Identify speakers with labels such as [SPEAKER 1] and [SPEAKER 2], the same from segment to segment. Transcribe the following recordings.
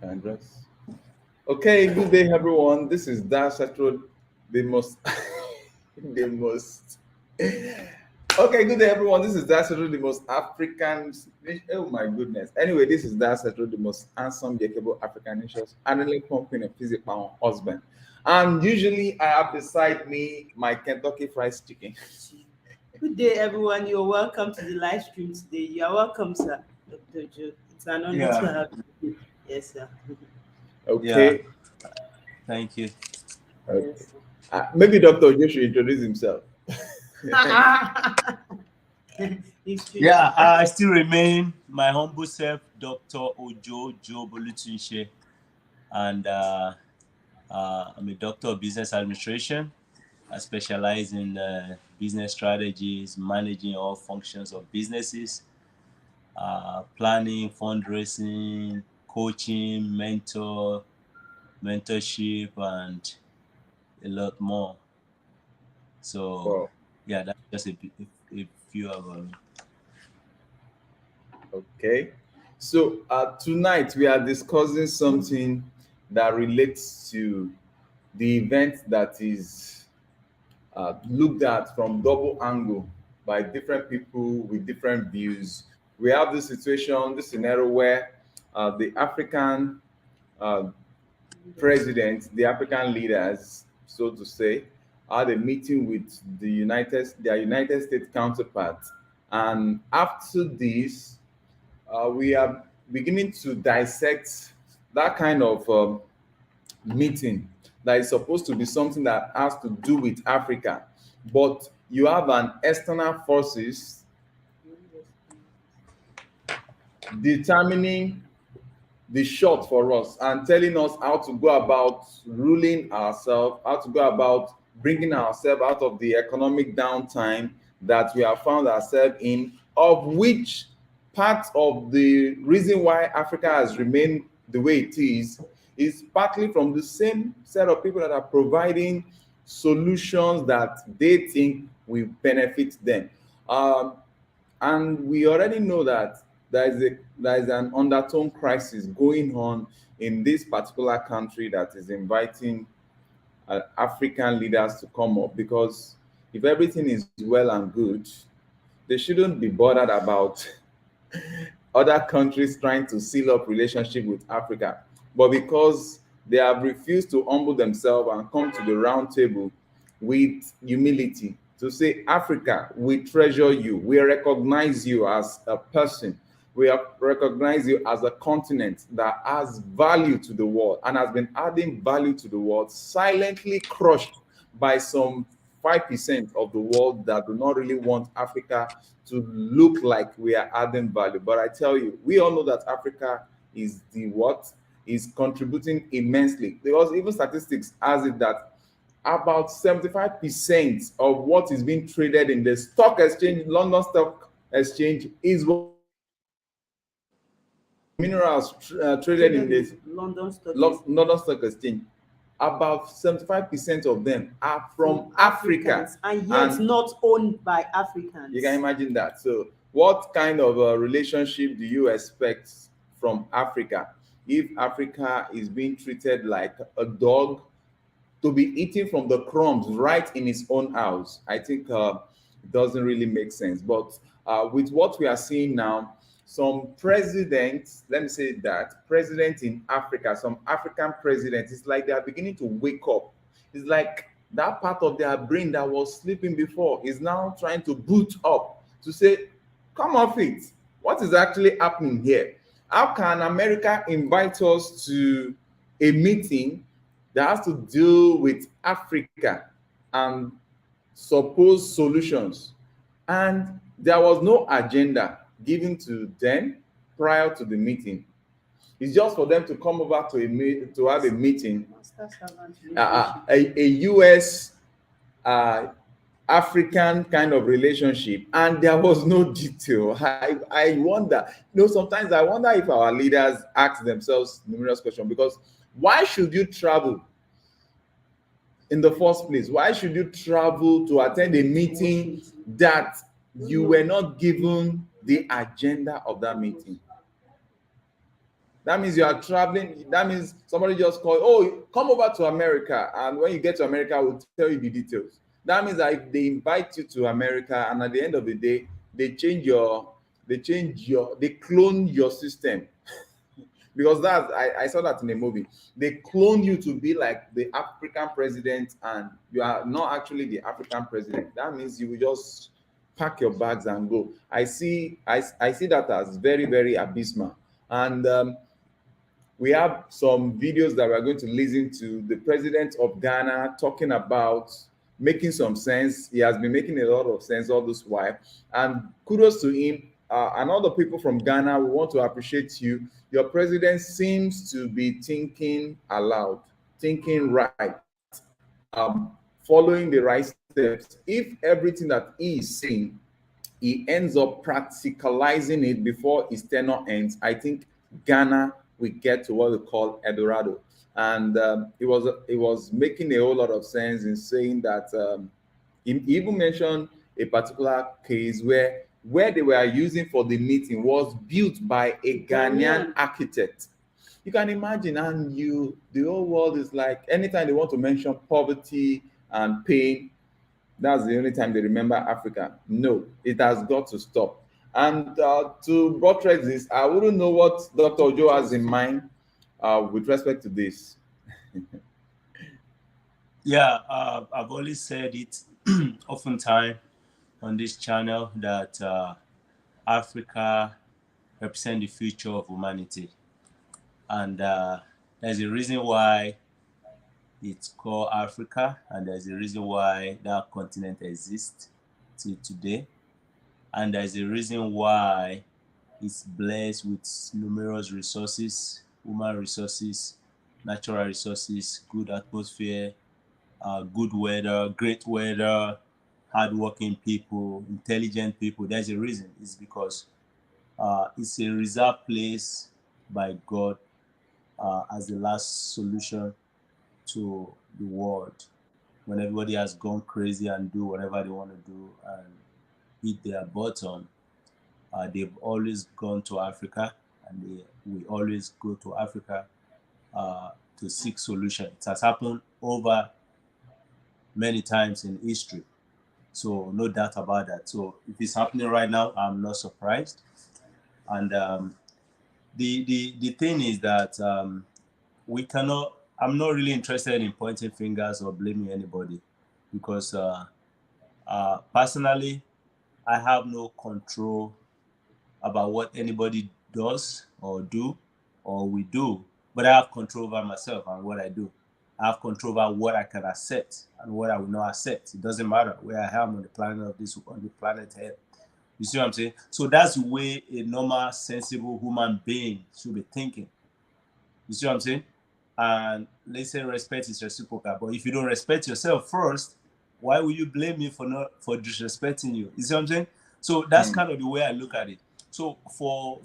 [SPEAKER 1] Andres. Okay, good day, everyone. This is Dash Central, the most, the most. Okay, good day, everyone. This is Dash Central, the most African. Oh my goodness. Anyway, this is Dash Central, the most handsome, capable African nations, annually pumping a physical husband. And usually, I have beside me my Kentucky Fried Chicken.
[SPEAKER 2] Good day, everyone. You're welcome to the live stream today. You are welcome, sir. Dr. Joe. It's an honor to
[SPEAKER 3] Yeah,
[SPEAKER 2] have you. Yes, sir.
[SPEAKER 3] yeah.
[SPEAKER 1] Okay.
[SPEAKER 3] Thank you.
[SPEAKER 1] Okay.
[SPEAKER 2] Yes.
[SPEAKER 1] Maybe Dr. Joe should introduce himself.
[SPEAKER 2] It's
[SPEAKER 3] Yeah,
[SPEAKER 2] tricky.
[SPEAKER 3] I still remain my humble self, Dr. Ojo Joe Bolutunche, and I'm a doctor of business administration. I specialize in business strategies, managing all functions of businesses, planning, fundraising, coaching, mentorship, and a lot more. So,
[SPEAKER 1] Wow.
[SPEAKER 3] yeah, that's just a few of them.
[SPEAKER 1] Okay. So tonight we are discussing something that relates to the event that is looked at from double angle by different people with different views. We have this situation, this scenario where the African uh, president, the African leaders, so to say, had a meeting with their United States counterparts, and after this, we are beginning to dissect that kind of meeting that is supposed to be something that has to do with Africa, but you have an external forces determining the shot for us and telling us how to go about ruling ourselves, how to go about bringing ourselves out of the economic downtime that we have found ourselves in, of which part of the reason why Africa has remained the way it is partly from the same set of people that are providing solutions that they think will benefit them. Um, and we already know that there is an undertone crisis going on in this particular country that is inviting African leaders to come up, because if everything is well and good, they shouldn't be bothered about other countries trying to seal up relationship with Africa. But because they have refused to humble themselves and come to the round table with humility to say, Africa, we treasure you. We recognize you as a person. We recognize you as a continent that has value to the world and has been adding value to the world, silently crushed by some 5% of the world that do not really want Africa to look like we are adding value. But I tell you, we all know that Africa is the what is contributing immensely, because even statistics has it that about 75% of what is being traded in the stock exchange, London Stock Exchange, is what minerals traded in
[SPEAKER 2] Traded in
[SPEAKER 1] this
[SPEAKER 2] London Stock Exchange
[SPEAKER 1] London Stock Exchange. About 75% of them are
[SPEAKER 2] from
[SPEAKER 1] from Africa.
[SPEAKER 2] Africans and yet
[SPEAKER 1] And
[SPEAKER 2] not owned by
[SPEAKER 1] you can
[SPEAKER 2] Africans.
[SPEAKER 1] imagine that. So, what kind of a relationship do you expect from Africa if Africa is being treated like a dog to be eating from the crumbs right in his own house? I think it doesn't really make sense. But with what we are seeing now, some presidents, let me say that, presidents in Africa, some African presidents, it's like they are beginning to wake up. It's like that part of their brain that was sleeping before is now trying to boot up to say, come off it. What is actually happening here? How can America invite us to a meeting that has to deal with Africa and supposed solutions? And there was no agenda given to them prior to the meeting. It's just for them to come over to to have a meeting,
[SPEAKER 2] Master servant relationship.
[SPEAKER 1] a US African kind of relationship, and there was no detail. I wonder, sometimes I wonder if our leaders ask themselves numerous questions, because why should you travel in the first place? Why should you travel to attend a meeting
[SPEAKER 2] Washington.
[SPEAKER 1] that
[SPEAKER 2] Don't
[SPEAKER 1] you were
[SPEAKER 2] know.
[SPEAKER 1] not given the agenda of that meeting? That means you are traveling. That means somebody just called, oh, come over to America. And when you get to America, we'll tell you the details. That means that if they invite you to America and at the end of the day, they clone your system. Because I saw that in a movie. They clone you to be like the African president, and you are not actually the African president. That means you will just pack your bags and go. I see that as very, very abysmal. And we have some videos that we're going to listen to the president of Ghana talking about making some sense. He has been making a lot of sense all this while. And kudos to him. And all the people from Ghana, we want to appreciate you. Your president seems to be thinking aloud, thinking right, following the right steps. If everything that he is saying, he ends up practicalizing it before his tenure ends, I think Ghana will get to what we call Eldorado. And it was making a whole lot of sense in saying that he even mentioned a particular case where they were using for the meeting was built by a Ghanaian architect. You can imagine, and the whole world is like, anytime they want to mention poverty and pain, that's the only time they remember Africa. No, it has got to stop. And to buttress this, I wouldn't know what Dr. Ojo has in mind with respect to this.
[SPEAKER 3] Yeah, I've always said it oftentimes on this channel that Africa represents the future of humanity. And there's a reason why it's called Africa, and there's a reason why that continent exists till today. And there's a reason why it's blessed with numerous resources, human resources, natural resources, good atmosphere, good weather, great weather, hardworking people, intelligent people. There's a reason. It's because it's a reserved place by God as the last solution to the world when everybody has gone crazy and do whatever they want to do and hit their bottom. They've always gone to Africa, and we always go to Africa to seek solution. It has happened over many times in history, so no doubt about that. So if it's happening right now, I'm not surprised. And the thing is that we cannot. I'm not really interested in pointing fingers or blaming anybody, because personally, I have no control about what anybody does or do or we do, but I have control over myself and what I do. I have control over what I can accept and what I will not accept. It doesn't matter where I am on the planet Earth. You see what I'm saying? So that's the way a normal, sensible human being should be thinking. You see what I'm saying? And let's say respect is reciprocal. But if you don't respect yourself first, why will you blame me for disrespecting you? You see what I'm saying? So that's kind of the way I look at it. So for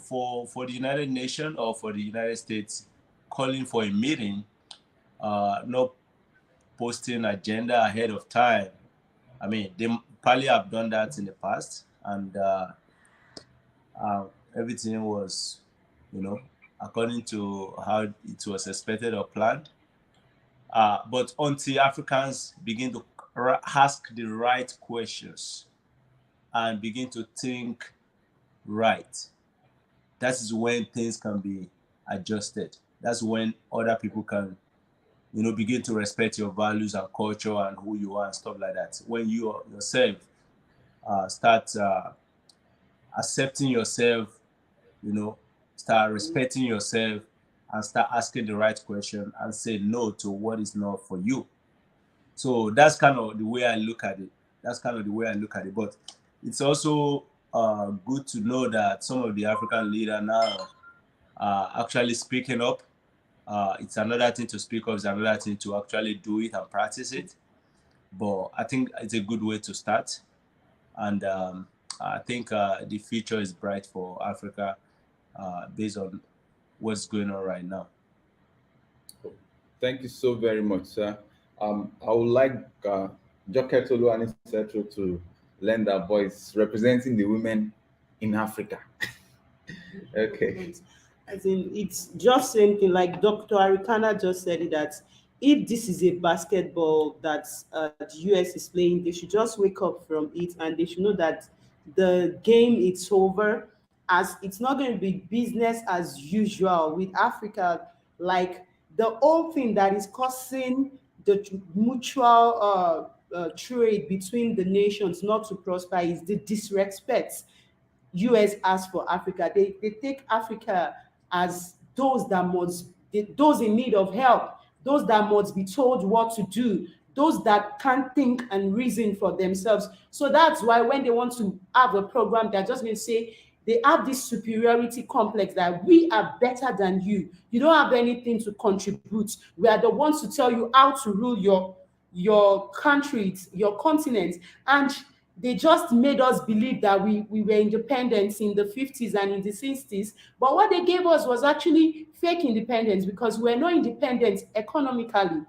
[SPEAKER 3] the United Nations or for the United States calling for a meeting, not posting agenda ahead of time. I mean, they probably have done that in the past, and everything was, according to how it was expected or planned. But until Africans begin to ask the right questions and begin to think right, that is when things can be adjusted. That's when other people can, begin to respect your values and culture and who you are and stuff like that. When you yourself start accepting yourself, start respecting yourself and start asking the right question and say no to what is not for you. So that's kind of the way I look at it. But it's also good to know that some of the African leaders now are actually speaking up. It's another thing to speak up, it's another thing to actually do it and practice it. But I think it's a good way to start. And I think the future is bright for Africa based on what's going on right now.
[SPEAKER 1] Thank you so very much, sir. I would like Joketolu and etc. to lend their voice representing the women in Africa. Okay.
[SPEAKER 2] As in, it's just same thing. Like Dr. Arikana just said it, that if this is a basketball that the US is playing, they should just wake up from it and they should know that the game it's over. As it's not going to be business as usual with Africa. Like the whole thing that is causing the mutual trade between the nations not to prosper is the disrespect US has for Africa. They take Africa as those that must, those in need of help, those that must be told what to do, those that can't think and reason for themselves. So that's why when they want to have a program, they're just going to say they have this superiority complex that we are better than you. You don't have anything to contribute. We are the ones to tell you how to rule your countries, your continent. And they just made us believe that we were independent in the 50s and in the 60s. But what they gave us was actually fake independence, because we're not independent economically.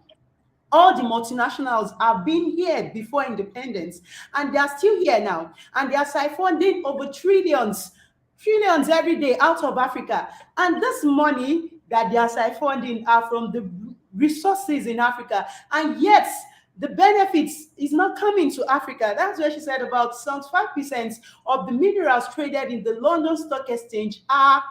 [SPEAKER 2] All the multinationals have been here before independence and they are still here now, and they are siphoning over trillions every day out of Africa. And this money that they are siphoning are from the resources in Africa, and yet the benefits is not coming to Africa. That's where she said about 75% of the minerals traded in the London Stock Exchange are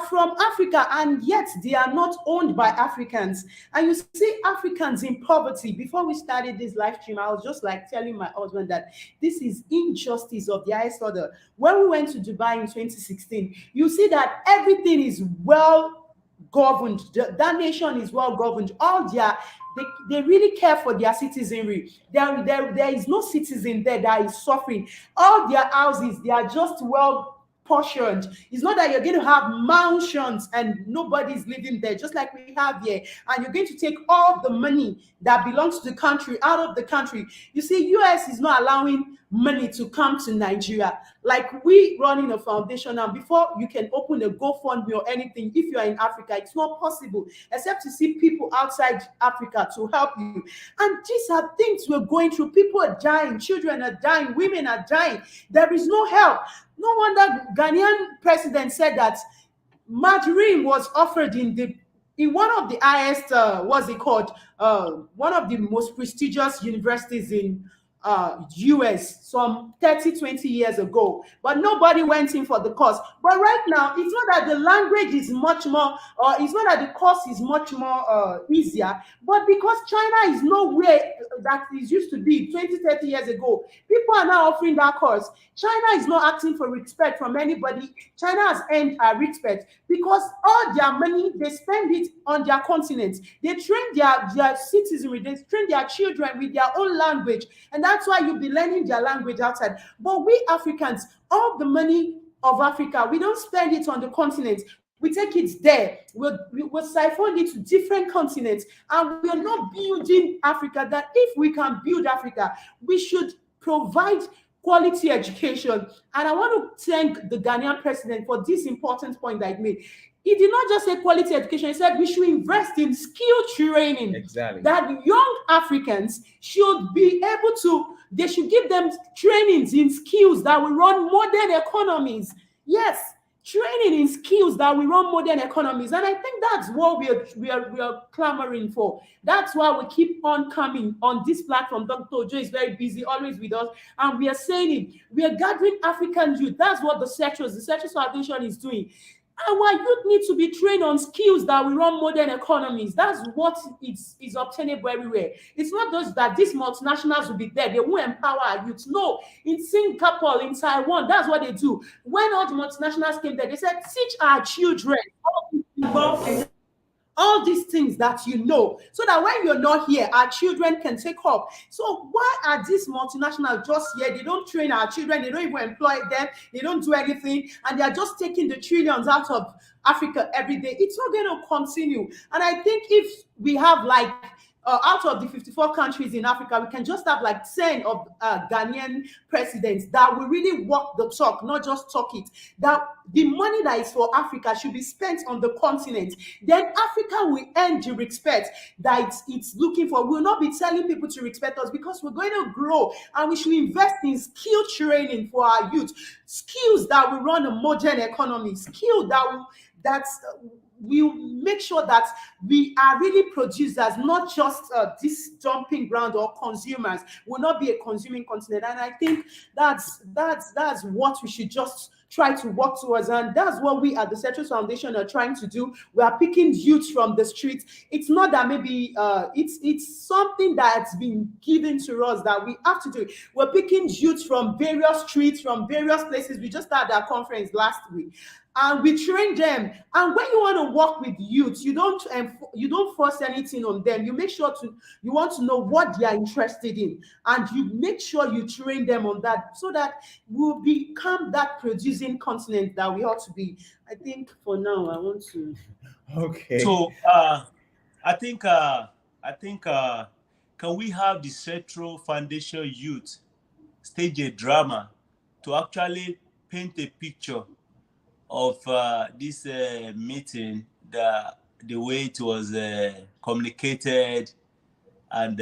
[SPEAKER 2] from Africa, and yet they are not owned by Africans. And you see Africans in poverty. Before we started this live stream, I was just like telling my husband that this is injustice of the highest order. When we went to Dubai in 2016, you see that everything is well governed. That nation is well governed. They really care for their citizenry. There is no citizen there that is suffering. All their houses, they are just well portioned. It's not that you're going to have mansions and nobody's living there, just like we have here, and you're going to take all the money that belongs to the country out of the country. You see, US is not allowing money to come to Nigeria. Like we running a foundation now, before you can open a GoFundMe or anything, if you're in Africa, it's not possible except to see people outside Africa to help you. And these are things we're going through. People are dying, children are dying, women are dying. There is no help. No wonder Ghanaian president said that margarine was offered in one of the highest, what's it called, one of the most prestigious universities in US some 30-20 years ago, but nobody went in for the course. But right now, it's not that the language is much more, or it's not that the course is much more easier, but because China is nowhere that is used to be 20-30 years ago, people are now offering that course. China is not asking for respect from anybody. China has earned respect because all their money, they spend it on their continent. They train their citizenry, they train their children with their own language, and that's why you'll be learning their language outside. But we Africans, all the money of Africa, we don't spend it on the continent. We take it there. We'll siphon it to different continents, and we're not building Africa. That if we can build Africa, we should provide quality education. And I want to thank the Ghanaian president for this important point that he made. He did not just say quality education. He said we should invest in skill training.
[SPEAKER 1] Exactly.
[SPEAKER 2] That young Africans should be able to, they should give them trainings in skills that will run modern economies. Yes, training in skills that will run modern economies. And I think that's what we are clamoring for. That's why we keep on coming on this platform. Dr. Ojo is very busy, always with us. And we are saying it. We are gathering African youth. That's what the Sexual Foundation is doing. Our youth need to be trained on skills that will run modern economies. That's what is obtainable everywhere. It's not just that these multinationals will be there. They won't empower our youth. No, in Singapore, in Taiwan, that's what they do. When all the multinationals came there, they said, teach our children all these things that you know, so that when you're not here, our children can take up. So why are these multinationals just here? They don't train our children, they don't even employ them, they don't do anything, and they are just taking the trillions out of Africa every day. It's not going to continue. And I think if we have like out of the 54 countries in Africa, we can just have like 10 of Ghanaian presidents that will really walk the talk, not just talk it. That the money that is for Africa should be spent on the continent. Then Africa will earn the respect that it's looking for. We'll not be telling people to respect us because we're going to grow, and we should invest in skill training for our youth. Skills that will run a modern economy, skills that we make sure that we are really producers, not just this dumping ground or consumers. Will not be a consuming continent, and I think that's what we should just try to work towards, and that's what we at the Central Foundation are trying to do. We are picking youth from the streets. It's not that maybe it's something that's been given to us that we have to do. We're picking youth from various streets, from various places. We just had our conference last week, and we train them. And when you want to work with youth, you don't force anything on them. You make sure you want to know what they are interested in, and you make sure you train them on that, so that we'll become that producing continent that we ought to be. I think for now I want to.
[SPEAKER 1] Okay.
[SPEAKER 3] So I think can we have the Central Foundation youth stage a drama to actually paint a picture of this meeting, the way it was communicated and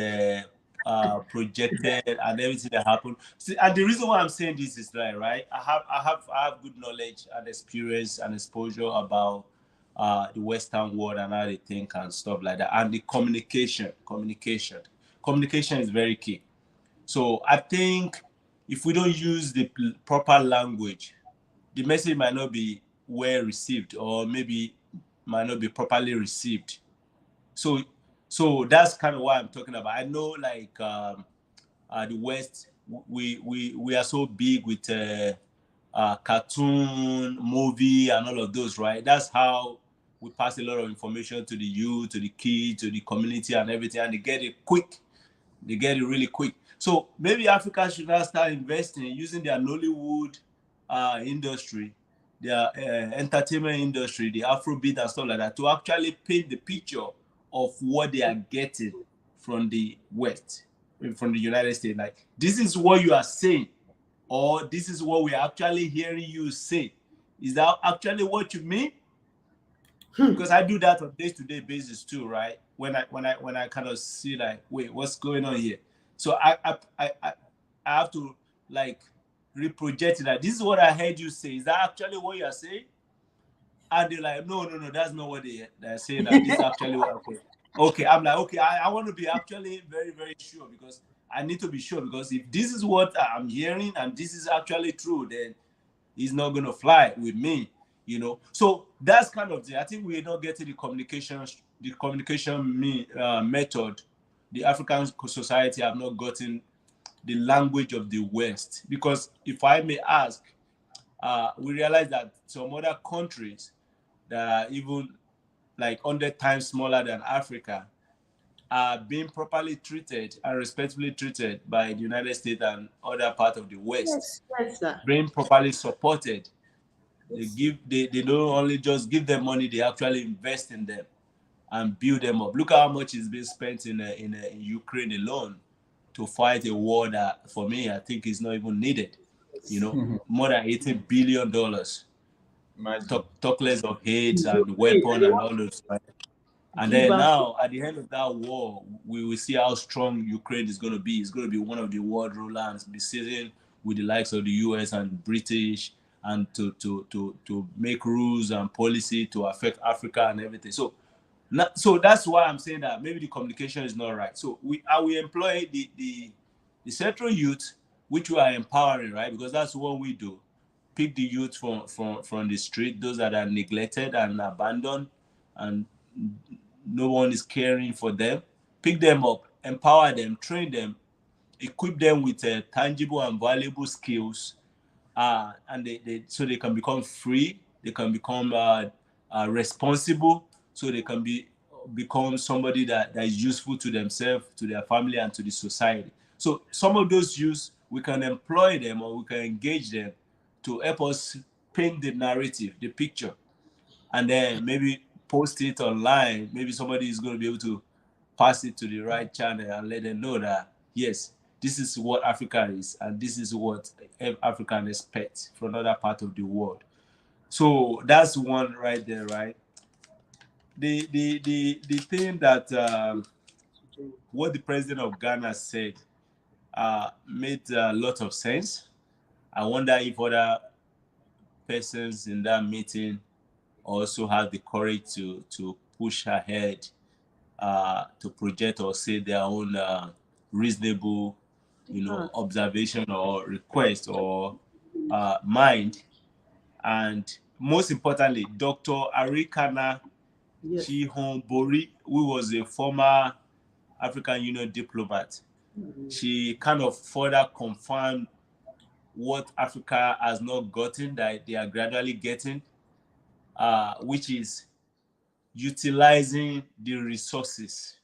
[SPEAKER 3] projected and everything that happened. See, and the reason why I'm saying this is that, right, I have good knowledge and experience and exposure about the Western world and how they think and stuff like that, and the communication is very key. So I think if we don't use the proper language, the message might not be well received, or maybe might not be properly received. So that's kind of what I'm talking about. I know, like the West, we are so big with cartoon, movie, and all of those, right? That's how we pass a lot of information to the youth, to the kids, to the community, and everything, and they get it quick. They get it really quick. So maybe Africa should now start investing in using their Nollywood industry, their entertainment industry, the Afrobeat and stuff like that, to actually paint the picture of what they are getting from the West, from the United States. Like, this is what you are saying, or this is what we're actually hearing you say. Is that actually what you mean? Because I do that on day-to-day basis too, right? When I kind of see, like, wait, what's going on here? So I have to, like, reproject that. This is what I heard you say. Is that actually what you are saying? And they're like, no, that's not what they're saying. That this is actually what I'm saying. Okay, I'm like, okay, I want to be actually very, very sure, because I need to be sure, because if this is what I'm hearing and this is actually true, then it's not going to fly with me, you know. So that's kind of I think we're not getting the communication method. The African society have not gotten the language of the West, because if I may ask, we realize that some other countries that are even like 100 times smaller than Africa are being properly treated and respectfully treated by the United States and other parts of the West,
[SPEAKER 2] Yes, sir.
[SPEAKER 3] being properly supported. They don't only just give them money, they actually invest in them and build them up. Look at how much is being spent in Ukraine alone to fight a war that, for me, I think is not even needed. You know, more than $80 billion. Talk less of hate and weapon and all those. Right? And then now, at the end of that war, we will see how strong Ukraine is going to be. It's going to be one of the world rulers, be sitting with the likes of the US and British, and to make rules and policy to affect Africa and everything. So that's why I'm saying that maybe the communication is not right. So we employ the central youth, which we are empowering, right? Because that's what we do. Pick the youth from the street, those that are neglected and abandoned, and no one is caring for them. Pick them up, empower them, train them, equip them with tangible and valuable skills, and so they can become free. They can become responsible, so they can become somebody that is useful to themselves, to their family, and to the society. So some of those youths, we can employ them, or we can engage them to help us paint the narrative, the picture, and then maybe post it online. Maybe somebody is going to be able to pass it to the right channel and let them know that, yes, this is what Africa is, and this is what African expects from another part of the world. So that's one right there, right? The thing that what the president of Ghana said made a lot of sense. I wonder if other persons in that meeting also have the courage to push ahead, to project or say their own reasonable, observation or request or mind. And most importantly, Dr. Arikana
[SPEAKER 2] Yes.
[SPEAKER 3] Chihombori, who was a former African Union diplomat, she kind of further confirmed what Africa has not gotten, that they are gradually getting, which is utilizing the resources,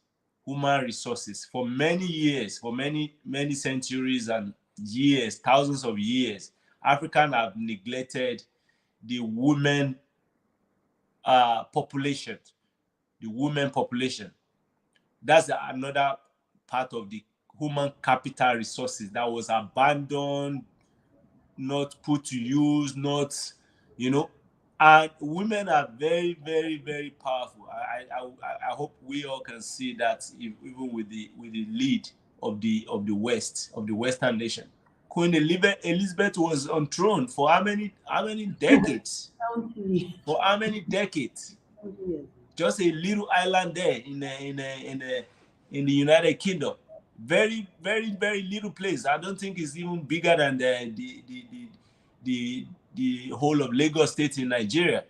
[SPEAKER 3] human resources. For many years, for many centuries and years, thousands of years, Africans have neglected the women population, the women population. That's another part of the human capital resources that was abandoned, not put to use, not, and women are very, very, very powerful. I hope we all can see that, even with the lead of the West, of the Western nation. Queen Elizabeth was on throne for how many decades? For how many decades? Just a little island there in the United Kingdom. Very, very, very little place. I don't think it's even bigger than the whole of Lagos State in Nigeria.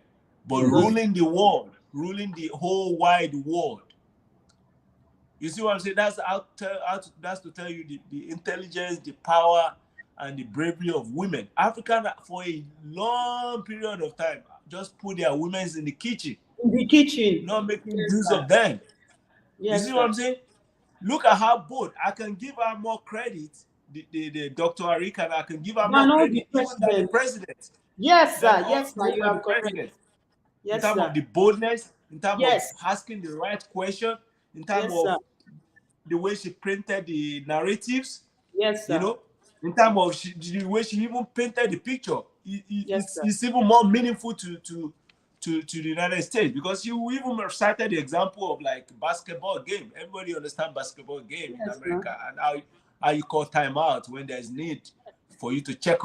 [SPEAKER 3] But ruling the world, ruling the whole wide world. You see what I'm saying? That's that's to tell you the intelligence, the power, and the bravery of women. Africa, for a long period of time, just put their women in the kitchen.
[SPEAKER 2] In the kitchen.
[SPEAKER 3] Not making use of them.
[SPEAKER 2] Yes,
[SPEAKER 3] you see what I'm saying? Look at how bold. I can give her more credit. The Dr. Arika, I can give her more credit even than the president.
[SPEAKER 2] Yes, sir. Yes, sir. You are correct.
[SPEAKER 3] Yes, in terms of the boldness, in terms of
[SPEAKER 2] yes,
[SPEAKER 3] asking the right question, in terms of the way she printed the narratives.
[SPEAKER 2] Yes, sir.
[SPEAKER 3] In terms of the way she even painted the picture, it's even more meaningful to the United States, because you even cited the example of like basketball game. Everybody understand basketball game in America, and how you call timeout when there's need for you to check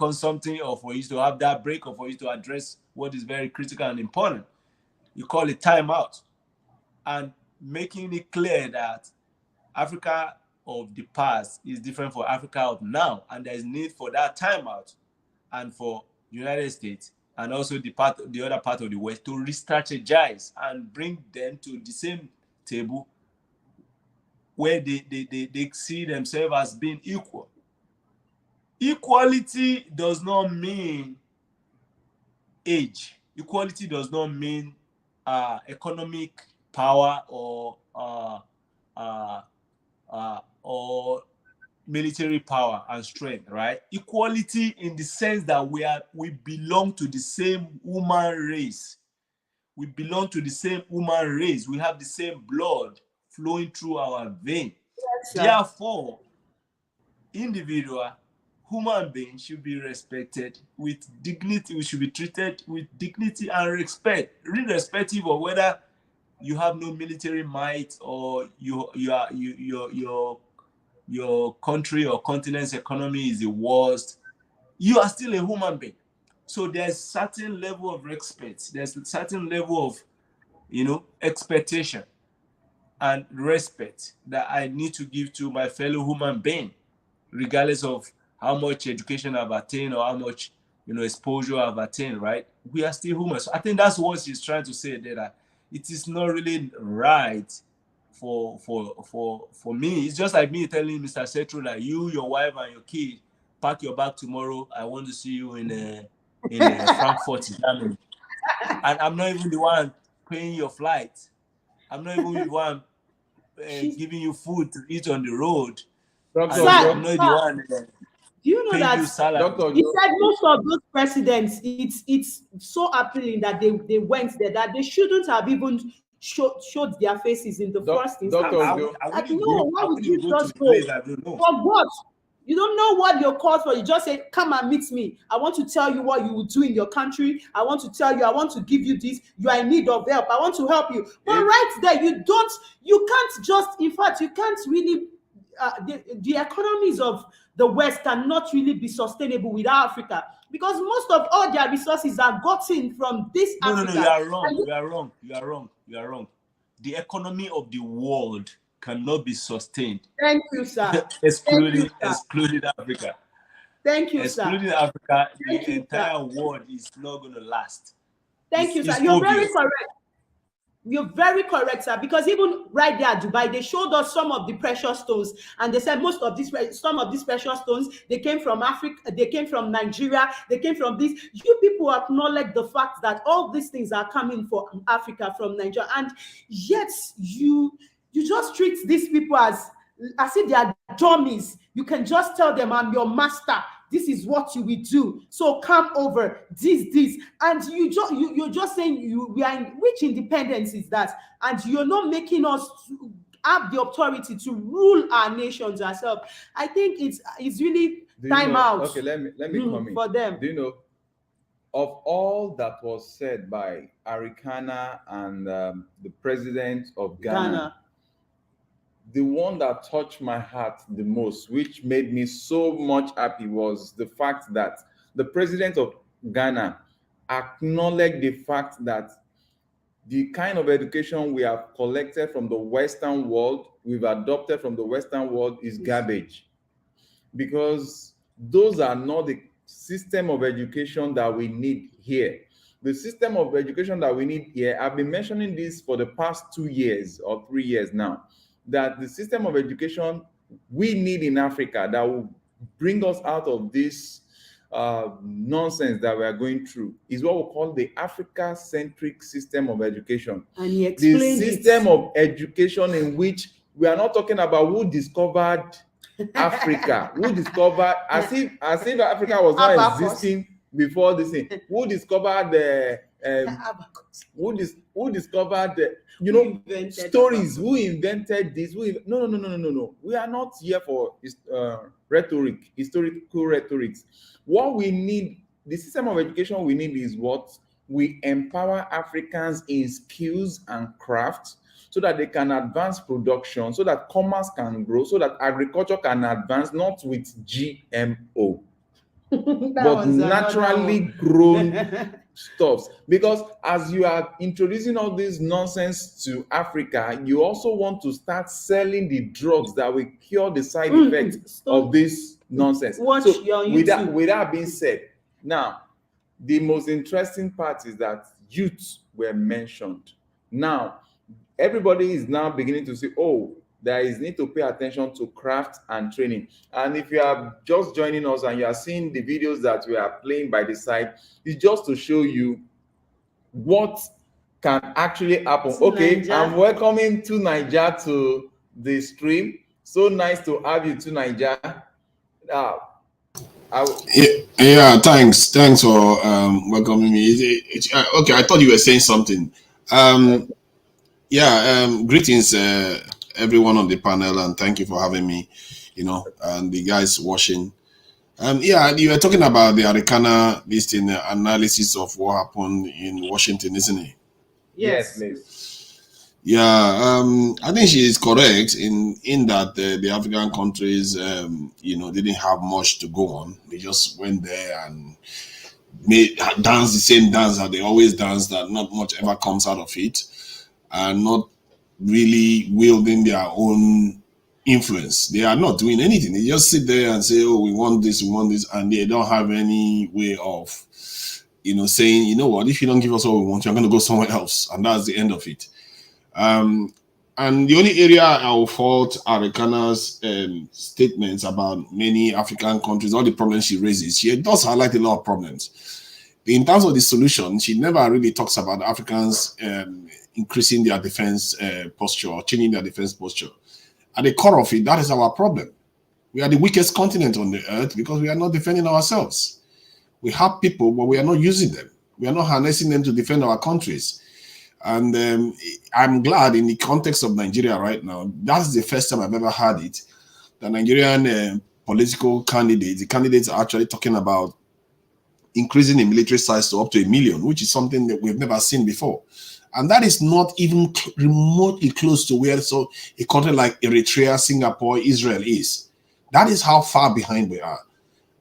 [SPEAKER 3] on something, or for you to have that break, or for you to address what is very critical and important. You call it timeout, and making it clear that Africa of the past is different from Africa of now, and there is need for that timeout, and for the United States and also the other part of the West to re-strategize and bring them to the same table where they see themselves as being equal. Equality does not mean age. Equality does not mean economic power or military power and strength, right? Equality in the sense that we belong to the same human race. We belong to the same human race. We have the same blood flowing through our veins. Yes, therefore, individual human beings should be respected with dignity. We should be treated with dignity and respect, irrespective of whether you have no military might, or your country or continent's economy is the worst. You are still a human being. So there's certain level of respect. There's a certain level of, expectation and respect that I need to give to my fellow human being, regardless of how much education I've attained or how much, exposure I've attained, right? We are still humans. So I think that's what she's trying to say there, that it is not really right for me. It's just like me telling Mr. Setro that you, your wife, and your kid pack your bag tomorrow. I want to see you in Frankfurt, Germany. And I'm not even the one paying your flight. I'm not even the one giving you food to eat on the road. I'm not the one.
[SPEAKER 2] Do you know that he said most of those presidents, it's so appealing that they went there, that they shouldn't have even showed their faces in the first instance. Why would you just go? For what? You don't know what you're called for. You just say, come and meet me. I want to tell you what you will do in your country. I want to tell you, I want to give you this. You are in need of help. I want to help you. But right there, you can't just, in fact, you can't really the economies of the West cannot really be sustainable without Africa, because most of all their resources are gotten from this
[SPEAKER 3] No,
[SPEAKER 2] Africa.
[SPEAKER 3] you are wrong. You are wrong. You are wrong. You are wrong. The economy of the world cannot be sustained.
[SPEAKER 2] Thank you, sir.
[SPEAKER 3] excluding Africa.
[SPEAKER 2] Thank you,
[SPEAKER 3] excluding
[SPEAKER 2] sir.
[SPEAKER 3] Africa,
[SPEAKER 2] Thank
[SPEAKER 3] the
[SPEAKER 2] you,
[SPEAKER 3] entire
[SPEAKER 2] sir.
[SPEAKER 3] world is not going to last.
[SPEAKER 2] Thank you, sir.
[SPEAKER 3] It's
[SPEAKER 2] You're
[SPEAKER 3] obvious.
[SPEAKER 2] very correct. You're very correct, sir. Because even right there at Dubai, they showed us some of the precious stones, and they said some of these precious stones, they came from Africa, they came from Nigeria, they came from this. You people acknowledge the fact that all these things are coming from Africa, from Nigeria, and yet you just treat these people as if they are dummies. You can just tell them, "I'm your master. This is what you will do. So come over. This, and you're just saying we are in, which independence is that? And you're not making us have the authority to rule our nations ourselves. I think it's really time out.
[SPEAKER 1] Okay, let me come in
[SPEAKER 2] for them.
[SPEAKER 1] Do you know, of all that was said by Arikana and the president of Ghana, the one that touched my heart the most, which made me so much happy, was the fact that the president of Ghana acknowledged the fact that the kind of education we have collected from the Western world, we've adopted from the Western world, is garbage. Because those are not the system of education that we need here. The system of education that we need here, I've been mentioning this for the past 2 years or 3 years now, that the system of education we need in Africa that will bring us out of this nonsense that we are going through is what we call the Africa-centric system of education.
[SPEAKER 2] And he explained
[SPEAKER 1] the system of education in which we are not talking about who discovered Africa, who discovered, as if Africa was not existing before this thing. Who discovered the who discovered the stories? Who invented this? No. We are not here for rhetoric, historical rhetorics. What we need, the system of education we need, is what we empower Africans in skills and crafts, so that they can advance production, so that commerce can grow, so that agriculture can advance, not with GMO, but naturally grown stuffs. Because as you are introducing all this nonsense to Africa, you also want to start selling the drugs that will cure the side effects of this nonsense. So with that being said, now the most interesting part is that youths were mentioned. Now everybody is now beginning to say, oh, there is need to pay attention to craft and training. And if you are just joining us and you are seeing the videos that we are playing by the side, it's just to show you what can actually happen. Okay, I'm welcoming to Niger to the stream. So nice to have you to Niger.
[SPEAKER 4] Yeah, thanks for welcoming me. Okay, I thought you were saying something. Greetings everyone on the panel, and thank you for having me, and the guys watching. You were talking about the Arikana listing analysis of what happened in Washington, isn't it?
[SPEAKER 1] Yes, please.
[SPEAKER 4] Yeah, I think she is correct in that the African countries, didn't have much to go on. They just went there and dance the same dance that they always dance, that not much ever comes out of it, and not really wielding their own influence. They are not doing anything. They just sit there and say, oh, we want this, and they don't have any way of, saying, you know what, if you don't give us what we want, you're going to go somewhere else. And that's the end of it. And the only area I will fault Arikana's statements about many African countries, all the problems she raises, she does highlight a lot of problems. In terms of the solution, she never really talks about Africans increasing their defense posture or changing their defense posture. At the core of it, that is our problem. We are the weakest continent on the earth because we are not defending ourselves. We have people, but we are not using them. We are not harnessing them to defend our countries. And I'm glad in the context of Nigeria right now, that's the first time I've ever had it. The Nigerian political candidates, the candidates are actually talking about increasing the military size to up to 1 million, which is something that we've never seen before. And that is not even remotely close to where so a country like Eritrea, Singapore, Israel is. That is how far behind we are.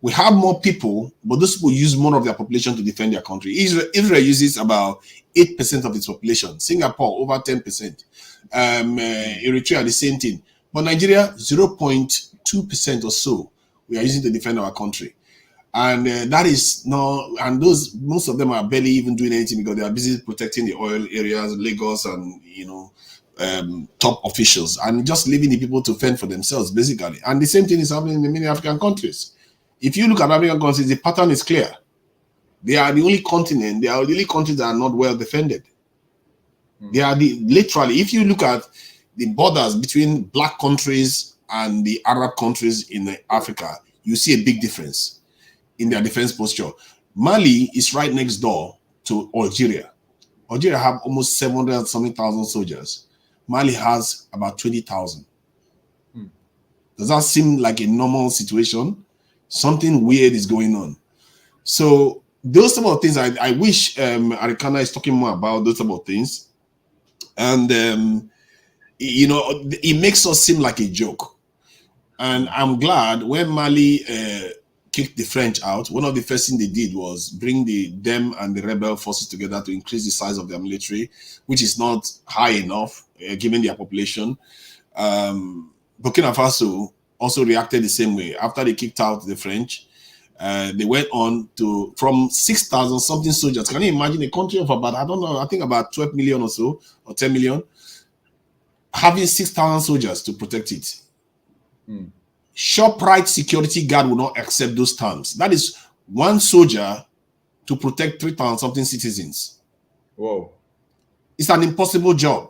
[SPEAKER 4] We have more people, but those people use more of their population to defend their country. Israel uses about 8% of its population. Singapore, over 10%. Eritrea, the same thing. But Nigeria, 0.2% or so we are using to defend our country. And that is no, and those most of them are barely even doing anything because they are busy protecting the oil areas, Lagos, and top officials, and just leaving the people to fend for themselves, basically. And the same thing is happening in many African countries. If you look at African countries, the pattern is clear. They are the only continent, they are the only countries that are not well defended. They are literally, if you look at the borders between black countries and the Arab countries in Africa, you see a big difference in their defense posture. Mali is right next door to Algeria. Algeria have almost 700,000 soldiers. Mali has about 20,000. Does that seem like a normal situation? Something weird is going on. So those type of things, I wish Arikana is talking more about those type of things. And, it makes us seem like a joke. And I'm glad when Mali kicked the French out, one of the first things they did was bring them and the rebel forces together to increase the size of their military, which is not high enough given their population. Burkina Faso also reacted the same way. After they kicked out the French, they went on to, from 6,000 something soldiers. Can you imagine a country of about, I think about 12 million or so, or 10 million, having 6,000 soldiers to protect it? ShopRite security guard will not accept those terms. That is one soldier to protect 3,000 something citizens.
[SPEAKER 1] Whoa.
[SPEAKER 4] It's an impossible job.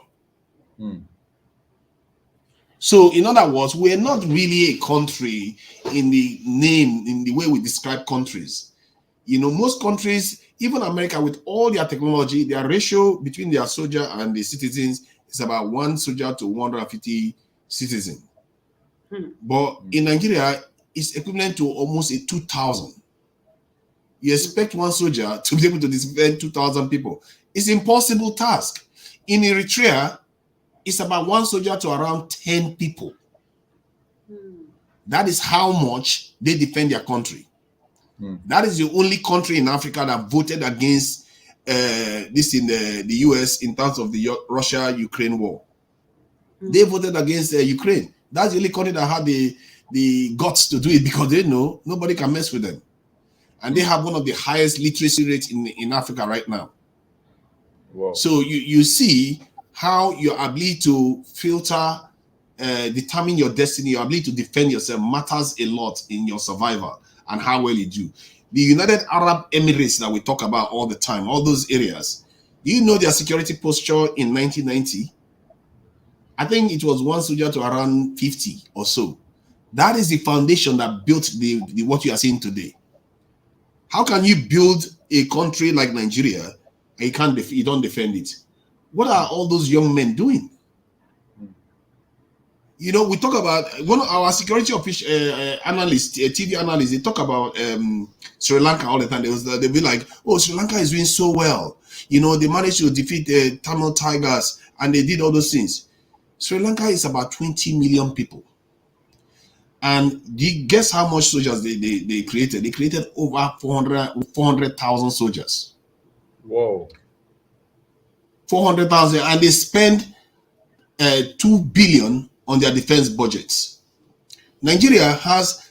[SPEAKER 4] So, in other words, we're not really a country in the name, in the way we describe countries. Most countries, even America, with all their technology, their ratio between their soldier and the citizens is about 1 soldier to 150 citizens. But in Nigeria, it's equivalent to almost a 2,000. You expect one soldier to be able to defend 2,000 people. It's an impossible task. In Eritrea, it's about 1 soldier to around 10 people. That is how much they defend their country. That is the only country in Africa that voted against this in the US in terms of the Russia-Ukraine war. They voted against Ukraine. That's the only country that had the guts to do it because they know nobody can mess with them. And they have one of the highest literacy rates in Africa right now.
[SPEAKER 1] Wow.
[SPEAKER 4] So you see how your ability to filter, determine your destiny, your ability to defend yourself matters a lot in your survival and how well you do. The United Arab Emirates that we talk about all the time, all those areas, do you know their security posture in 1990? I think it was 1 soldier to around 50 or so. That is the foundation that built the what you are seeing today. How can you build a country like Nigeria and you don't defend it? What are all those young men doing? We talk about one of our security official analysts, TV analysts. They talk about Sri Lanka all the time. They'll be like, "Oh, Sri Lanka is doing so well. They managed to defeat the Tamil Tigers, and they did all those things." Sri Lanka is about 20 million people. And guess how much soldiers they created? They created over 400,000 soldiers.
[SPEAKER 1] Whoa.
[SPEAKER 4] 400,000. And they spend 2 billion on their defense budgets. Nigeria has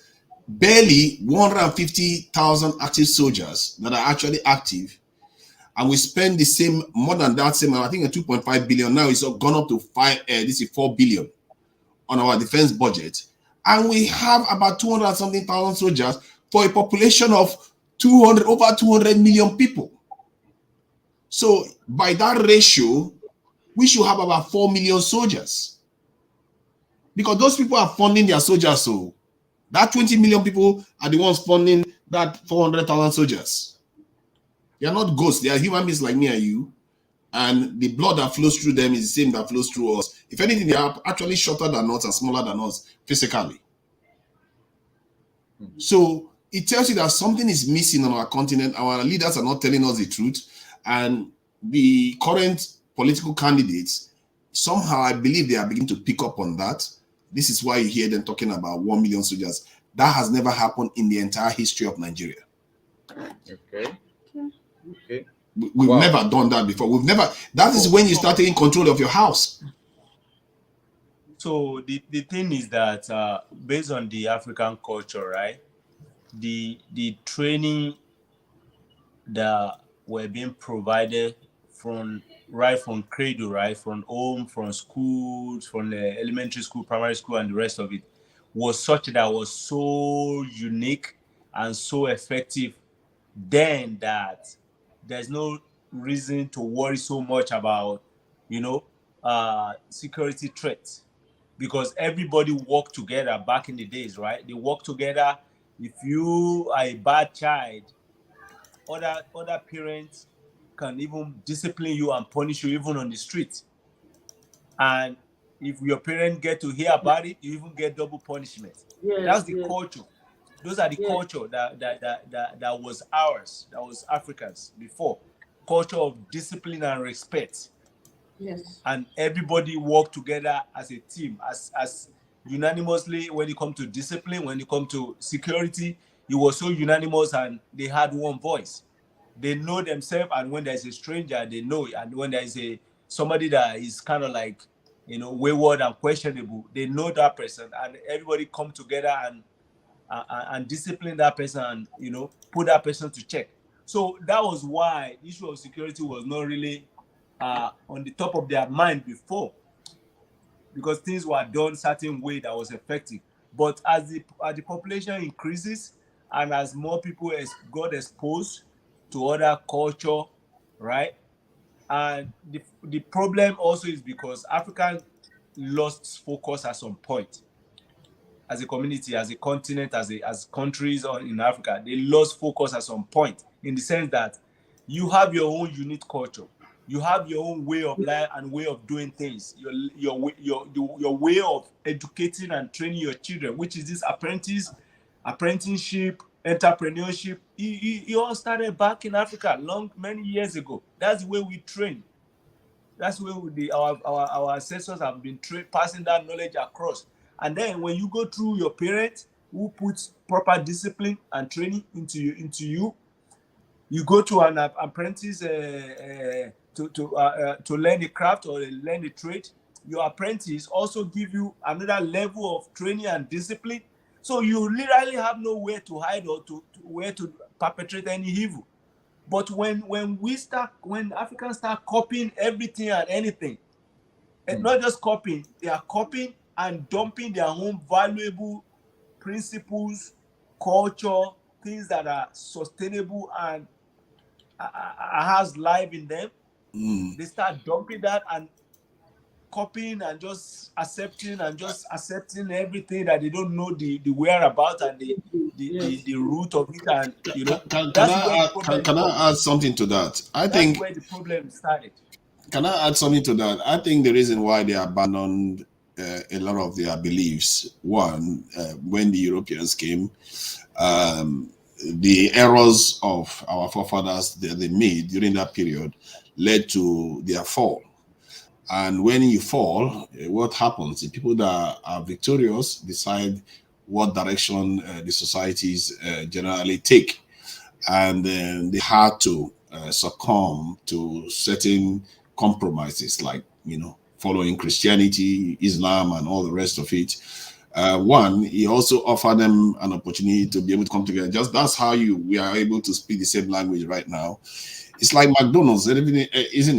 [SPEAKER 4] barely 150,000 active soldiers that are actually active. And we spend the same, more than that same, I think a 2.5 billion. Now it's gone up to 4 billion on our defense budget. And we have about 200 something thousand soldiers for a population of over 200 million people. So by that ratio, we should have about 4 million soldiers. Because those people are funding their soldiers. So that 20 million people are the ones funding that 400,000 soldiers. They are not ghosts. They are human beings like me and you. And the blood that flows through them is the same that flows through us. If anything, they are actually shorter than us and smaller than us physically. So it tells you that something is missing on our continent. Our leaders are not telling us the truth. And the current political candidates, somehow I believe they are beginning to pick up on that. This is why you hear them talking about 1 million soldiers. That has never happened in the entire history of Nigeria.
[SPEAKER 1] Okay. Okay.
[SPEAKER 4] We've
[SPEAKER 1] Wow.
[SPEAKER 4] never done that before. We've never. That is when you start taking control of your house.
[SPEAKER 3] So the thing is that based on the African culture, right? The training that were being provided from right from cradle, right from home, from schools, from the elementary school, primary school, and the rest of it was such that was so unique and so effective then that there's no reason to worry so much about, you know, security threats because everybody worked together back in the days, right? They work together. If you are a bad child, other parents can even discipline you and punish you even on the street. And if your parents get to hear about it, you even get double punishment.
[SPEAKER 2] Yes,
[SPEAKER 3] That's the
[SPEAKER 2] yes,
[SPEAKER 3] culture. Those are the
[SPEAKER 2] yes,
[SPEAKER 3] culture that was ours, that was Africans before. Culture of discipline and respect.
[SPEAKER 2] yes.
[SPEAKER 3] And everybody work together as a team, as unanimously when it comes to discipline, when it comes to security, it was so unanimous and they had one voice. They know themselves, and when there's a stranger, they know it. And when there's a somebody that is kind of like wayward and questionable, they know that person, and everybody come together and discipline that person and put that person to check. So that was why the issue of security was not really on the top of their mind before, because things were done certain way that was effective. But as the population increases and as more people got exposed to other culture, right? And the problem also is because African lost focus at some point as a community, as a continent, as countries or in Africa. They lost focus at some point in the sense that you have your own unique culture. You have your own way of life and way of doing things. Your way of educating and training your children, which is this apprenticeship, entrepreneurship. It all started back in Africa many years ago. That's the way we train. That's where our ancestors have been passing that knowledge across. And then when you go through your parents who put proper discipline and training into you, you go to an apprentice to learn a craft or learn a trade. Your apprentice also give you another level of training and discipline. So you literally have nowhere to hide or to where to perpetrate any evil. But when Africans start copying everything and anything, and not just copying, they are copying and dumping their own valuable principles, culture, things that are sustainable and has life in them. They start dumping that and copying and just accepting everything that they don't know the whereabouts and
[SPEAKER 2] Yes.
[SPEAKER 3] the root of it, and
[SPEAKER 4] Can
[SPEAKER 3] that's where the problem
[SPEAKER 4] can I
[SPEAKER 3] comes.
[SPEAKER 4] add something to that?
[SPEAKER 3] That's where the problem started.
[SPEAKER 4] Can I add something to that? I think the reason why they abandoned a lot of their beliefs, one, when the Europeans came, the errors of our forefathers that they made during that period led to their fall. And when you fall, what happens? The people that are victorious decide what direction the societies generally take. And then they had to succumb to certain compromises, like, following Christianity, Islam, and all the rest of it. One, he also offered them an opportunity to be able to come together. Just that's how we are able to speak the same language right now. It's like McDonald's, isn't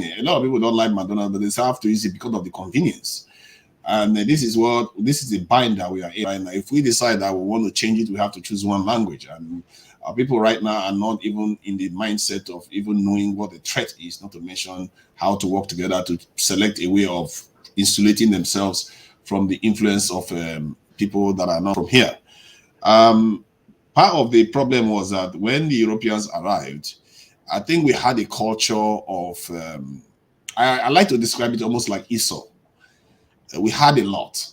[SPEAKER 4] it? A lot of people don't like McDonald's, but they have to use it because of the convenience. And this is the bind that we are in right now. If we decide that we want to change it, we have to choose one language. And our people right now are not even in the mindset of even knowing what the threat is, not to mention how to work together to select a way of insulating themselves from the influence of people that are not from here. Part of the problem was that when the Europeans arrived, I think we had a culture of, I like to describe it almost like Esau. We had a lot.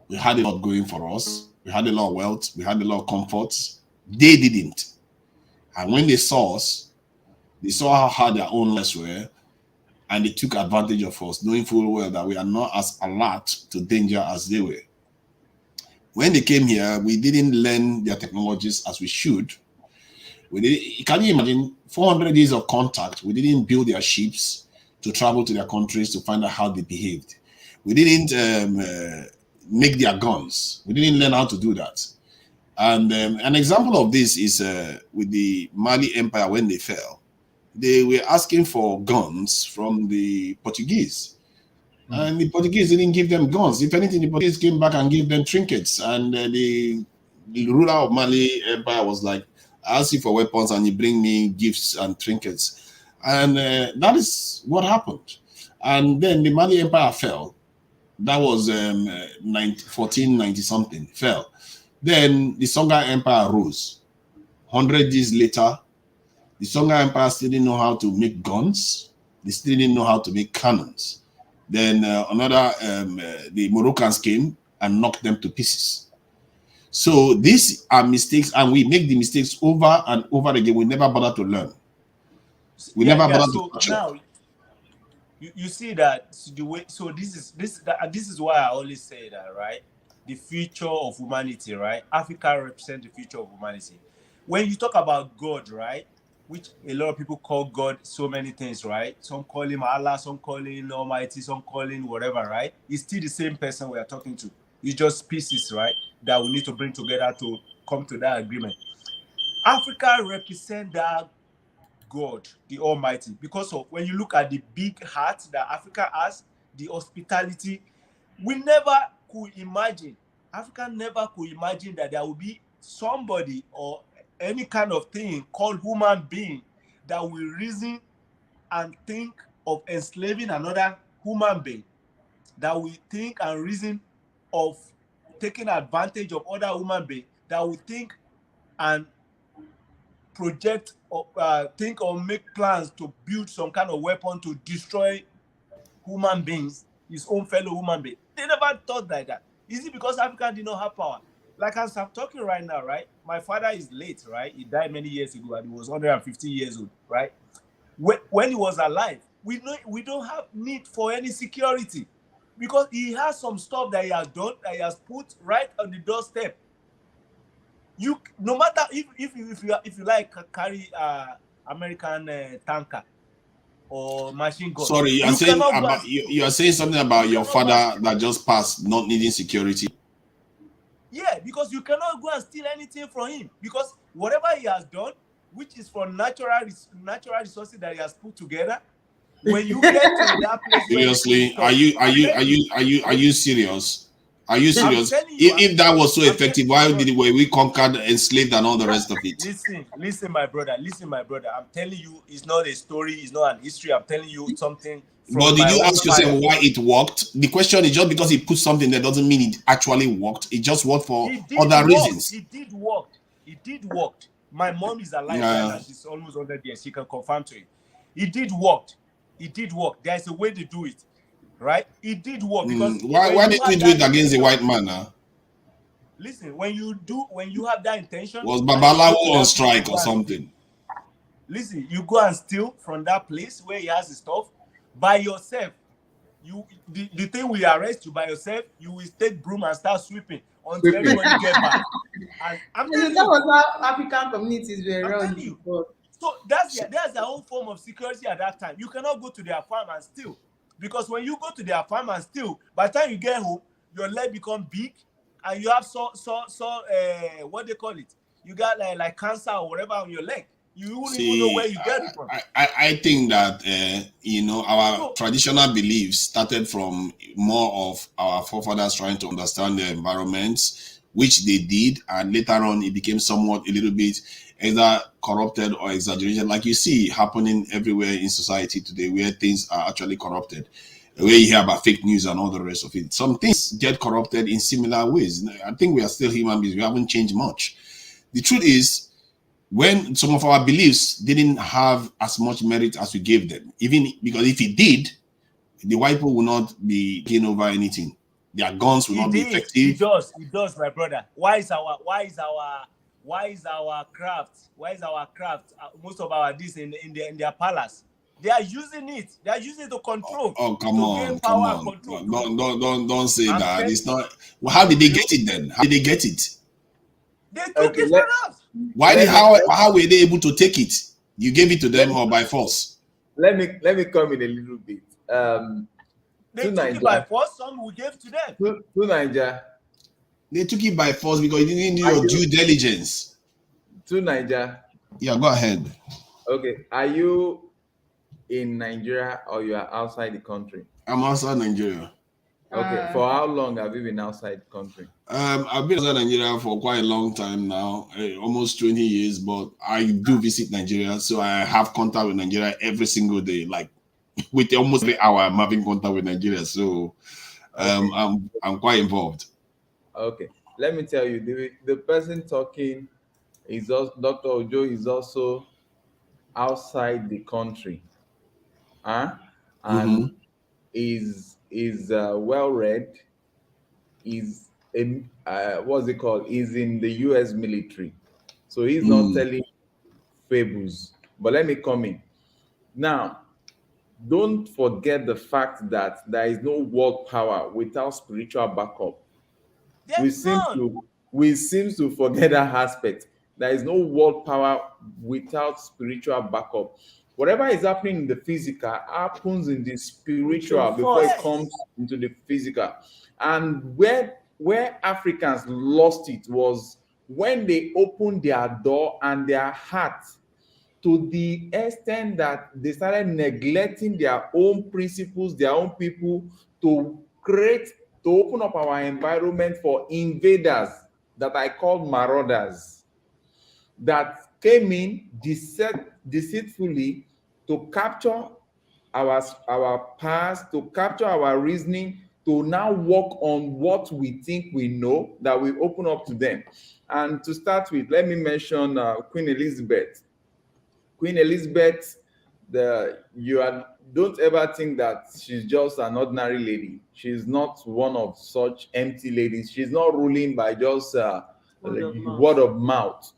[SPEAKER 4] We had a lot going for us. We had a lot of wealth. We had a lot of comforts. They didn't. And when they saw us, they saw how hard their own lives were. and they took advantage of us, knowing full well that we are not as alert to danger as they were. When they came here, we didn't learn their technologies as we should. Can you imagine 400 years of contact? We didn't build their ships to travel to their countries to find out how they behaved. We didn't make their guns. We didn't learn how to do that. And an example of this is with the Mali Empire when they fell. They were asking for guns from the Portuguese. And the Portuguese didn't give them guns. If anything, the Portuguese came back and gave them trinkets. And the ruler of Mali Empire was like, I ask you for weapons and you bring me gifts and trinkets. And that is what happened. And then the Mali Empire fell. That was 1490 something, fell. Then the Songhai Empire rose. 100 years later, the Songhai Empire still didn't know how to make guns. They still didn't know how to make cannons. Then the Moroccans came and knocked them to pieces. So these are mistakes, and we make the mistakes over and over again. We never bother to learn. We never bother to catch up.
[SPEAKER 3] Now, you see that the way. So this is why I always say that, right? The future of humanity, right? Africa represents the future of humanity. When you talk about God, right, which a lot of people call God so many things, right? Some call him Allah, some call him Almighty, some call him whatever, right? It's still the same person we are talking to. It's just pieces, right, that we need to bring together to come to that agreement. Africa represents that God, the Almighty, because of when you look at the big heart that Africa has, the hospitality, we never could imagine, Africa never could imagine that there will be somebody or any kind of thing called human being that will reason and think of enslaving another human being, that will think and reason of taking advantage of other human beings, that will think and project or think or make plans to build some kind of weapon to destroy human beings, his own fellow human being. They never thought like that. Is it because Africa did not have power? Like as I'm talking right now, right? My father is late, right? He died many years ago and he was 150 years old, right? When he was alive, we don't have need for any security because he has some stuff that he has done, that he has put right on the doorstep. You, no matter if you like carry American tanker or machine gun.
[SPEAKER 4] Sorry, you are saying something about your father that just passed, not needing security.
[SPEAKER 3] Yeah, because you cannot go and steal anything from him because whatever he has done, which is from natural resources that he has put together, when you get to that place,
[SPEAKER 4] seriously, are you serious? Are you serious? If that was so effective, why were we conquered, enslaved, and all the rest of it?
[SPEAKER 3] Listen, my brother. I'm telling you, it's not a story, it's not an history. I'm telling you something.
[SPEAKER 4] But did you ask yourself why it worked? The question is just because he put something there doesn't mean it actually worked. It just worked for other reasons.
[SPEAKER 3] It did work. It did work. My mom is alive right now. She's almost 100 years. She can confirm to it. It did work. It did work. There's a way to do it. Right? It did work because
[SPEAKER 4] why did we do it against the white man?
[SPEAKER 3] Listen, when you have that intention,
[SPEAKER 4] was Babalawo on strike or something?
[SPEAKER 3] Listen, you go and steal from that place where he has the stuff by yourself. The thing will arrest you by yourself. You will take broom and start sweeping until everybody get back. And I'm telling
[SPEAKER 2] that
[SPEAKER 3] you,
[SPEAKER 2] was how African communities were run.
[SPEAKER 3] So that's their own form of security at that time. You cannot go to their farm and steal. Because when you go to their farm and steal, by the time you get home, your leg become big, and you have what they call it? You got like cancer or whatever on your leg. You won't even know where you get it from.
[SPEAKER 4] I think that our traditional beliefs started from more of our forefathers trying to understand the environments, which they did, and later on it became somewhat a little bit either corrupted or exaggerated, like you see happening everywhere in society today, where things are actually corrupted, where you hear about fake news and all the rest of it. Some things get corrupted in similar ways. I think we are still human beings. We haven't changed much. The truth is, when some of our beliefs didn't have as much merit as we gave them, even because if it did, the white people will not be taking over anything. Their guns will not be effective.
[SPEAKER 3] It does, my brother. Why is our craft? Most of our this in their palace? They are using it. They are using it to control.
[SPEAKER 4] Oh, come
[SPEAKER 3] to gain
[SPEAKER 4] on, come
[SPEAKER 3] power and
[SPEAKER 4] on.
[SPEAKER 3] control.
[SPEAKER 4] Don't say
[SPEAKER 1] I'm
[SPEAKER 4] that.
[SPEAKER 1] telling
[SPEAKER 4] It's not. Well, how did they get it then? How did they get it?
[SPEAKER 3] They took
[SPEAKER 1] okay,
[SPEAKER 3] it from us.
[SPEAKER 4] How were they able to take it? You gave it to them or by force?
[SPEAKER 1] let me come in a little bit.
[SPEAKER 3] They
[SPEAKER 1] To
[SPEAKER 3] took it by
[SPEAKER 1] Nigeria,
[SPEAKER 3] force. Some we gave to them.
[SPEAKER 1] to Nigeria,
[SPEAKER 4] They took it by force because you didn't do
[SPEAKER 1] are
[SPEAKER 4] your
[SPEAKER 1] you
[SPEAKER 4] due diligence.
[SPEAKER 1] to Nigeria?
[SPEAKER 4] Yeah, go ahead.
[SPEAKER 1] Okay, are you in Nigeria or you are outside the country?
[SPEAKER 4] I'm outside Nigeria.
[SPEAKER 1] Okay, for how long have you been outside the country?
[SPEAKER 4] I've been outside Nigeria for quite a long time now, almost 20 years, but I do visit Nigeria, so I have contact with Nigeria every single day. Like with almost every hour, I'm having contact with Nigeria. So
[SPEAKER 1] Okay,
[SPEAKER 4] I'm quite involved.
[SPEAKER 1] okay. Let me tell you, the person talking is also Dr. Ojo is also outside the country, huh?
[SPEAKER 4] Mm-hmm.
[SPEAKER 1] And is well read. Is in what's it called? Is in the U.S. military, so he's not
[SPEAKER 4] Mm.
[SPEAKER 1] telling fables. But let me come in now. Don't forget the fact that there is no world power without spiritual backup. we
[SPEAKER 3] There's
[SPEAKER 1] seem
[SPEAKER 3] none.
[SPEAKER 1] to we seem to forget that aspect. There is no world power without spiritual backup. Whatever is happening in the physical happens in the spiritual before it
[SPEAKER 2] First.
[SPEAKER 1] comes
[SPEAKER 3] Yes.
[SPEAKER 1] into the physical. And where Africans lost it was when they opened their door and their heart to the extent that they started neglecting their own principles, their own people, to create, to open up our environment for invaders that I call marauders, that came in deceitfully to capture our past, to capture our reasoning, to now work on what we think we know, that we open up to them. And to start with, let me mention Queen Elizabeth. Queen Elizabeth, the you are don't ever think that she's just an ordinary lady. She's not one of such empty ladies. She's not ruling by just
[SPEAKER 2] Word of mouth.
[SPEAKER 1] word of mouth.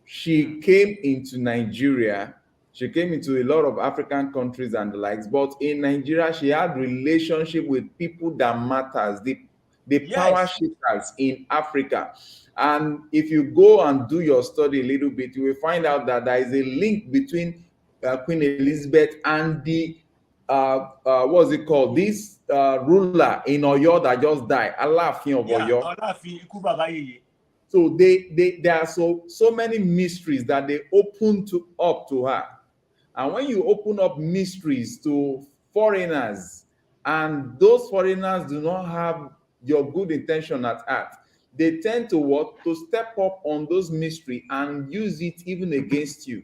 [SPEAKER 1] She came into Nigeria. She came into a lot of African countries and the likes, but in Nigeria, she had relationship with people that matters, the power
[SPEAKER 3] Yes.
[SPEAKER 1] shakers in Africa. And if you go and do your study a little bit, you will find out that there is a link between Queen Elizabeth and the what's it called? This ruler in Oyo that just died, Alaafin of
[SPEAKER 3] Yeah.
[SPEAKER 1] Oyo.
[SPEAKER 3] Olaafin Ikú Baba Yeye.
[SPEAKER 1] So they there are so many mysteries that they open to up to her. And when you open up mysteries to foreigners, and those foreigners do not have your good intention at heart, they tend to what? To step up on those mystery and use it even against you.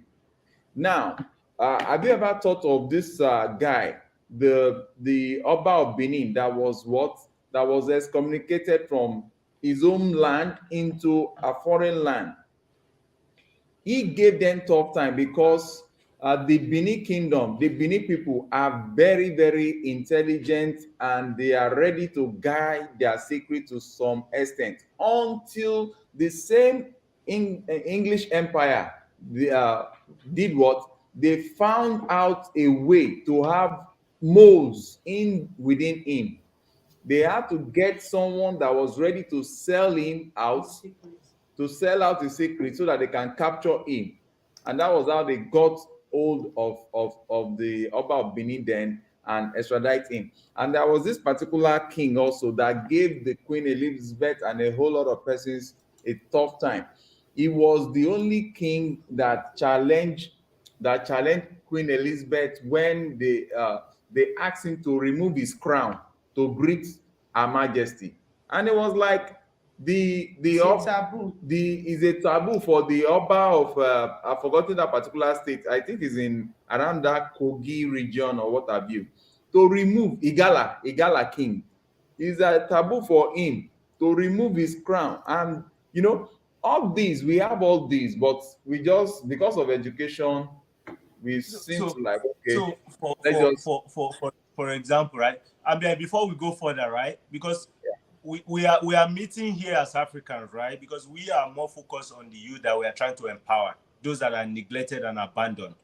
[SPEAKER 1] Now, have you ever thought of this guy, the Oba of Benin, that was what? That was excommunicated from his own land into a foreign land. He gave them tough time because the Benin kingdom, the Benin people are very, very intelligent, and they are ready to guide their secret to some extent until the same English empire did what? They found out a way to have moles in within him. They had to get someone that was ready to sell him out,
[SPEAKER 2] Secrets.
[SPEAKER 1] to sell out the secret so that they can capture him. And that was how they got hold of the Oba of Benin then and extradite him. And there was this particular king also that gave the Queen Elizabeth and a whole lot of persons a tough time. He was the only king that challenged Queen Elizabeth when they asked him to remove his crown to greet Her Majesty. And it was like
[SPEAKER 2] It's a taboo.
[SPEAKER 1] the is a taboo for the Oba of I've forgotten that particular state. I think it's in around that Kogi region or what have you. To remove Igala king, is a taboo for him to remove his crown. And all these, we have all these, but we just, because of education, we seem
[SPEAKER 3] So,
[SPEAKER 1] to like, okay,
[SPEAKER 3] so for
[SPEAKER 1] let's
[SPEAKER 3] for
[SPEAKER 1] just
[SPEAKER 3] for for for for example, right? I mean, before we go further, right? Because we are meeting here as Africans, right? Because we are more focused on the youth that we are trying to empower, those that are neglected and abandoned.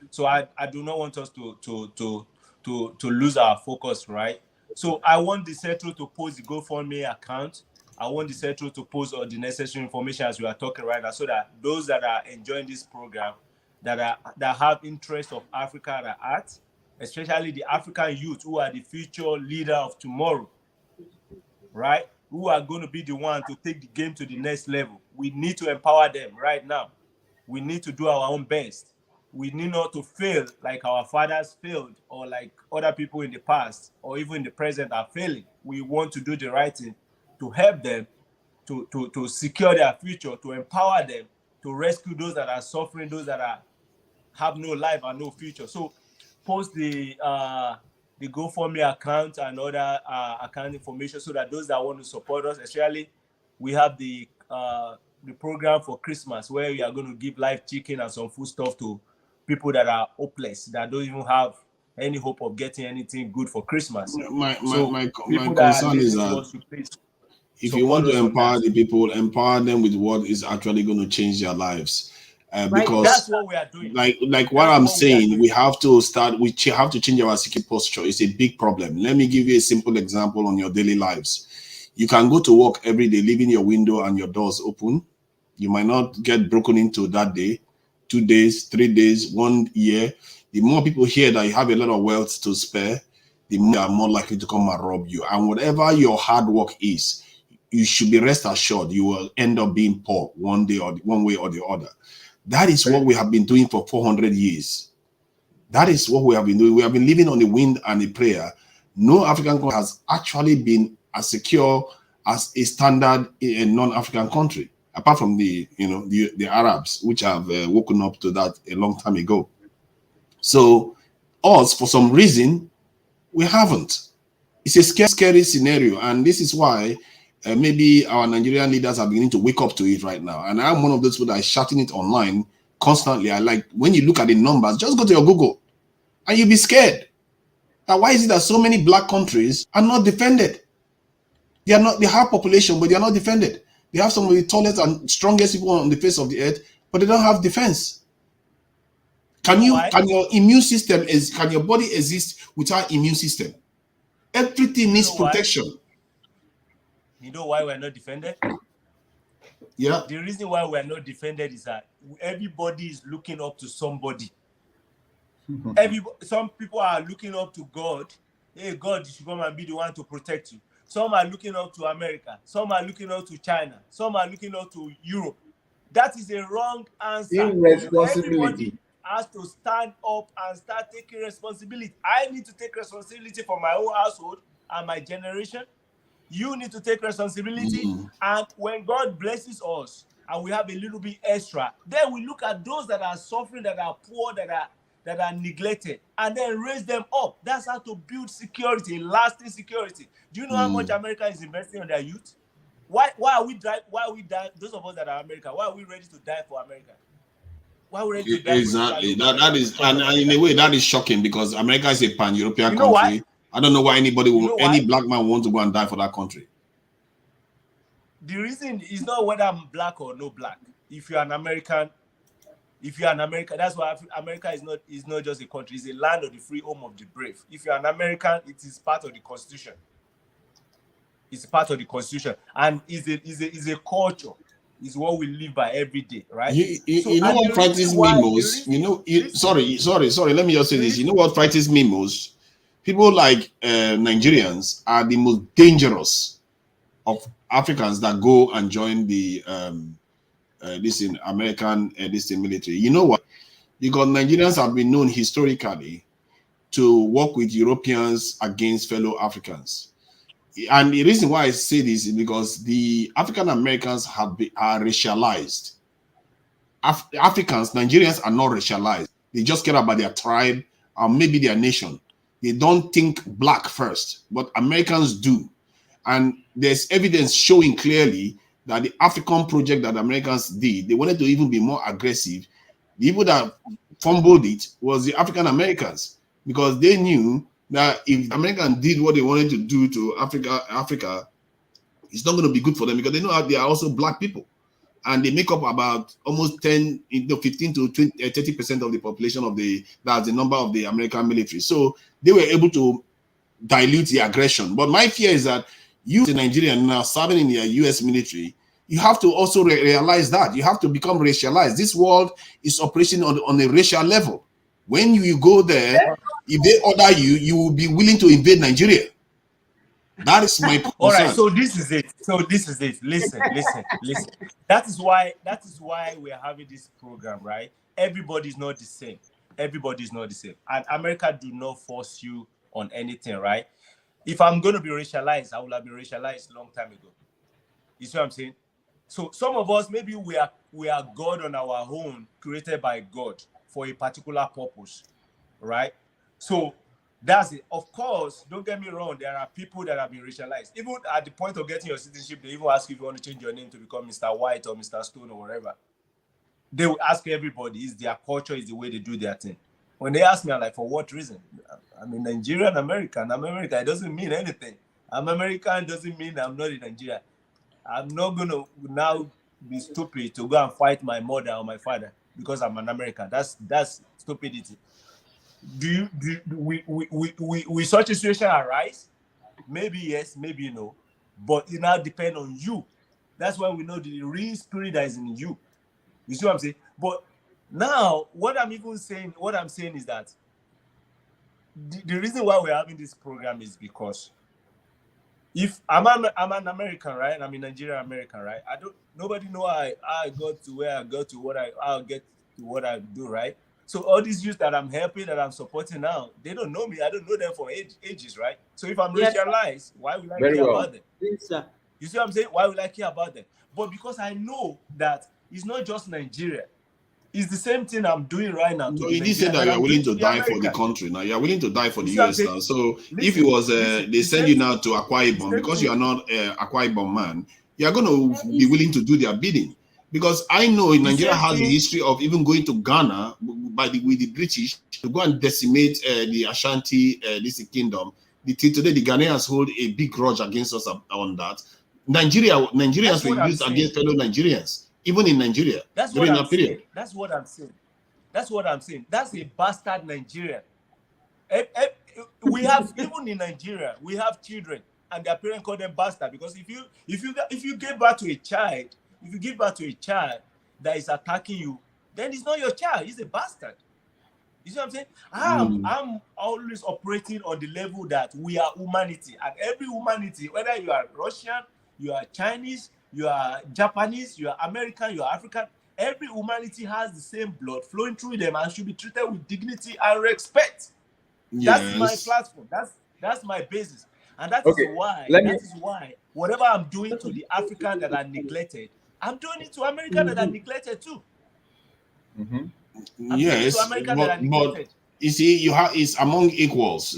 [SPEAKER 3] So I do not want us to lose our focus, right? So I want the Central to post the GoFundMe account. I want the Central to post all the necessary information as we are talking right now, so that those that are enjoying this program, that have interest of Africa at art, especially the African youth who are the future leader of tomorrow, right? Who are going to be the one to take the game to the next level. We need to empower them right now. We need to do our own best. We need not to fail like our fathers failed, or like other people in the past, or even in the present are failing. We want to do the right thing to help them, to secure their future, to empower them, to rescue those that are suffering, those that have no life and no future. So post the GoFundMe account and other account information, so that those that want to support us, especially we have the program for Christmas, where we are going to give live chicken and some food stuff to people that are hopeless, that don't even have any hope of getting anything good for Christmas.
[SPEAKER 4] My
[SPEAKER 3] People that are
[SPEAKER 4] concern is
[SPEAKER 3] listening to
[SPEAKER 4] that
[SPEAKER 3] us, please
[SPEAKER 4] if you want
[SPEAKER 3] support
[SPEAKER 4] to
[SPEAKER 3] us on
[SPEAKER 4] empower
[SPEAKER 3] that.
[SPEAKER 4] the people, empower them with what is actually going to change their lives.
[SPEAKER 2] Right.
[SPEAKER 4] Because
[SPEAKER 3] That's what we are doing.
[SPEAKER 4] like what
[SPEAKER 3] That's
[SPEAKER 4] I'm
[SPEAKER 3] what we are
[SPEAKER 4] saying,
[SPEAKER 3] doing.
[SPEAKER 4] we have to start. We have to change our security posture. It's a big problem. Let me give you a simple example on your daily lives. You can go to work every day, leaving your window and your doors open. You might not get broken into that day, 2 days, 3 days, 1 year. The more people hear that you have a lot of wealth to spare, the more they are more likely to come and rob you. And whatever your hard work is, you should be rest assured you will end up being poor one day or one way or the other. That is what we have been doing for 400 years. That is what we have been doing. We have been living on the wind and the prayer. No African country has actually been as secure as a standard in a non-African country, apart from the Arabs, which have woken up to that a long time ago. So us, for some reason, we haven't. It's a scary scenario, and this is why maybe our Nigerian leaders are beginning to wake up to it right now. And I'm one of those people that is shouting it online constantly. I like, when you look at the numbers, just go to your Google and you'll be scared. Now, why is it that so many black countries are not defended? They have population, but they are not defended. They have some of the tallest and strongest people on the face of the earth, but they don't have defense. Can your immune system can your body exist without immune system? Everything needs protection.
[SPEAKER 3] You know why we're not defended?
[SPEAKER 4] Yeah.
[SPEAKER 3] The reason why we're not defended is that everybody is looking up to somebody. Some people are looking up to God. Hey, God, you should come and be the one to protect you. Some are looking up to America. Some are looking up to China. Some are looking up to Europe. That is a wrong answer. Everybody has to stand up and start taking responsibility. I need to take responsibility for my own household and my generation. You need to take responsibility. And when God blesses us and we have a little bit extra, then we look at those that are suffering, that are poor, that are neglected, and then raise them up. That's how to build security, lasting security. Do you know how much America is investing on their youth? Why are we dying? Those of us that are America, why are we ready to die for America? Why are we ready to die
[SPEAKER 4] exactly? That is, and in a way, that is shocking, because America is a pan-European country.
[SPEAKER 3] Why?
[SPEAKER 4] I don't know why any black man wants to go and die for that country.
[SPEAKER 3] The reason is not whether I'm black or no black. If you're an American, that's why America is not just a country, it's a land of the free, home of the brave. If you're an American, it is part of the Constitution. It's part of the Constitution, and is a culture. Is what we live by every day, right?
[SPEAKER 4] You know what frightens me most? Sorry. Let me just say this. You know what frightens me most? People like Nigerians are the most dangerous of Africans that go and join the American military. You know what? Because Nigerians have been known historically to work with Europeans against fellow Africans. And the reason why I say this is because the African Americans are racialized. Africans, Nigerians are not racialized. They just care about their tribe or maybe their nation. They don't think black first, but Americans do. And there's evidence showing clearly that the African project that Americans did, they wanted to even be more aggressive. The people that fumbled it was the African Americans, because they knew that if Americans did what they wanted to do to Africa, it's not going to be good for them, because they know that they are also black people. and they make up about almost 10, 15 to 20, 30% of the population of that's the number of the American military. So they were able to dilute the aggression. But my fear is that you, the Nigerian now serving in the US military, you have to also realize that you have to become racialized. This world is operating on a racial level. When you go there, if they order you, you will be willing to invade Nigeria. That is my concern.
[SPEAKER 3] All right, so this is it. Listen. That is why we're having this program, right? Everybody's not the same. And America do not force you on anything, right? If I'm going to be racialized, I would have been racialized a long time ago. You see what I'm saying? So some of us, maybe we are God on our own, created by God for a particular purpose, right? So that's it. Of course, don't get me wrong, there are people that have been racialized. Even at the point of getting your citizenship, they even ask you if you want to change your name to become Mr. White or Mr. Stone or whatever. They will ask everybody, is their culture, is the way they do their thing. When they ask me, I'm like, for what reason? I'm a Nigerian American. I'm American. It doesn't mean anything. I'm American doesn't mean I'm not in Nigeria. I'm not going to now be stupid to go and fight my mother or my father because I'm an American. That's stupidity. We such a situation arise? Maybe yes, maybe no. But it now depends on you. That's why we know the real spirit that is in you. You see what I'm saying? But now, what I'm saying is that the reason why we're having this program is because if I'm an American, right? I'm a Nigerian American, right? Nobody know how I got to where I got to I'll get to what I do, right? So all these youth that I'm helping, that I'm supporting now, they don't know me. I don't know them for ages, right? So if I'm racialized, why would I care about them?
[SPEAKER 2] Yes, sir.
[SPEAKER 3] You see what I'm saying? Why would I care about them? But because I know that it's not just Nigeria. It's the same thing I'm doing right now.
[SPEAKER 4] No, you did say that you're willing to die for the country. Now you're willing to die for the US now. So if it was, they send you now to Akwa Ibom, because you are not Akwa Ibom man, you're going to be willing to do their bidding. Because I know Nigeria has a history of even going to Ghana with the British to go and decimate the Ashanti this kingdom. Today the Ghanaians hold a big grudge against us on that. Nigerians were used against fellow Nigerians, even in Nigeria during that period.
[SPEAKER 3] That's what I'm saying. That's a bastard Nigeria. We have even in Nigeria, we have children and their parents call them bastard because if you give birth to a child, that is attacking you, then it's not your child, he's a bastard. You see what I'm saying? I'm always operating on the level that we are humanity, and every humanity, whether you are Russian, you are Chinese, you are Japanese, you are American, you are African, every humanity has the same blood flowing through them and should be treated with dignity and respect. Yes. That's my platform. That's my basis. And that is why whatever I'm doing to the African that are neglected, I'm doing it to American that are neglected too.
[SPEAKER 4] Yes, but you see, it's among equals.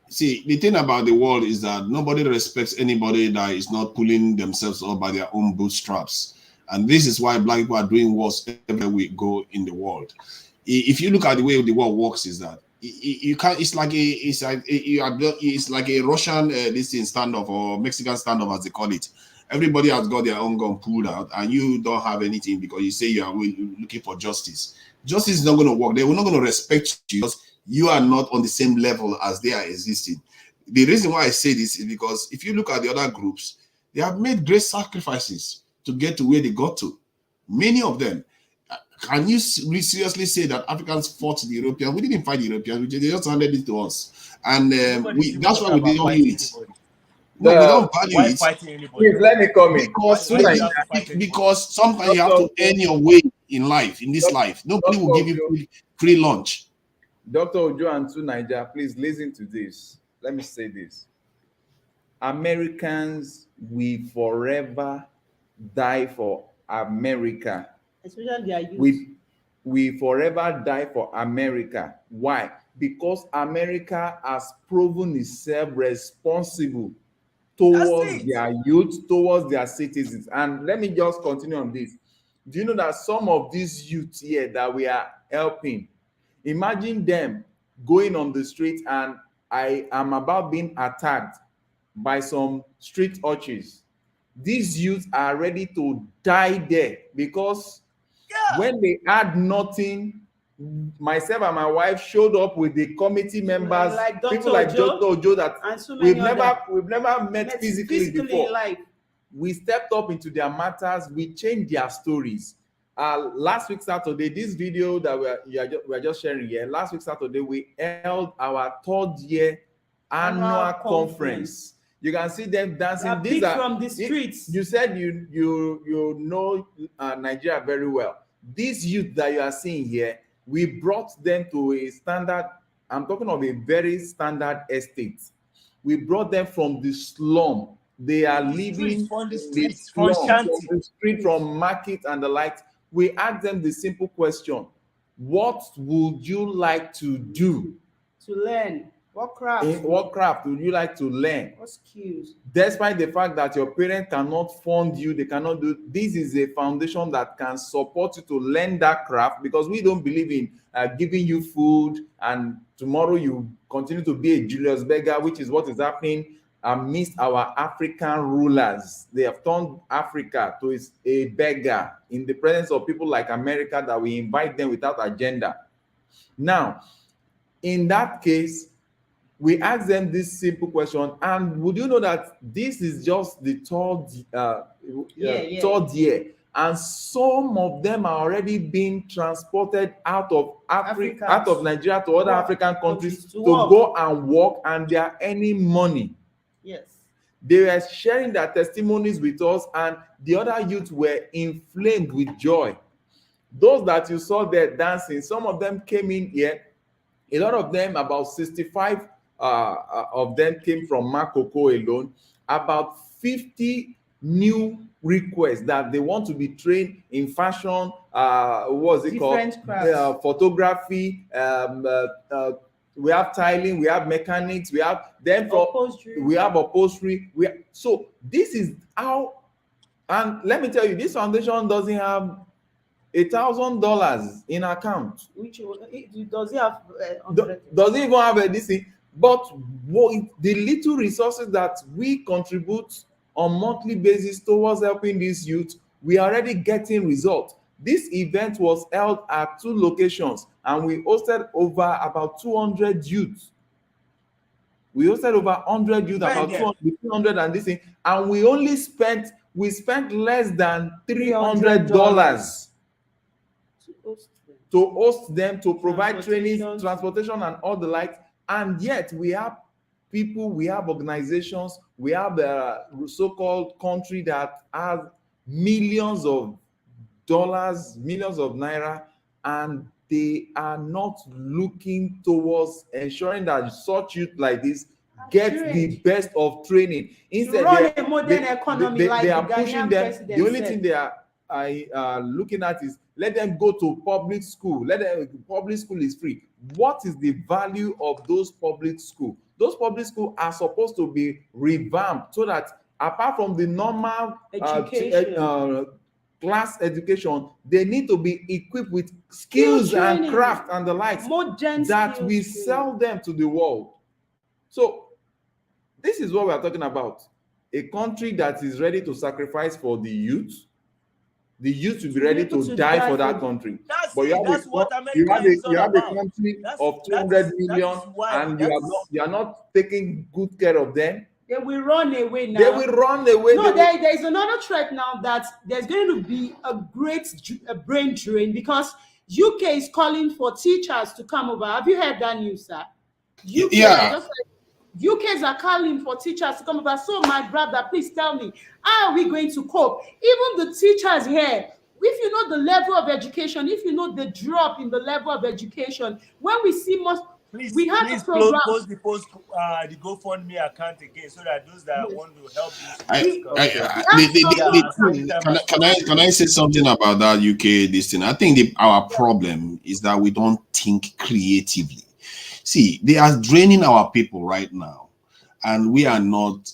[SPEAKER 4] See, the thing about the world is that nobody respects anybody that is not pulling themselves up by their own bootstraps. And this is why black people are doing wars everywhere we go in the world. If you look at the way the world works, is that you can't. It's like a Russian this thing standoff or Mexican standoff, as they call it. Everybody has got their own gun pulled out, and you don't have anything because you say you are looking for justice. Justice is not going to work. They are not going to respect you because you are not on the same level as they are existing. The reason why I say this is because if you look at the other groups, they have made great sacrifices to get to where they got to. Many of them. Can you seriously say that Africans fought the Europeans? We didn't fight the Europeans. They just handed it to us. And that's why we don't use it. No, we don't value it.
[SPEAKER 1] Please let me come in.
[SPEAKER 4] Because sometimes you have to earn your way in life, in this life. Nobody will give you free lunch.
[SPEAKER 1] Dr. Ojo and to Nigeria, please listen to this. Let me say this. Americans will forever die for America.
[SPEAKER 2] Especially their youth.
[SPEAKER 1] We forever die for America. Why? Because America has proven itself responsible towards their youth, towards their citizens. And let me just continue on this. Do you know that some of these youth here that we are helping, imagine them going on the street and I am about being attacked by some street urchins. these youths are ready to die there because when they had nothing, myself and my wife showed up with the committee members,
[SPEAKER 2] like
[SPEAKER 1] people like Dr. Ojo that
[SPEAKER 2] and so
[SPEAKER 1] we've
[SPEAKER 2] many
[SPEAKER 1] never met physically before.
[SPEAKER 2] in life.
[SPEAKER 1] We stepped up into their matters. We changed their stories. Last week Saturday, this video that we are just sharing here. Last week Saturday, we held our 3rd year annual conference. You can see them dancing.
[SPEAKER 2] These are from the streets.
[SPEAKER 1] You said you know Nigeria very well. These youth that you are seeing here, we brought them to a standard. I'm talking of a very standard estate. We brought them from the slum. They are living
[SPEAKER 3] from the streets, from
[SPEAKER 1] the street, from market and the like. We asked them the simple question: what would you like to do?
[SPEAKER 2] To learn. What craft?
[SPEAKER 1] What craft would you like to learn?
[SPEAKER 2] What skills?
[SPEAKER 1] Despite the fact that your parents cannot fund you, they cannot do. This is a foundation that can support you to learn that craft, because we don't believe in giving you food and tomorrow you continue to be a Julius beggar, which is what is happening amidst our African rulers. They have turned Africa to a beggar in the presence of people like America that we invite them without agenda. Now, in that case, we ask them this simple question, and would you know that this is just the 3rd year, and some of them are already being transported out of Africa, out of Nigeria to other African countries to go and work, and they are earning money.
[SPEAKER 2] Yes.
[SPEAKER 1] They were sharing their testimonies with us, and the other youth were inflamed with joy. Those that you saw there dancing, some of them came in here. A lot of them, about 65 of them came from Makoko alone. About 50 new requests that they want to be trained in fashion, what's it called? Photography, we have tiling, we have mechanics, we have then we have upholstery. So this is how, and let me tell you, this foundation doesn't have $1,000 in account.
[SPEAKER 2] Which does it have?
[SPEAKER 1] Does it even have this thing? But the little resources that we contribute on monthly basis towards helping these youth, we are already getting results. This event was held at 2 locations, and we hosted over about 200 youth. We hosted over 100 youth, about 200 and this thing, and we spent less than $300 to host them, to provide training, transportation, and all the like. And yet we have people, we have organizations, we have the so-called country that has millions of dollars, millions of naira, and they are not looking towards ensuring that such youth like this get the best of training. Instead, they are pushing them. The only thing they are looking at is let them go to public school. Public school is free. What is the value of those public schools? Those public schools are supposed to be revamped so that apart from the normal class education, they need to be equipped with skills and craft and the likes that we sell them to the world. So this is what we are talking about. A country that is ready to sacrifice for the youth. The youth will be ready to die for that country. But you have a country of 200 million, and you are not taking good care of them.
[SPEAKER 2] They will run away now.
[SPEAKER 1] They will run away.
[SPEAKER 2] No, there is another threat now that there's going to be a great brain drain, because UK is calling for teachers to come over. Have you heard that news, sir? UKs are calling for teachers to come over. So, my brother, please tell me, how are we going to cope? Even the teachers here, if you know the level of education, if you know the drop in the level of education, when we see most, we have
[SPEAKER 3] please
[SPEAKER 2] a program.
[SPEAKER 3] Post the GoFundMe account again, so that those that want to help
[SPEAKER 4] Can I say something about that UK this thing? I think our problem is that we don't think creatively. See, they are draining our people right now, and we are not,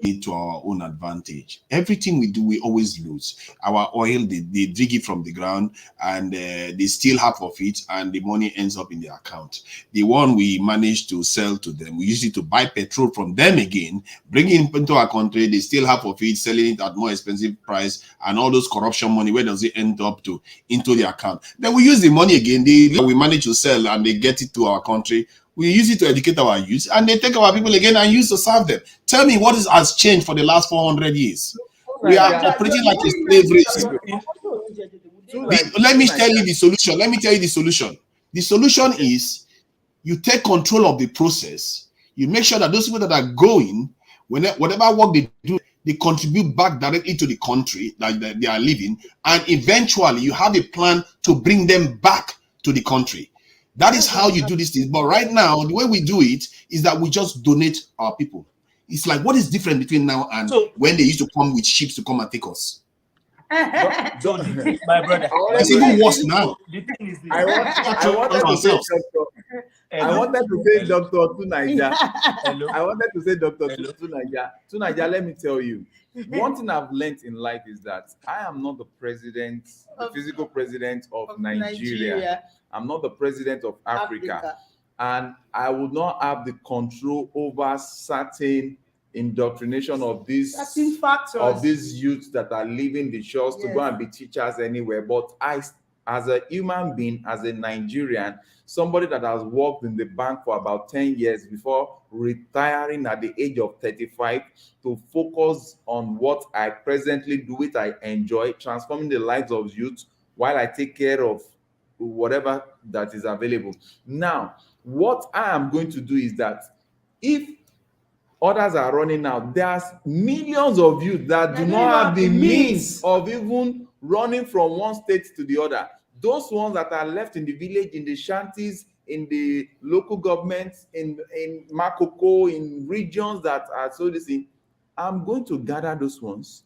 [SPEAKER 4] it to our own advantage. Everything we do, we always lose. Our oil, they dig it from the ground and they steal half of it, and the money ends up in their account. The one we manage to sell to them, we use it to buy petrol from them again, bring it into our country, they steal half of it, selling it at more expensive price, and all those corruption money, where does it end up to? Into the account. Then we use the money again, we manage to sell and they get it to our country. We use it to educate our youth, and they take our people again and use to serve them. Tell me what has changed for the last 400 years? We are operating like a slave race. Let me tell you the solution. Let me tell you the solution. The solution is you take control of the process. You make sure that those people that are going, whatever work they do, they contribute back directly to the country that they are living, and eventually you have a plan to bring them back to the country. That is how you do these things. But right now, the way we do it is that we just donate our people. It's like, what is different between now and when they used to come with ships to come and take us?
[SPEAKER 3] My brother,
[SPEAKER 4] It's even worse now.
[SPEAKER 3] the thing is this.
[SPEAKER 1] I wanted to say Dr. Tunaija.
[SPEAKER 3] Hello.
[SPEAKER 1] I wanted to say Dr.
[SPEAKER 3] Hello.
[SPEAKER 1] Tunaija. Tunaija, let me tell you, one thing I've learned in life is that I am not the president, the physical president of Nigeria. I'm not the president of Africa. And I would not have the control over certain indoctrination of these youths that are leaving the shores to go and be teachers anywhere. But I, as a human being, as a Nigerian, somebody that has worked in the bank for about 10 years before retiring at the age of 35 to focus on what I presently do, it I enjoy, transforming the lives of youth while I take care of whatever that is available. Now, what I am going to do is that if others are running out, there's millions of youth that do not have the means of even running from one state to the other. Those ones that are left in the village, in the shanties, in the local governments, in Makoko, in regions that are so this thing, I'm going to gather those ones.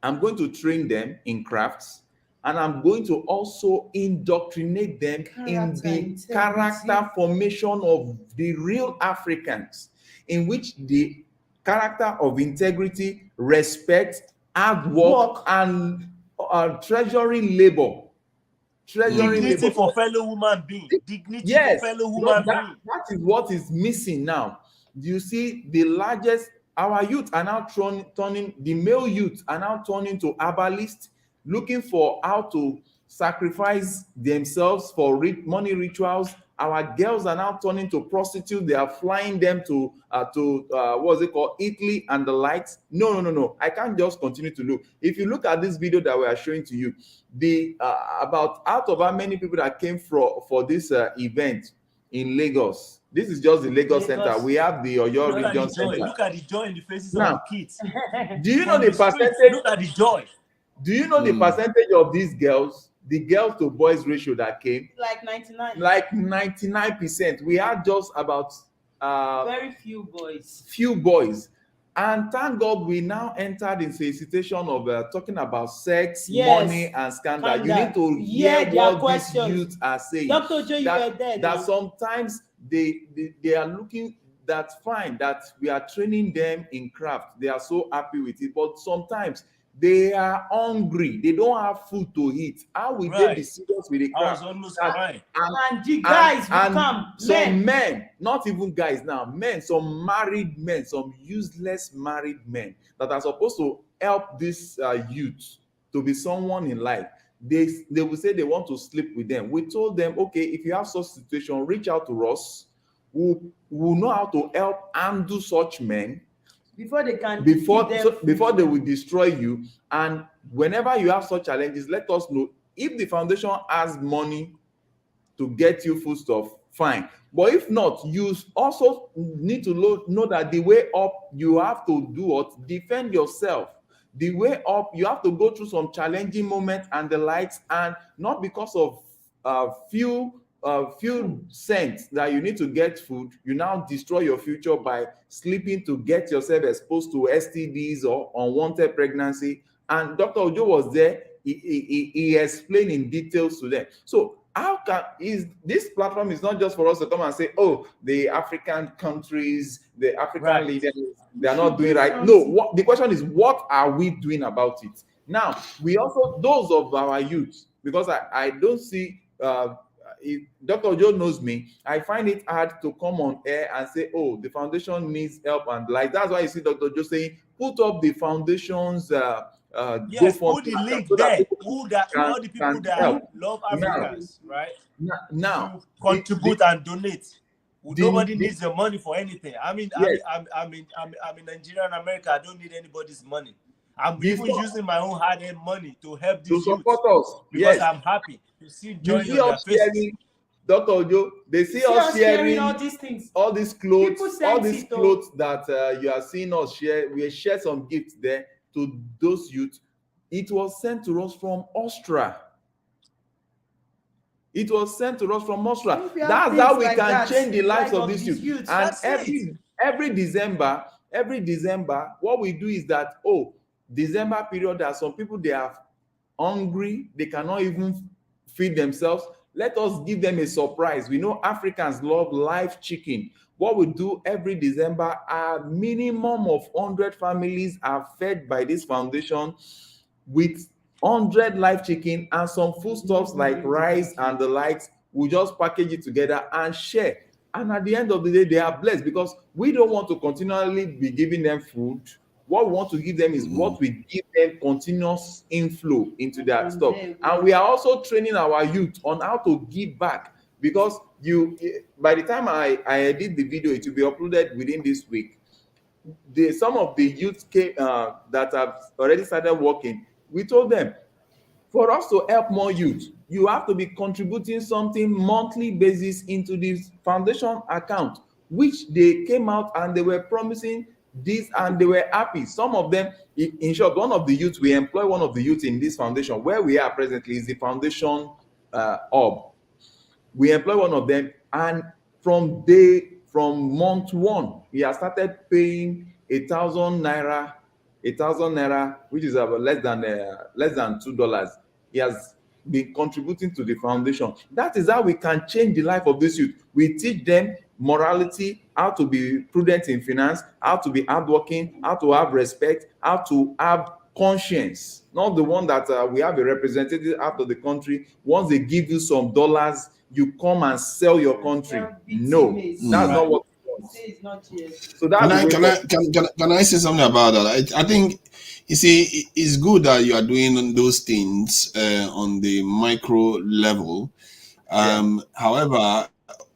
[SPEAKER 1] I'm going to train them in crafts. And I'm going to also indoctrinate them in the character formation of the real Africans, in which the character of integrity, respect, hard work, and treasuring labor.
[SPEAKER 3] Dignity for fellow human being. Dignity for fellow human being.
[SPEAKER 1] That is what is missing now. You see, the largest, our youth are now turning, the male youth are now turning to herbalists, looking for how to sacrifice themselves for money rituals. Our girls are now turning to prostitutes. They are flying them to what's it called, Italy and the likes. No. I can't just continue to look. If you look at this video that we are showing to you, the about out of how many people that came for this event in Lagos. This is just the Lagos Center. We have the Oyo Region Center.
[SPEAKER 3] Look at the joy in the faces of the kids.
[SPEAKER 1] Do you know the percentage?
[SPEAKER 3] Look at the joy.
[SPEAKER 1] Do you know the percentage of these girls, the girls to boys ratio that came?
[SPEAKER 2] Like 99.
[SPEAKER 1] Like 99%. We had just about
[SPEAKER 2] very few boys.
[SPEAKER 1] Few boys. And thank God we now entered into a situation of talking about sex, money, and scandal. You need to hear what these youths are saying.
[SPEAKER 2] Dr. Joe, you were there.
[SPEAKER 1] That sometimes they are looking, that's fine, that we are training them in craft. They are so happy with it. But sometimes they are hungry. They don't have food to eat. How will they be serious with the craft?
[SPEAKER 3] I was almost crying.
[SPEAKER 2] And the guys will come.
[SPEAKER 1] Some men, not even guys now, men, some married men, some useless married men that are supposed to help this youth to be someone in life. They will say they want to sleep with them. We told them, okay, if you have such situation, reach out to us. We'll know how to help handle such men
[SPEAKER 2] before they can
[SPEAKER 1] before they will destroy you. And whenever you have such challenges, let us know. If the foundation has money to get you foodstuff, fine. But if not, you also need to know that the way up, you have to do what? Defend yourself. The way up, you have to go through some challenging moments and the likes, and not because of few cents that you need to get food, you now destroy your future by sleeping to get yourself exposed to STDs or unwanted pregnancy. And Dr. Ojo was there. He explained in details to them. So how can is this platform is not just for us to come and say, oh, the African countries, the African
[SPEAKER 3] Right.
[SPEAKER 1] leaders, they are
[SPEAKER 2] We
[SPEAKER 1] not
[SPEAKER 2] should
[SPEAKER 1] doing
[SPEAKER 2] do
[SPEAKER 1] right. No,
[SPEAKER 2] something.
[SPEAKER 1] what the question is, what are we doing about it? Now, we also those of our youth, because I don't see if Dr. Joe knows me, I find it hard to come on air and say, oh, the foundation needs help and like that's why you see Dr. Joe saying, put up the foundation's
[SPEAKER 3] Yes, put
[SPEAKER 1] GoFundMe
[SPEAKER 3] the
[SPEAKER 1] account
[SPEAKER 3] link
[SPEAKER 1] so that
[SPEAKER 3] there.
[SPEAKER 1] people
[SPEAKER 3] Who all the people
[SPEAKER 1] can
[SPEAKER 3] that
[SPEAKER 1] help.
[SPEAKER 3] love
[SPEAKER 1] Now,
[SPEAKER 3] Africans, right?
[SPEAKER 1] now
[SPEAKER 3] To contribute and donate. Nobody
[SPEAKER 1] the
[SPEAKER 3] needs your money for anything.
[SPEAKER 1] yes,
[SPEAKER 3] I'm in Nigeria and America. I don't need anybody's money. I'm
[SPEAKER 1] the
[SPEAKER 3] even
[SPEAKER 1] stuff
[SPEAKER 3] using my own hard-earned money to help
[SPEAKER 1] to
[SPEAKER 3] these
[SPEAKER 1] support
[SPEAKER 3] youths
[SPEAKER 1] us.
[SPEAKER 3] because
[SPEAKER 1] Yes,
[SPEAKER 3] I'm happy to see
[SPEAKER 1] you
[SPEAKER 3] joy
[SPEAKER 1] see
[SPEAKER 3] on their
[SPEAKER 1] us
[SPEAKER 3] faces.
[SPEAKER 1] sharing, Dr. Ojo, they
[SPEAKER 2] You
[SPEAKER 1] see
[SPEAKER 2] see
[SPEAKER 1] us
[SPEAKER 2] us sharing all
[SPEAKER 1] sharing
[SPEAKER 2] these things.
[SPEAKER 1] all these
[SPEAKER 2] People
[SPEAKER 1] clothes, all
[SPEAKER 2] sent
[SPEAKER 1] these
[SPEAKER 2] it though.
[SPEAKER 1] clothes that you are seeing us share. We share some gifts there to those youth. It was sent to us from Austria. It was sent to us from Austria.
[SPEAKER 2] If you have
[SPEAKER 1] That's
[SPEAKER 2] things
[SPEAKER 1] how we
[SPEAKER 2] like
[SPEAKER 1] can
[SPEAKER 2] that,
[SPEAKER 1] change the lives
[SPEAKER 2] like
[SPEAKER 1] of
[SPEAKER 2] of
[SPEAKER 1] these
[SPEAKER 2] these
[SPEAKER 1] youth.
[SPEAKER 2] youths,
[SPEAKER 1] And
[SPEAKER 3] That's it.
[SPEAKER 1] every December, what we do is that, oh, December period, there are some people they are hungry, they cannot even feed themselves. Let us give them a surprise. We know Africans love live chicken. What we do every December, a minimum of 100 families are fed by this foundation with 100 live chicken and some foodstuffs like rice and the likes. We just package it together and share. And at the end of the day, they are blessed because we don't want to continually be giving them food. What we want to give them is what we give them continuous inflow into their
[SPEAKER 2] from
[SPEAKER 1] stuff.
[SPEAKER 2] there,
[SPEAKER 1] And we are also training our youth on how to give back because by the time I edit the video, it will be uploaded within this week. Some of the youth came that have already started working. We told them, for us to help more youth, you have to be contributing something monthly basis into this foundation account, which they came out and they were promising this and they were happy. Some of them, in short, one of the youth, we employ one of the youth in this foundation. Where we are presently is the foundation hub. We employ one of them, and from month one, he has started paying 1,000 naira, 1,000 naira, which is about less than $2. He has been contributing to the foundation. That is how we can change the life of this youth. We teach them morality, how to be prudent in finance, how to be hardworking, how to have respect, how to have conscience, not the one that we have a representative out of the country. Once they give you some dollars, you come and sell your country. No, that's not what we want.
[SPEAKER 2] Say it's not yes.
[SPEAKER 1] So that's the way forward.
[SPEAKER 4] Can I say something about that? I think you see it's good that you are doing those things on the micro level. However,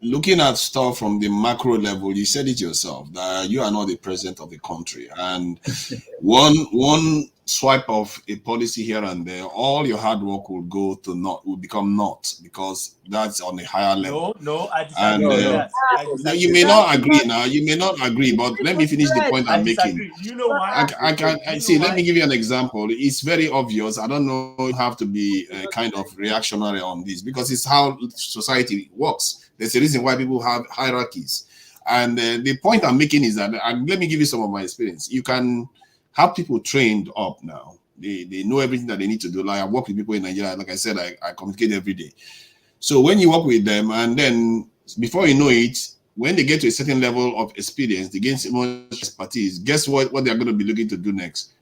[SPEAKER 4] looking at stuff from the macro level, you said it yourself that you are not the president of the country, and one swipe of a policy here and there, all your hard work will become naught because that's on a higher level.
[SPEAKER 3] No, I
[SPEAKER 4] And
[SPEAKER 3] disagree with that. I
[SPEAKER 4] now
[SPEAKER 3] disagree.
[SPEAKER 4] you may not agree. Now you may not agree, but let me finish the point
[SPEAKER 3] I
[SPEAKER 4] I'm making.
[SPEAKER 3] disagree. You know why?
[SPEAKER 4] I see. Let me give you an example. It's very obvious. I don't know. You have to be kind of reactionary on this because it's how society works. There's a reason why people have hierarchies, and the point I'm making is that let me give you some of my experience. You can have people trained up now. They know everything that they need to do. Like I work with people in Nigeria. Like I said, I communicate every day. So when you work with them, and then before you know it, when they get to a certain level of experience, they gain so much expertise. Guess what they're going to be looking to do next?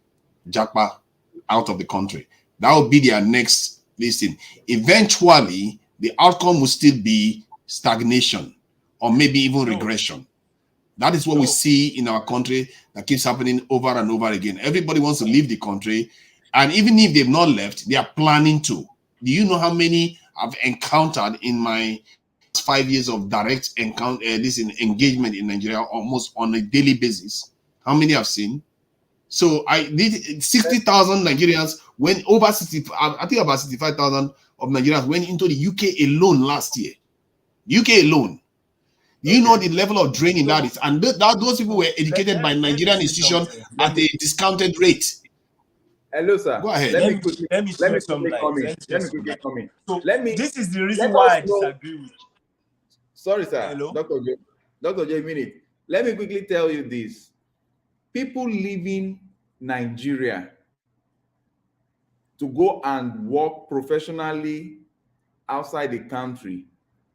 [SPEAKER 4] Jackpot out of the country. That will be their next listing. Eventually, the outcome will still be stagnation or maybe even regression. That is what we see in our country that keeps happening over and over again. Everybody wants to leave the country, and even if they've not left, they are planning to. Do you know how many I've encountered in my 5 years of direct encounter, engagement in Nigeria almost on a daily basis? How many I've seen? So I did 60,000 Nigerians went over 60. I think about 65,000 of Nigerians went into the UK alone last year. UK alone. You know the level of draining that is, and those people were educated by Nigerian institutions at a discounted rate.
[SPEAKER 1] Hello, sir.
[SPEAKER 4] Go ahead.
[SPEAKER 1] Let me quickly come in.
[SPEAKER 3] So this is the
[SPEAKER 1] let
[SPEAKER 3] reason why I
[SPEAKER 1] us know.
[SPEAKER 3] disagree with.
[SPEAKER 1] Sorry, sir.
[SPEAKER 3] Hello?
[SPEAKER 1] Dr. J, minute. Let me quickly tell you this. People leaving Nigeria to go and work professionally outside the country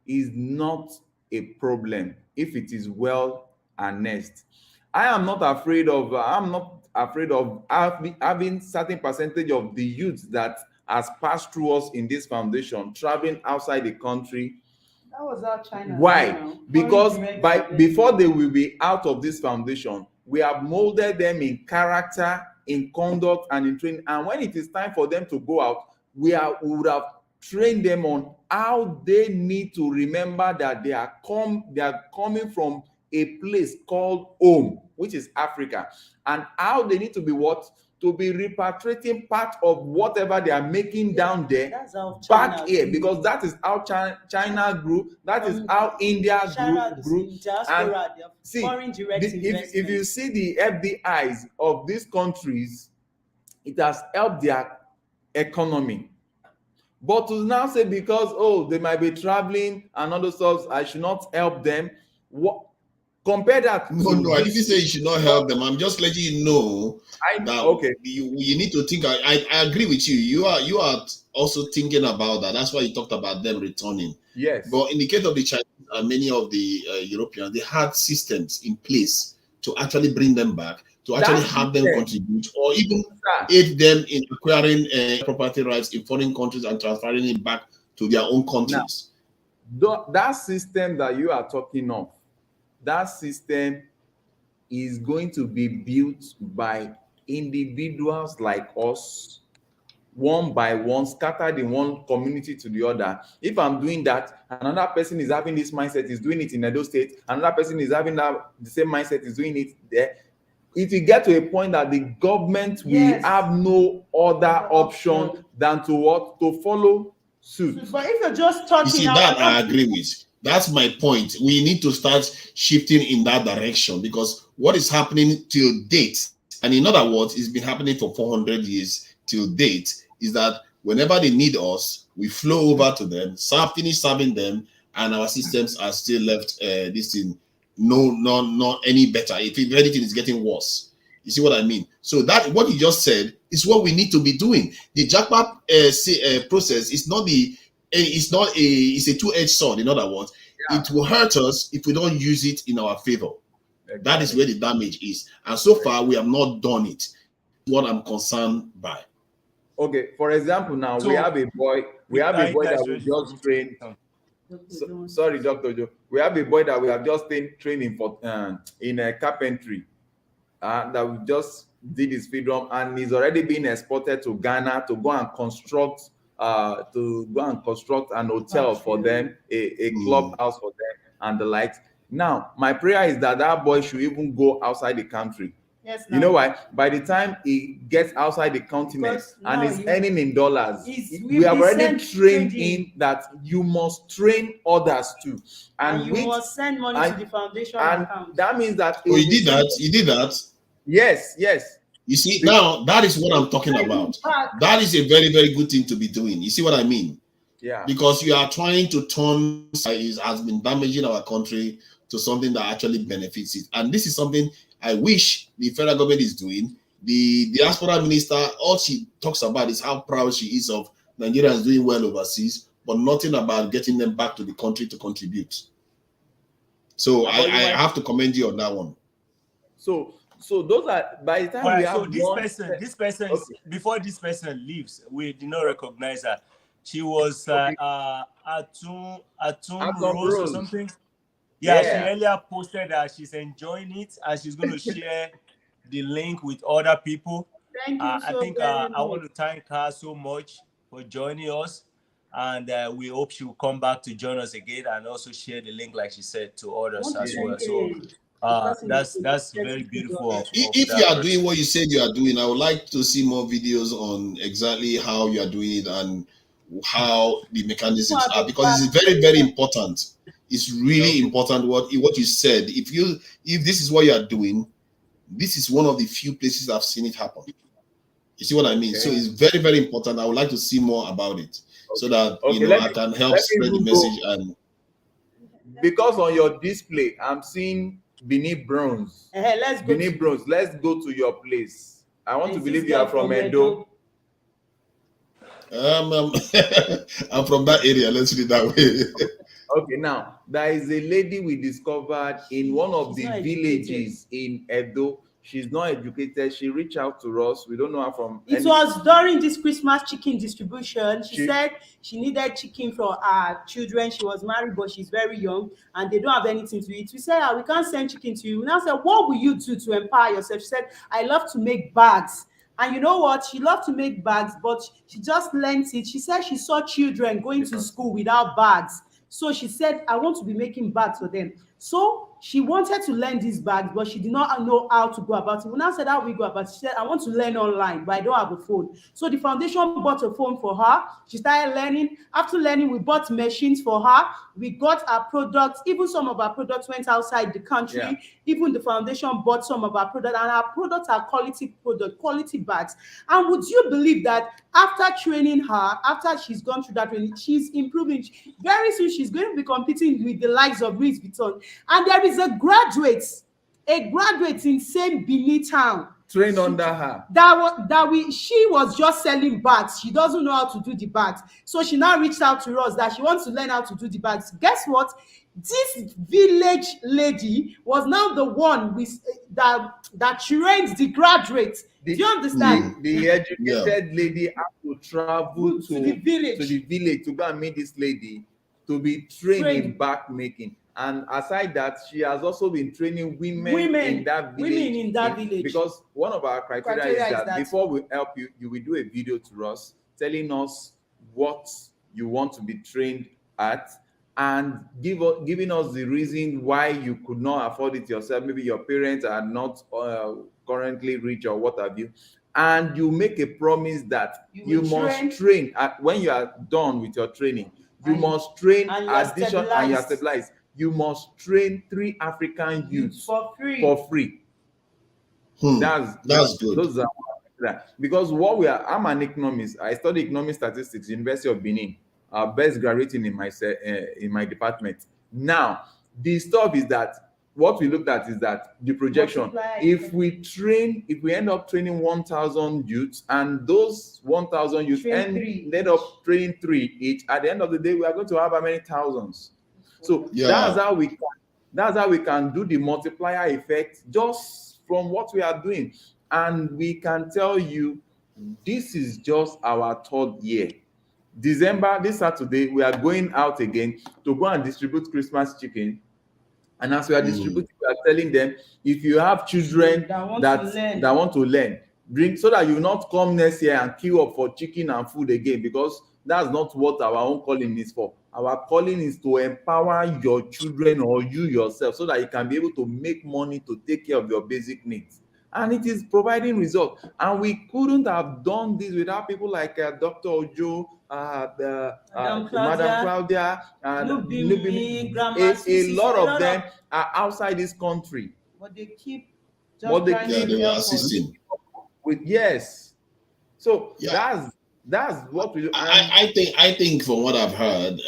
[SPEAKER 1] is not a problem if it is well harnessed. I'm not afraid of having certain percentage of the youth that has passed through us in this foundation traveling outside the country.
[SPEAKER 2] That was how China.
[SPEAKER 1] Why? Because before they will be out of this foundation, we have molded them in character, in conduct, and in training. And when it is time for them to go out, we would have trained them on how they need to remember that they are coming from a place called home, which is Africa, and how they need to be to be repatriating part of whatever they are making down there back here, because that is how China grew, that is how India grew. And see, if you see the FDIs of these countries, it has helped their economy. But to now say because they might be traveling and other stuff, I should not help them. Compare that.
[SPEAKER 4] No, I didn't say you should not help them. I'm just letting you know that you need to think. I agree with you. You are also thinking about that. That's why you talked about them returning.
[SPEAKER 1] Yes.
[SPEAKER 4] But in the case of the Chinese and many of the Europeans, they had systems in place to actually bring them back, to actually have them contribute, or even aid them in acquiring property rights in foreign countries and transferring it back to their own countries.
[SPEAKER 1] Now, that system that you are talking of, that system is going to be built by individuals like us, one by one, scattered in one community to the other. If I'm doing that, another person is having this mindset, is doing it in Edo State, another person is having the same mindset, is doing it there. It will get to a point that the government will have no other option than to follow suit.
[SPEAKER 2] But if you're just talking,
[SPEAKER 4] you see, that I agree with. That's my point. We need to start shifting in that direction, because what is happening till date, and in other words, it's been happening for 400 years till date, is that whenever they need us, we flow over to them, finish serving them, and our systems are still left this thing not any better. If anything, is getting worse. You see what I mean? So that what you just said is what we need to be doing. The jackpot process is not it's a two-edged sword. In other words, it will hurt us if we don't use it in our favor. Exactly. That is where the damage is. And so far, we have not done it. What I'm concerned by.
[SPEAKER 1] Okay, for example, now we have a boy that we just trained. Sorry, Dr. Joe. We have a boy that we have just training for in carpentry. That we just did his freedom, and he's already been exported to Ghana to go and construct an hotel for them, a clubhouse for them, and the likes. Now, my prayer is that boy should even go outside the country.
[SPEAKER 2] Yes,
[SPEAKER 1] you know why? By the time he gets outside the continent and is earning in dollars, we have already trained him that you must train others too,
[SPEAKER 2] and you must send money to the foundation account.
[SPEAKER 1] That means that
[SPEAKER 4] you did that. You did that.
[SPEAKER 1] Yes.
[SPEAKER 4] You see, now that is what I'm talking about. That is a very, very good thing to be doing. You see what I mean?
[SPEAKER 1] Yeah.
[SPEAKER 4] Because you are trying to turn has been damaging our country to something that actually benefits it. And this is something I wish the federal government is doing. The diaspora minister, all she talks about is how proud she is of Nigerians doing well overseas, but nothing about getting them back to the country to contribute. So I have to commend you on that one.
[SPEAKER 1] So those are, by the time we have
[SPEAKER 3] this person okay. Before this person leaves, we did not recognize her. She was Atum Rose or something. Yeah, she earlier posted that she's enjoying it and she's going to share the link with other people.
[SPEAKER 2] Thank you
[SPEAKER 3] I think I want to thank her so much for joining us, and we hope she will come back to join us again and also share the link, like she said, to others as well. So that's very beautiful.
[SPEAKER 4] If you are doing what you said you are doing, I would like to see more videos on exactly how you are doing it and how the mechanisms are, because it's very, very important. It's really important what you said. If this is what you are doing, this is one of the few places I've seen it happen. You see what I mean? Okay. So it's very, very important. I would like to see more about it so that I can help spread the message. And
[SPEAKER 1] because on your display, I'm seeing Benin Bronze. Benin Bronze. Let's go to your place. I want to believe you are from Edo.
[SPEAKER 4] I'm from that area. Let's put it that way.
[SPEAKER 1] Okay, now there is a lady we discovered in one of
[SPEAKER 2] She's
[SPEAKER 1] the
[SPEAKER 2] not educated.
[SPEAKER 1] villages in Edo. She's not educated. She reached out to us. We don't know her from
[SPEAKER 2] It
[SPEAKER 1] any.
[SPEAKER 2] was during this Christmas chicken distribution. She
[SPEAKER 1] She,
[SPEAKER 2] said she needed chicken for her children. She was married, but she's very young and they don't have anything to eat. We said, we can't send chicken to you. We now said, what will you do to empower yourself? She said, I love to make bags. And you know what? She loved to make bags, but she just learned it. She said she saw children going to school without bags. So she said, I want to be making bags for them. So she wanted to learn these bags, but she did not know how to go about it. We now said, how we go about it? She said, I want to learn online, but I don't have a phone. So the foundation bought a phone for her. She started learning. After learning, we bought machines for her. We got our products. Even some of our products went outside the country.
[SPEAKER 1] Yeah.
[SPEAKER 2] Even the foundation bought some of our products, and our products are quality bags. And would you believe that after training her, after she's gone through that training, she's improving. Very soon, she's going to be competing with the likes of Louis Vuitton. And there is a graduate in same Benin town
[SPEAKER 1] trained under her.
[SPEAKER 2] She was just selling bags. She doesn't know how to do the bags. So she now reached out to us that she wants to learn how to do the bags. Guess what? This village lady was now the one that trained the graduates. Do you understand?
[SPEAKER 1] The educated lady had to travel to
[SPEAKER 2] the village
[SPEAKER 1] to go and meet this lady to be trained in bag making. And aside that, she has also been training women in that village. Because one of our criteria is that before we help you, you will do a video to us telling us what you want to be trained at and giving us the reason why you could not afford it yourself. Maybe your parents are not currently rich or what have you. And you make a promise that you must train when you are done with your training. You must train and you are stabilized. You must train 3 African youths for free. That's good. Those are because I'm an economist. I study economic statistics, University of Benin. Best graduating in my department. Now, the stuff is that what we looked at is that the projection. If we end up training 1,000 youths, and those 1,000 youths end up training 3 each, at the end of the day, we are going to have how many thousands? So that's how we can do the multiplier effect just from what we are doing. And we can tell you this is just our 3rd year. December, this Saturday, we are going out again to go and distribute Christmas chicken. And as we are distributing, we are telling them, if you have children that want to learn, bring, so that you will not come next year and queue up for chicken and food again, because that's not what our own calling is for. Our calling is to empower your children or you yourself so that you can be able to make money to take care of your basic needs. And it is providing results. And we couldn't have done this without people like Dr. Ojo, Madam Claudia, and a lot of them are outside this country.
[SPEAKER 2] But they keep
[SPEAKER 4] they were assisting.
[SPEAKER 1] So that's what we do.
[SPEAKER 4] I think from what I've heard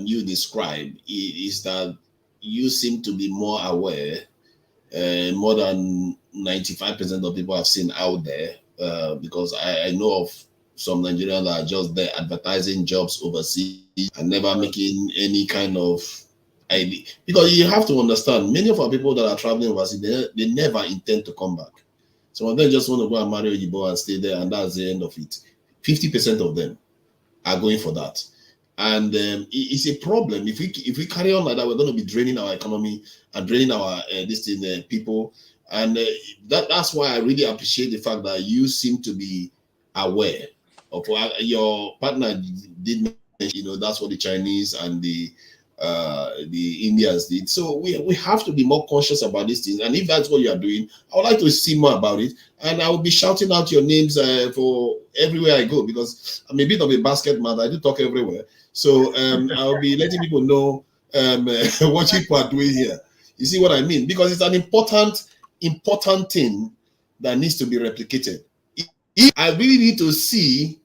[SPEAKER 4] you describe is that you seem to be more aware, more than 95% of people I've seen out there, because I know of some Nigerians that are just there advertising jobs overseas and never making any kind of idea. Because you have to understand, many of our people that are traveling overseas, they never intend to come back. Some of them just want to go and marry Oyibo and stay there, and that's the end of it. 50% of them are going for that. And it's a problem. If we carry on like that, we're going to be draining our economy and draining our people. And that's why I really appreciate the fact that you seem to be aware of what your partner did mention. That's what the Chinese and the Indians did. So we have to be more conscious about these things. And if that's what you are doing, I would like to see more about it. And I will be shouting out your names for everywhere I go, because I'm a bit of a basket man. I do talk everywhere. So I'll be letting people know what people are doing here. You see what I mean? Because it's an important thing that needs to be replicated. I really need to see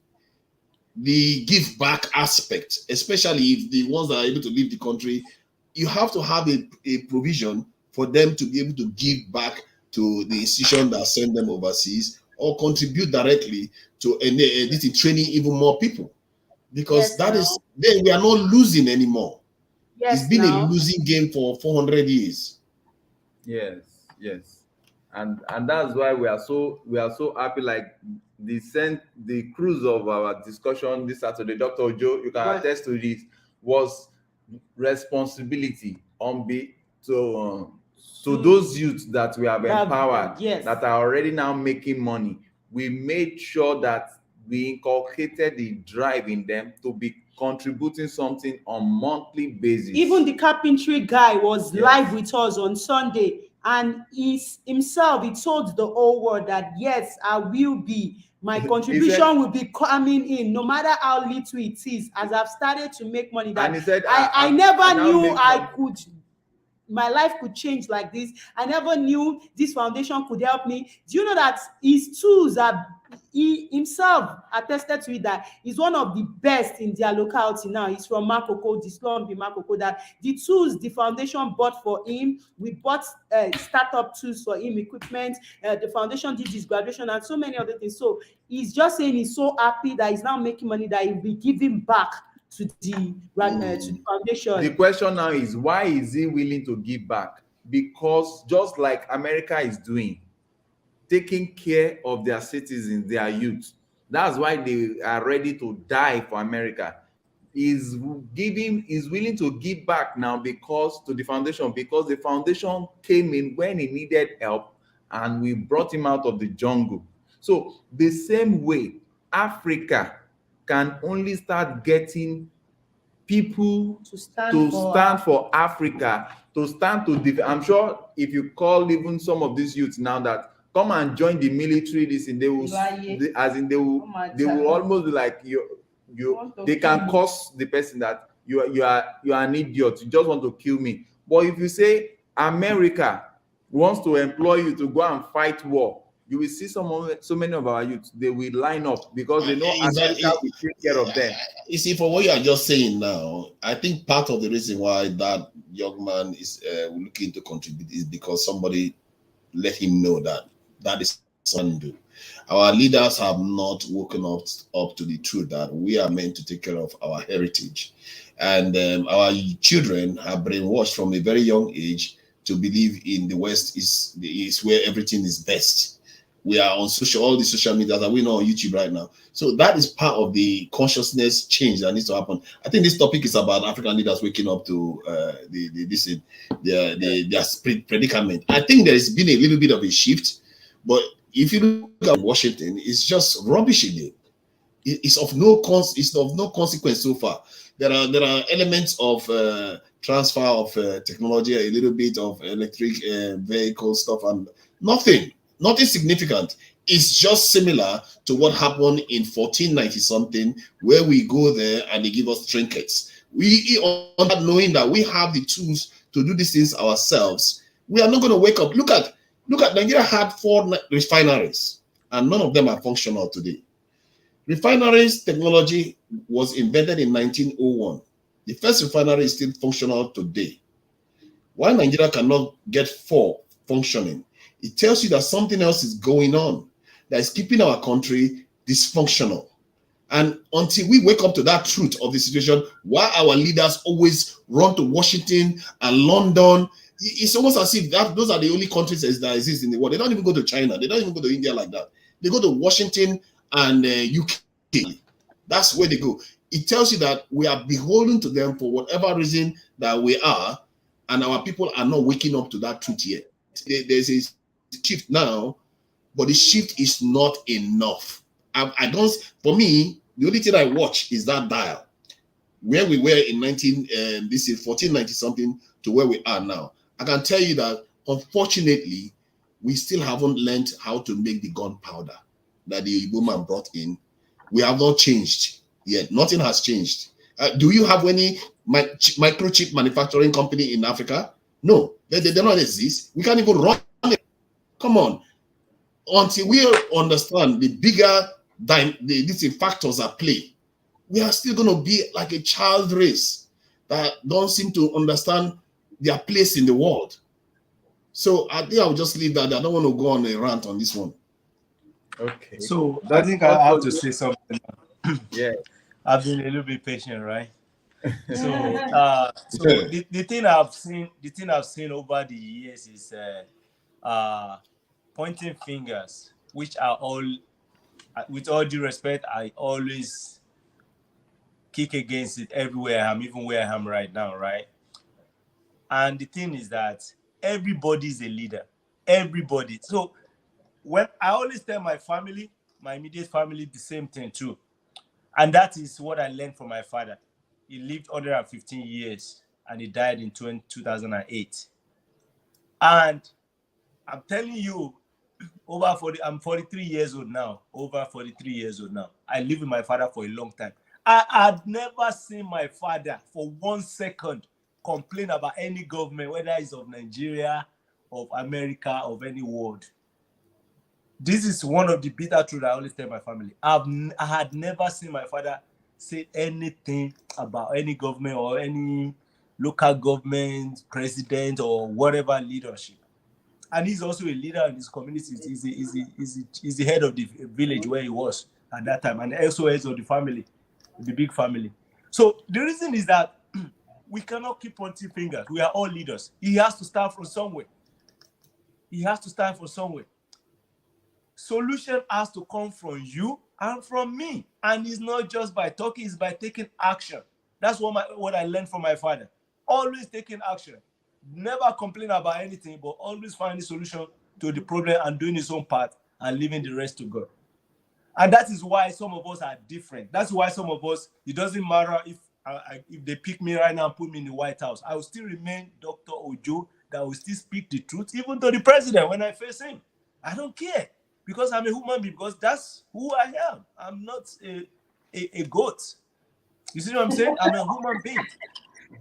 [SPEAKER 4] the give back aspect, especially if the ones that are able to leave the country. You have to have a provision for them to be able to give back to the institution that send them overseas, or contribute directly to this training even more people. because
[SPEAKER 2] Yes,
[SPEAKER 4] that
[SPEAKER 2] now.
[SPEAKER 4] is then we are not losing anymore. It's
[SPEAKER 2] Yes,
[SPEAKER 4] been a
[SPEAKER 2] now.
[SPEAKER 4] losing game for 400 years.
[SPEAKER 1] Yes, yes, and that's why we are so happy. Like the cruise of our discussion this Saturday, Dr. Ojo, you can
[SPEAKER 2] But
[SPEAKER 1] attest to this, was responsibility on be to those youths that we have empowered,
[SPEAKER 2] yes.
[SPEAKER 1] that are already now making money. We made sure that we inculcated the drive in them to be contributing something on monthly basis.
[SPEAKER 2] Even the carpentry guy was
[SPEAKER 1] Yes.
[SPEAKER 2] live with us on Sunday, and he told the whole world that yes, I will be. My
[SPEAKER 1] He
[SPEAKER 2] contribution
[SPEAKER 1] said,
[SPEAKER 2] will be coming in, no matter how little it is. As I've started to make money,
[SPEAKER 1] and
[SPEAKER 2] that
[SPEAKER 1] he said,
[SPEAKER 2] I
[SPEAKER 1] I
[SPEAKER 2] never
[SPEAKER 1] now
[SPEAKER 2] knew
[SPEAKER 1] make
[SPEAKER 2] I
[SPEAKER 1] money.
[SPEAKER 2] could. My life could change like this. I never knew this foundation could help me. Do you know that his tools are, he himself attested to it, that he's one of the best in their locality now. He's from Makoko, the slum in Makoko, that the tools the foundation bought for him, we bought startup tools for him, equipment, the foundation did his graduation and so many other things. So he's just saying he's so happy that he's now making money, that he'll be giving back to the foundation.
[SPEAKER 1] The question now is, why is he willing to give back? Because just like America is doing, taking care of their citizens, their youth, that's why they are ready to die for America. Is willing to give back now because to the foundation, because the foundation came in when he needed help and we brought him out of the jungle. So the same way, Africa can only start getting people
[SPEAKER 2] To stand
[SPEAKER 1] to
[SPEAKER 2] for
[SPEAKER 1] stand for Africa, to stand to I'm sure if you call even some of these youths now that come and join the military, this and they will, as in they will almost be like they can curse the person that you are an idiot, you just want to kill me. But if you say America wants to employ you to go and fight war, you will see so many of our youths, they will line up because they know America will take care of them.
[SPEAKER 4] You see, for what you are just saying now, I think part of the reason why that young man is looking to contribute is because somebody let him know that that is something to do. Our leaders have not woken up to the truth that we are meant to take care of our heritage. And our children are brainwashed from a very young age to believe in the West is where everything is best. We are on all the social media that we know on YouTube right now. So that is part of the consciousness change that needs to happen. I think this topic is about African leaders waking up to their predicament. I think there has been a little bit of a shift, but if you look at Washington, it's just rubbish again. It's of no consequence so far. There are elements of transfer of technology, a little bit of electric vehicle stuff, and nothing significant. It's just similar to what happened in 1490 something, where we go there and they give us trinkets. We, knowing that we have the tools to do these things ourselves, we are not going to wake up. Look at Nigeria had 4 refineries and none of them are functional today. Refineries technology was invented in 1901. The first refinery is still functional today. Why Nigeria cannot get 4 functioning? It tells you that something else is going on that is keeping our country dysfunctional. And until we wake up to that truth of the situation, why our leaders always run to Washington and London, it's almost as if those are the only countries that exist in the world. They don't even go to China. They don't even go to India like that. They go to Washington and UK. That's where they go. It tells you that we are beholden to them for whatever reason that we are, and our people are not waking up to that truth yet. There's a shift now, but the shift is not enough. For me, the only thing I watch is that dial, where we were in 1490 something to where we are now. I can tell you that unfortunately, we still haven't learned how to make the gunpowder that the woman brought in. We have not changed yet. Nothing has changed. Do you have any microchip manufacturing company in Africa? No, they don't exist. We can't even run it. Come on. Until we understand the bigger these factors at play, we are still going to be like a child race that don't seem to understand their place in the world. So I think I'll just leave that. I don't want to go on a rant on this one.
[SPEAKER 1] Okay.
[SPEAKER 3] So I think I have to say something.
[SPEAKER 1] Yeah.
[SPEAKER 3] I've been a little bit patient, right? So,
[SPEAKER 4] Yeah.
[SPEAKER 3] the thing I've seen over the years is pointing fingers, which are all, with all due respect, I always kick against it everywhere I'm, even where I am right now, right? And the thing is that everybody is a leader, everybody. So when I always tell my family, my immediate family, the same thing too, and that is what I learned from my father. He lived 115 years and he died in 2008. And I'm telling you, I'm 43 years old now. Over 43 years old now. I lived with my father for a long time. I had never seen my father for 1 second complain about any government, whether it's of Nigeria, of America, of any world. This is one of the bitter truths I always tell my family. I had never seen my father say anything about any government or any local government, president, or whatever leadership. And he's also a leader in his community. He's the head of the village where he was at that time, and also head of the family, the big family. So the reason is that we cannot keep pointing fingers. We are all leaders. He has to start from somewhere. He has to start from somewhere. Solution has to come from you and from me. And it's not just by talking, it's by taking action. That's what I learned from my father. Always taking action. Never complain about anything, but always find a solution to the problem and doing his own part and leaving the rest to God. And that is why some of us are different. That's why some of us, it doesn't matter if they pick me right now and put me in the White House, I will still remain Dr. Ojo, that will still speak the truth, even to the president when I face him. I don't care, because I'm a human being, because that's who I am. I'm not a goat. You see what I'm saying? I'm a human being.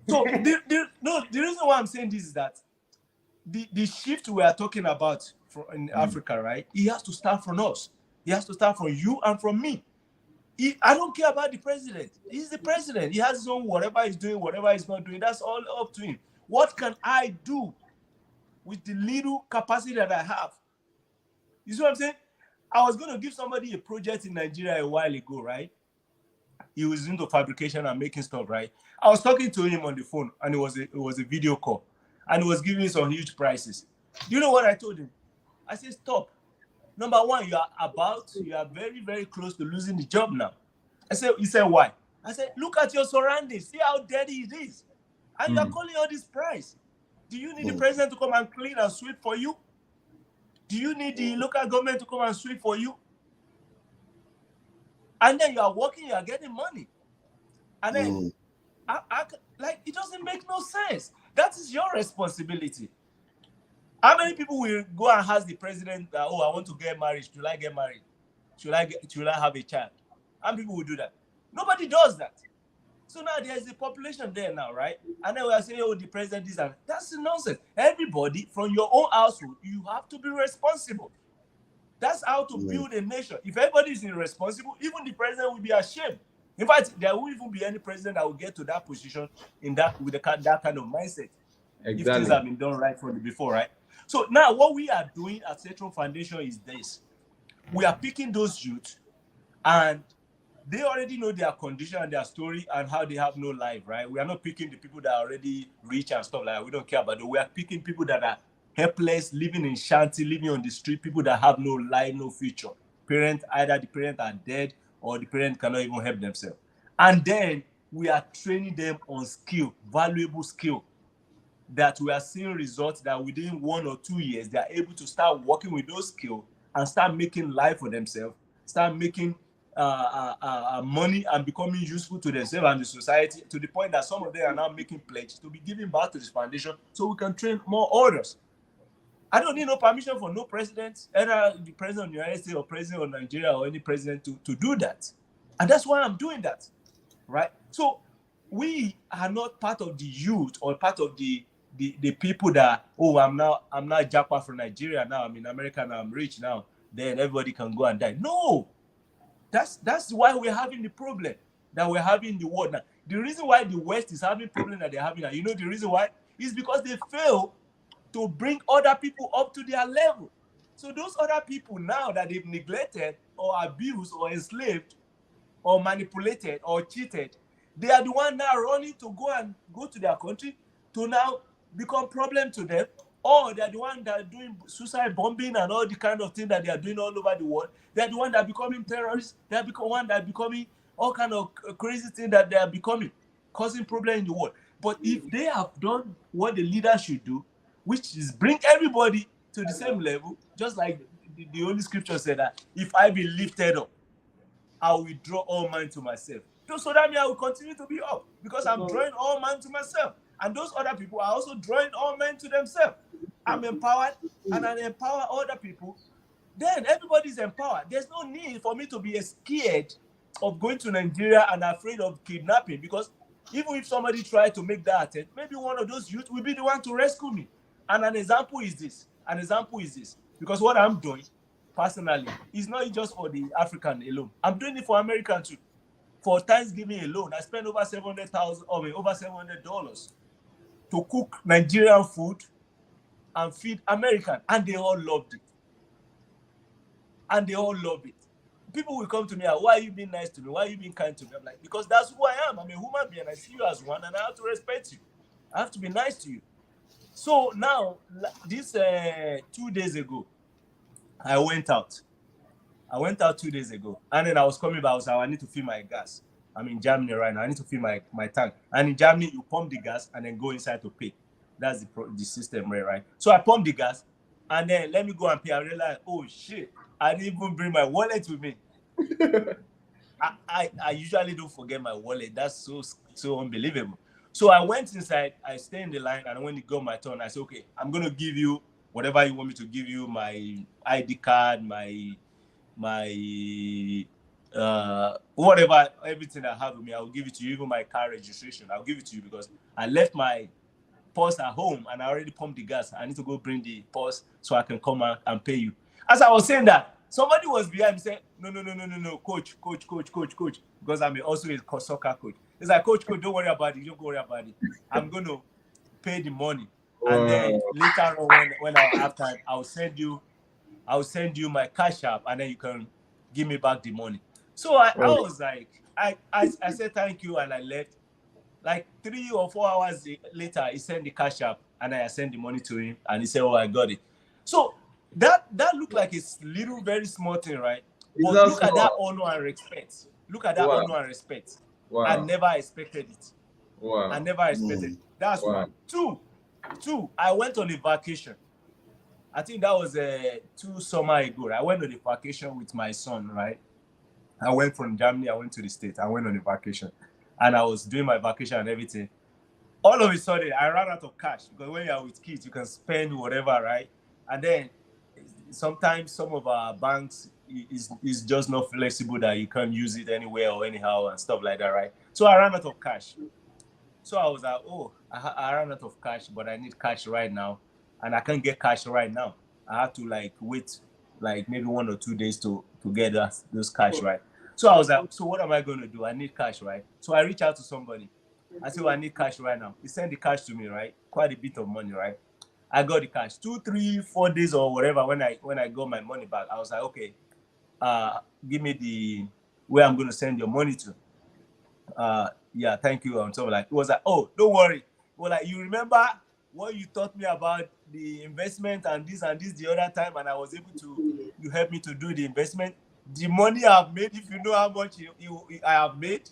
[SPEAKER 3] So the reason why I'm saying this is that the shift we are talking about in Africa, right? He has to start from us. He has to start from you and from me. I don't care about the president. He's the president. He has his own, whatever he's doing, whatever he's not doing, that's all up to him. What can I do with the little capacity that I have? You see what I'm saying? I was going to give somebody a project in Nigeria a while ago, right? He was into fabrication and making stuff, right? I was talking to him on the phone, and it was a video call, and he was giving me some huge prices. Do you know what I told him? I said, stop. Number one, you are very, very close to losing the job now. He said, why? I said, look at your surroundings. See how dirty it is. And you're calling all this price. Do you need the president to come and clean and sweep for you? Do you need the local government to come and sweep for you? And then you are working, you are getting money. And then, it doesn't make no sense. That is your responsibility. How many people will go and ask the president that, oh, I want to get married. Should I get married? Should I have a child? How many people will do that? Nobody does that. So now there's a population there now, right? And then we are saying, oh, the president is that. That's nonsense. Everybody from your own household, you have to be responsible. That's how to build a nation. If everybody is irresponsible, even the president will be ashamed. In fact, there won't even be any president that will get to that position with that kind of mindset. Exactly. If things have been done right from before, right? So now what we are doing at Central Foundation is this. We are picking those youth, and they already know their condition and their story and how they have no life, right? We are not picking the people that are already rich and stuff like that. We don't care about it. We are picking people that are helpless, living in shanty, living on the street, people that have no life, no future. Either the parents are dead or the parents cannot even help themselves. And then we are training them on skill, valuable skill, that we are seeing results that within 1 or 2 years, they are able to start working with those skills and start making life for themselves, start making money and becoming useful to themselves and the society, to the point that some of them are now making pledges to be giving back to this foundation so we can train more others. I don't need no permission from no president, either the president of the United States or president of Nigeria or any president to do that. And that's why I'm doing that, right? So we are not part of the youth or part of the people that, oh, I'm now jackpot from Nigeria now, I'm in America now, I'm rich now, then everybody can go and die. No, that's why we're having the problem that we're having in the world now. The reason why the West is having problem that they're having now, you know the reason why? Is because they fail to bring other people up to their level. So those other people now that they've neglected or abused or enslaved, or manipulated or cheated, they are the one now running to go to their country to now become problem to them, or they are the one that are doing suicide bombing and all the kind of things that they are doing all over the world. They are the one that are becoming terrorists. They are one that are becoming all kind of crazy things that they are becoming, causing problem in the world. But if they have done what the leader should do, which is bring everybody to the same level, just like the Holy Scripture said that if I be lifted up, I will draw all men to myself. So that means I will continue to be up because I'm drawing all men to myself. And those other people are also drawing all men to themselves. I'm empowered and I empower other people. Then everybody's empowered. There's no need for me to be scared of going to Nigeria and afraid of kidnapping, because even if somebody tried to make that attempt, maybe one of those youth will be the one to rescue me. And an example is this. Because what I'm doing personally is not just for the African alone. I'm doing it for American too. For Thanksgiving alone, I spent over $700 to cook Nigerian food and feed American, and they all loved it. People will come to me, why are you being nice to me? Why are you being kind to me? I'm like, because that's who I am. I'm a human being. I see you as one, and I have to respect you. I have to be nice to you. So now, this 2 days ago, I went out 2 days ago, and then I was coming back. I was like, I need to fill my gas. I'm in Germany right now. I need to fill my tank. And in Germany, you pump the gas and then go inside to pay. That's the system, right? So I pumped the gas, and then let me go and pay. I realized, oh shit, I didn't even bring my wallet with me. I usually don't forget my wallet. That's so unbelievable. So I went inside, I stayed in the line, and when it got my turn, I said, okay, I'm going to give you whatever you want me to give you, my ID card, my whatever, everything I have with me, I'll give it to you, even my car registration, I'll give it to you, because I left my purse at home and I already pumped the gas. I need to go bring the purse so I can come out and pay you. As I was saying that, somebody was behind me saying, no, coach, because I'm also a soccer coach. It's like, coach, don't worry about it. Don't worry about it. I'm going to pay the money. And then later on, when I have time, I'll send you my cash app, and then you can give me back the money. So I was like, I said thank you, and I left. Like 3 or 4 hours later, he sent the cash app, and I sent the money to him, and he said, oh, I got it. So that looked like a little, very small thing, right? But look at that honor and respect. Honor and respect.
[SPEAKER 1] Wow.
[SPEAKER 3] I never expected it.
[SPEAKER 1] Wow.
[SPEAKER 3] I never expected it. That's one. Two, I went on a vacation. I think that was 2 summers ago. I went on a vacation with my son, right? I went from Germany, I went to the States. I went on a vacation. And I was doing my vacation and everything. All of a sudden, I ran out of cash, because when you're with kids, you can spend whatever, right? And then sometimes some of our banks is just not flexible, that you can't use it anywhere or anyhow and stuff like that, right? So I ran out of cash. So I was like, oh, I ran out of cash, but I need cash right now. And I can't get cash right now. I have to wait maybe 1 or 2 days to get those cash, right? So I was like, so what am I going to do? I need cash, right? So I reached out to somebody. I said, well, I need cash right now. He sent the cash to me, right? Quite a bit of money, right? I got the cash 2, 3, 4 days or whatever. When I got my money back, I was like, okay, give me the where I'm going to send your money to. Yeah, thank you. And so it was like, oh, don't worry. Well, you remember what you taught me about the investment and this the other time, and I was able to, you helped me to do the investment. The money I've made, if you know how much I have made,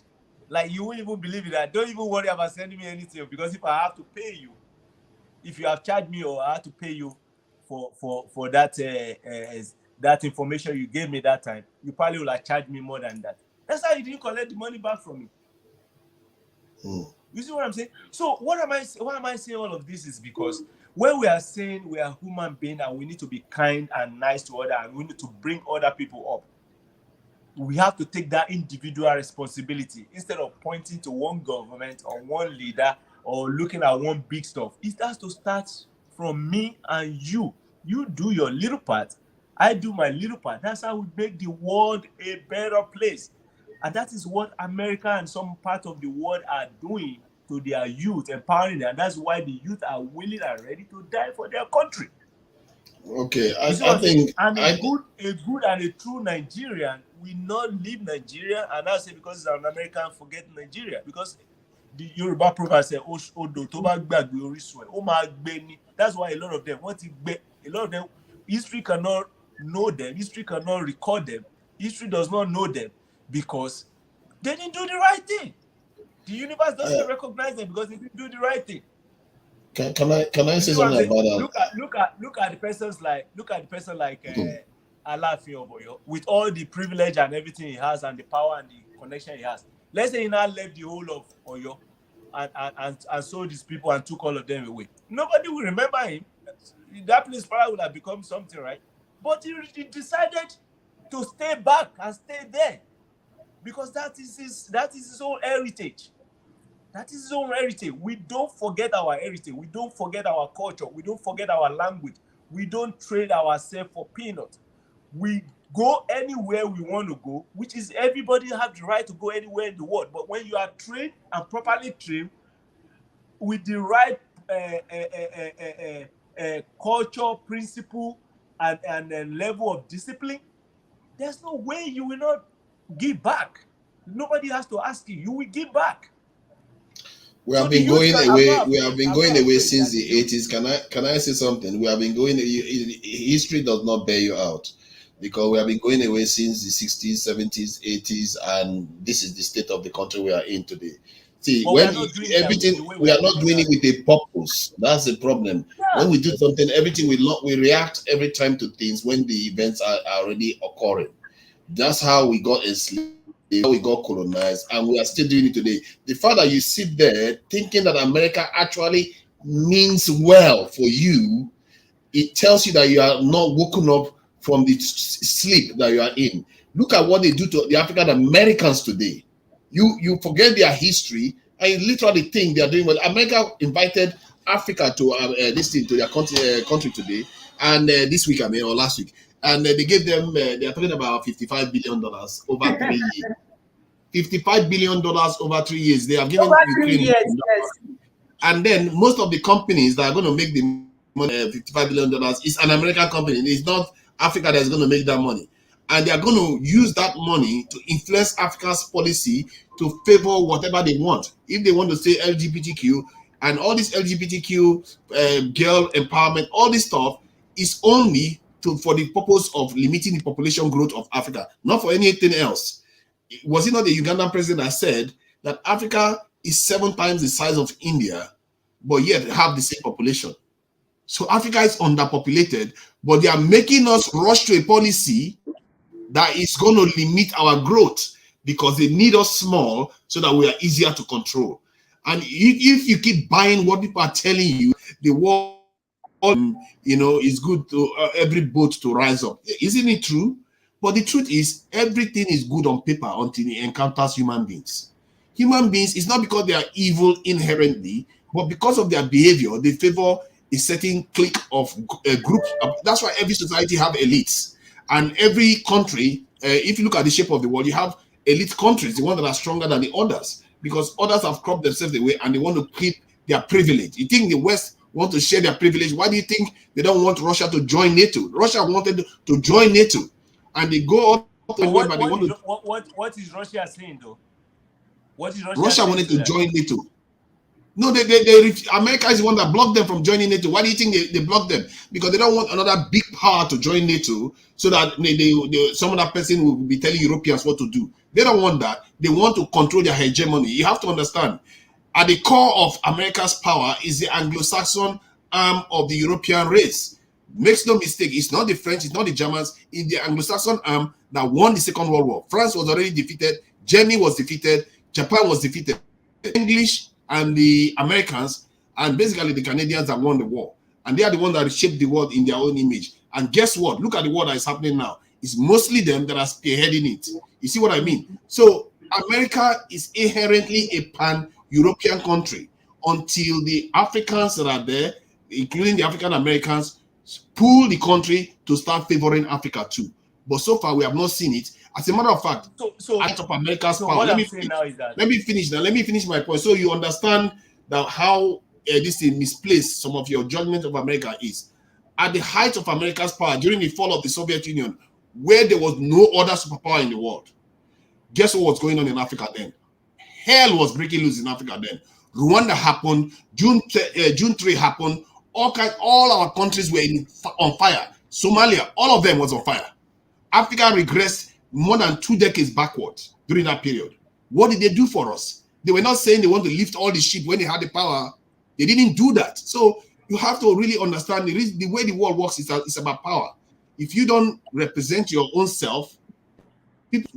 [SPEAKER 3] you won't even believe it. Don't even worry about sending me anything, because if I have to pay you, if you have charged me, or I have to pay you for that that information you gave me that time, you probably will have charged me more than that. That's how you didn't collect the money back from me. You see what I'm saying? So why am I saying all of this is because when we are saying we are human beings and we need to be kind and nice to others, and we need to bring other people up, we have to take that individual responsibility instead of pointing to one government or one leader or looking at one big stuff. It has to start from me and you. You do your little part, I do my little part. That's how we make the world a better place. And that is what America and some part of the world are doing to their youth, empowering them. And that's why the youth are willing and ready to die for their country.
[SPEAKER 4] Okay,
[SPEAKER 3] You see
[SPEAKER 4] I
[SPEAKER 3] what I'm saying?
[SPEAKER 4] think
[SPEAKER 3] And
[SPEAKER 4] I
[SPEAKER 3] a good and a true Nigerian will not leave Nigeria and now say because he's an American forget Nigeria. Because the Yoruba proverb says, Odo tó bá gbàgbé orísun ẹ̀, ó máa gbé ni. That's why a lot of them, a lot of them, history cannot know them, history cannot record them, history does not know them because they didn't do the right thing. The universe doesn't recognize them because they didn't do the right thing.
[SPEAKER 4] can I
[SPEAKER 3] You
[SPEAKER 4] say
[SPEAKER 3] see what I'm
[SPEAKER 4] something
[SPEAKER 3] saying?
[SPEAKER 4] about that?
[SPEAKER 3] Look at the persons like Alaafin of Oyo with all the privilege and everything he has and the power and the connection he has. Let's say he now left the whole of Oyo and sold his people and took all of them away. Nobody will remember him. That place probably would have become something, right? But he decided to stay back and stay there because that is his own heritage. That is his own heritage. We don't forget our heritage. We don't forget our culture. We don't forget our language. We don't trade ourselves for peanuts. We go anywhere we want to go, which is everybody have the right to go anywhere in the world. But when you are trained and properly trained with the right culture, principle, and level of discipline, there's no way you will not give back. Nobody has to ask you. You will give back.
[SPEAKER 4] We have
[SPEAKER 3] So the
[SPEAKER 4] been
[SPEAKER 3] youth
[SPEAKER 4] going
[SPEAKER 3] can,
[SPEAKER 4] away. We have been
[SPEAKER 3] I'm
[SPEAKER 4] going
[SPEAKER 3] not
[SPEAKER 4] away
[SPEAKER 3] afraid
[SPEAKER 4] since
[SPEAKER 3] that
[SPEAKER 4] the
[SPEAKER 3] the youth,
[SPEAKER 4] 80s. Can I say something? We have been going. History does not bear you out, because we have been going away since the 60s, 70s, 80s, and this is the state of the country we are in today. See,
[SPEAKER 3] but we
[SPEAKER 4] when
[SPEAKER 3] are not doing it
[SPEAKER 4] everything,
[SPEAKER 3] the way we
[SPEAKER 4] we
[SPEAKER 3] are
[SPEAKER 4] are not
[SPEAKER 3] doing it
[SPEAKER 4] doing
[SPEAKER 3] now.
[SPEAKER 4] it with a purpose. That's the problem.
[SPEAKER 3] Yeah.
[SPEAKER 4] When we do something, everything we react every time to things when the events are already occurring. That's how we got enslaved, how we got colonized, and we are still doing it today. The fact that you sit there thinking that America actually means well for you, it tells you that you are not woken up from the sleep that you are in. Look at what they do to the African Americans today. You forget their history and you literally think they are doing well. America invited Africa to this thing to their country today, and this week, I mean, or last week, and they gave them. They are talking about $55 billion over 3 years. $55 billion over 3 years. They have
[SPEAKER 2] Over
[SPEAKER 4] given
[SPEAKER 2] 3
[SPEAKER 4] Ukraine,
[SPEAKER 2] years, yes.
[SPEAKER 4] and then most of the companies that are going to make the money, $55 billion, is an American company. It's not Africa that's going to make that money. And they are going to use that money to influence Africa's policy to favor whatever they want. If they want to say LGBTQ and all this LGBTQ girl empowerment, all this stuff is only for the purpose of limiting the population growth of Africa, not for anything else. Was it not the Ugandan president that said that Africa is 7 times the size of India, but yet have the same population? So Africa is underpopulated, but they are making us rush to a policy that is going to limit our growth because they need us small so that we are easier to control. And if you keep buying what people are telling you, the world, is good to every boat to rise up. Isn't it true? But the truth is, everything is good on paper until it encounters human beings. Human beings, it's not because they are evil inherently, but because of their behavior, they favor a certain clique of groups. That's why every society have elites, and every country. If you look at the shape of the world, you have elite countries, the ones that are stronger than the others, because others have cropped themselves away and they want to keep their privilege. You think the West want to share their privilege? Why do you think they don't want Russia to join NATO? Russia wanted to join NATO, and they go up to the way, but they want to.
[SPEAKER 3] What is Russia saying though? What is Russia
[SPEAKER 4] Russia
[SPEAKER 3] saying
[SPEAKER 4] wanted
[SPEAKER 3] to
[SPEAKER 4] to
[SPEAKER 3] that?
[SPEAKER 4] join NATO. No, America is the one that blocked them from joining NATO. Why do you think they blocked them? Because they don't want another big power to join NATO, so that some other person will be telling Europeans what to do. They don't want that. They want to control their hegemony. You have to understand, at the core of America's power is the Anglo-Saxon arm of the European race. Makes no mistake, it's not the French, it's not the Germans, it's the Anglo-Saxon arm that won the Second World War. France was already defeated, Germany was defeated, Japan was defeated. English and the Americans and basically the Canadians that won the war. And they are the ones that shaped the world in their own image. And guess what? Look at the war that is happening now. It's mostly them that are spearheading it. You see what I mean? So America is inherently a pan-European country until the Africans that are there, including the African Americans, pull the country to start favoring Africa too. But so far, we have not seen it. As a matter of fact, out of America's power.
[SPEAKER 3] What I'm saying now is that
[SPEAKER 4] Let me finish now. Let me finish my point so you understand that how this thing misplaced some of your judgment of America is. at the height of America's power during the fall of the Soviet Union, where there was no other superpower in the world. Guess what was going on in Africa then? Hell was breaking loose in Africa then. Rwanda happened, June 3 happened, all our countries were on fire. Somalia, all of them was on fire. Africa regressed more than 2 decades backwards during that period. What did they do for us? They were not saying they want to lift all the ship when they had the power. They didn't do that. So you have to really understand the way the world works is about power. If you don't represent your own self, people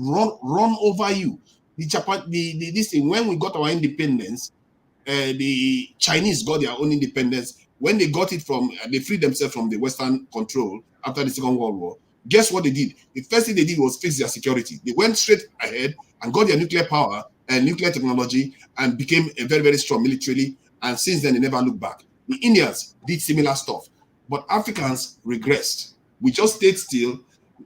[SPEAKER 4] run over you. This thing, when we got our independence, the Chinese got their own independence. When they got it they freed themselves from the Western control after the Second World War. Guess what they did? The first thing they did was fix their security. They went straight ahead and got their nuclear power and nuclear technology and became a very, very strong militarily. And since then, they never looked back. The Indians did similar stuff, but Africans regressed. We just stayed still.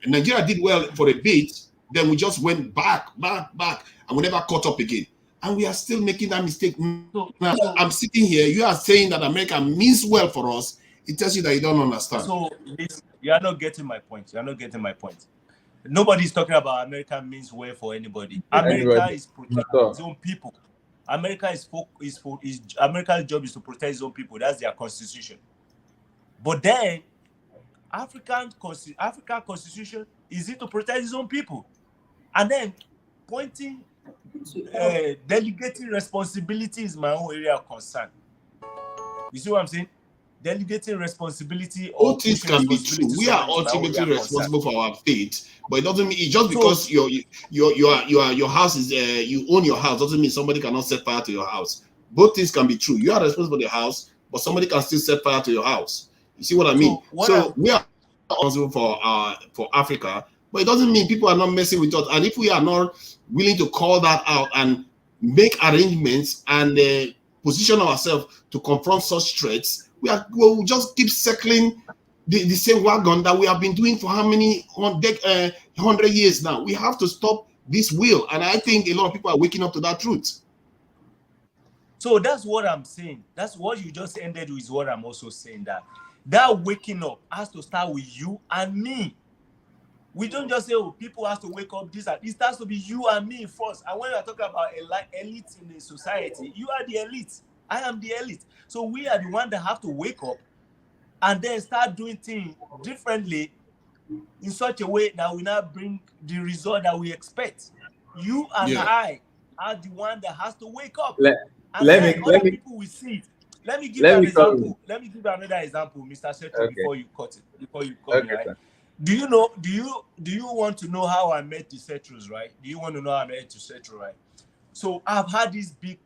[SPEAKER 4] Nigeria did well for a bit, then we just went back, and we never caught up again. And we are still making that mistake. Now, I'm sitting here, you are saying that America means well for us. It tells you that you don't understand.
[SPEAKER 3] So you are not getting my point. You are not getting my point. Nobody's talking about America means well for anybody. America is protecting its own people. America's job is to protect its own people. That's their constitution. But then, African constitution is it to protect its own people, and then delegating responsibility is my own area of concern. You see what I'm saying? Delegating responsibility.
[SPEAKER 4] All things can be true. We are ultimately responsible for our fate, but it doesn't mean just because your house is you own your house doesn't mean somebody cannot set fire to your house. Both things can be true. You are responsible for the house, but somebody can still set fire to your house. You see what I mean? So we are responsible for Africa, but it doesn't mean people are not messing with us. And if we are not willing to call that out and make arrangements and position ourselves to confront such threats, we'll just keep circling the same wagon that we have been doing for how many 100 years now. We have to stop this wheel, and I think a lot of people are waking up to that truth.
[SPEAKER 3] So that's what I'm saying. That's what you just ended with. What I'm also saying, that waking up has to start with you and me. We don't just say, oh, people have to wake up. It starts to be you and me first. And when we are talking about elite in the society, you are the elite. I am the elite. So we are the one that have to wake up and then start doing things differently in such a way that we now bring the result that we expect. You and I are the one that has to wake up. People will see it. Let me give you an example. Let me give you another example, Mr. Seto, before you cut it. Before you cut me, right? Do you want to know how I met the Setros, right? Do you want to know how I met the Setro, right? So I've had this big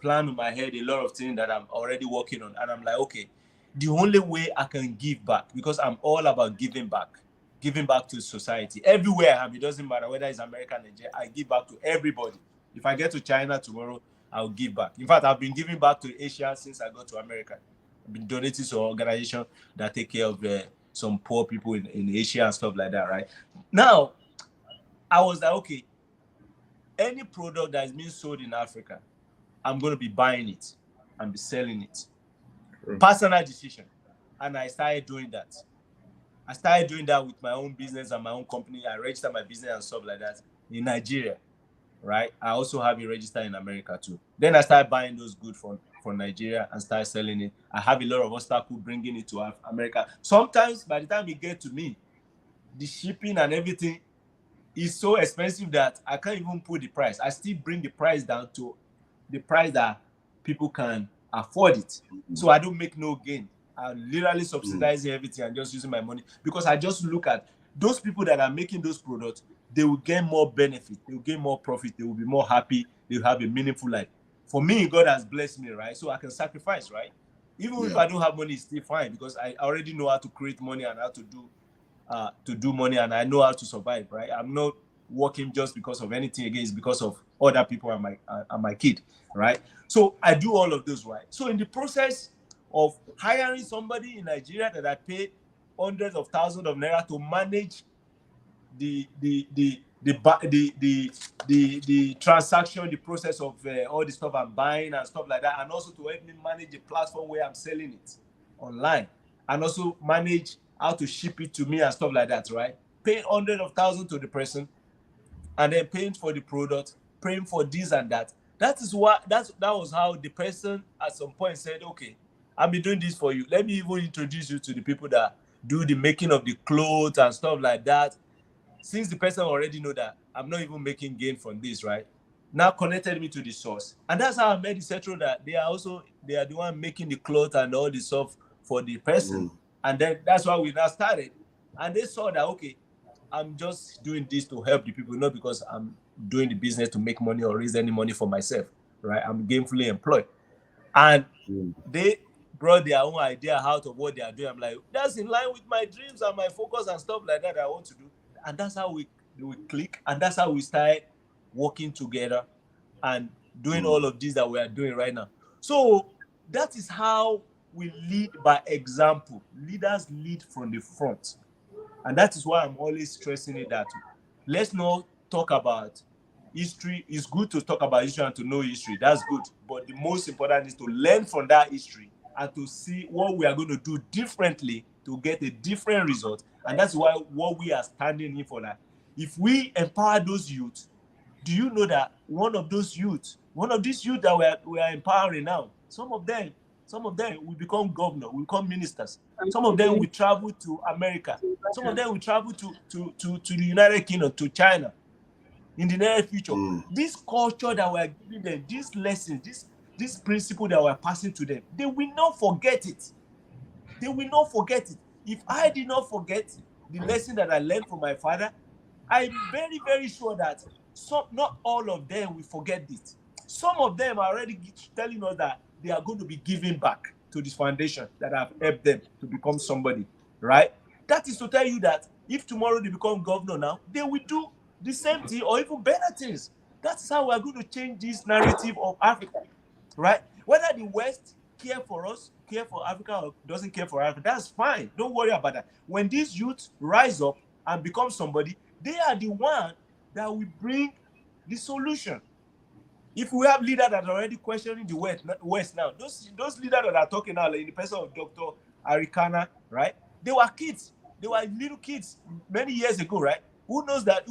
[SPEAKER 3] plan in my head, a lot of things that I'm already working on, and I'm like, okay, the only way I can give back, because I'm all about giving back to society everywhere I am. It doesn't matter whether it's America, Nigeria. I give back to everybody. If I get to China tomorrow, I'll give back. In fact, I've been giving back to Asia since I got to America. I've been donating to organizations that take care of some poor people in Asia and stuff like that, right? Now, I was like, okay, any product that is being sold in Africa, I'm going to be buying it and be selling it. Personal decision. And I started doing that. I started doing that with my own business and my own company. I registered my business and stuff like that in Nigeria, right? I also have it registered in America too. Then I started buying those goods from Nigeria and start selling it. I have a lot of obstacles bringing it to America. Sometimes by the time it gets to me, the shipping and everything is so expensive that I can't even put the price. I still bring the price down to the price that people can afford it. So I don't make no gain. I'm literally subsidizing everything and just using my money, because I just look at those people that are making those products. They will get more benefit. They will get more profit. They will be more happy. They will have a meaningful life. For me, God has blessed me, right? So I can sacrifice, right? Even if I don't have money, it's still fine, because I already know how to create money and how to do money, and I know how to survive, right? I'm not working just because of anything again. It's because of other people and my kid, right? So I do all of those, right? So in the process of hiring somebody in Nigeria that I pay hundreds of thousands of naira to manage the transaction, the process of all the stuff I'm buying and stuff like that, and also to help me manage the platform where I'm selling it online. and also manage how to ship it to me and stuff like that, right? Paying hundreds of thousands to the person, and then paying for the product, paying for this and that. That was how the person at some point said, okay, I'll be doing this for you. Let me even introduce you to the people that do the making of the clothes and stuff like that. Since the person already know that I'm not even making gain from this, right? Now connected me to the source. And that's how I met the Cetro, that they are the one making the clothes and all the stuff for the person. And then that's why we now started. And they saw that, okay, I'm just doing this to help the people, not because I'm doing the business to make money or raise any money for myself, right? I'm gainfully employed. And they brought their own idea out of what they are doing. I'm like, that's in line with my dreams and my focus and stuff like that I want to do. And that's how we click. And that's how we start working together and doing all of this that we are doing right now. So that is how we lead by example. Leaders lead from the front. And that is why I'm always stressing it that let's not talk about history. It's good to talk about history and to know history. That's good. But the most important is to learn from that history and to see what we are going to do differently to get a different result. And that's why what we are standing in for that. If we empower those youth, do you know that one of these youth that we are empowering now, some of them will become governor, will become ministers. Some of them will travel to America. Some of them will travel to the United Kingdom, to China in the near future. This culture that we are giving them, these lessons, this principle that we are passing to them, they will not forget it. They will not forget it. If I did not forget the lesson that I learned from my father, I'm very, very sure that not all of them will forget this. Some of them are already telling us that they are going to be giving back to this foundation that have helped them to become somebody, right? That is to tell you that if tomorrow they become governor now, they will do the same thing or even better things. That's how we are going to change this narrative of Africa, right? Whether the West care for us, care for Africa, or doesn't care for Africa, that's fine. Don't worry about that. When these youths rise up and become somebody, they are the one that will bring the solution. If we have leaders that are already questioning the West now, those leaders that are talking now, like in the person of Dr. Arikana, right? They were kids. They were little kids many years ago, right? Who knows that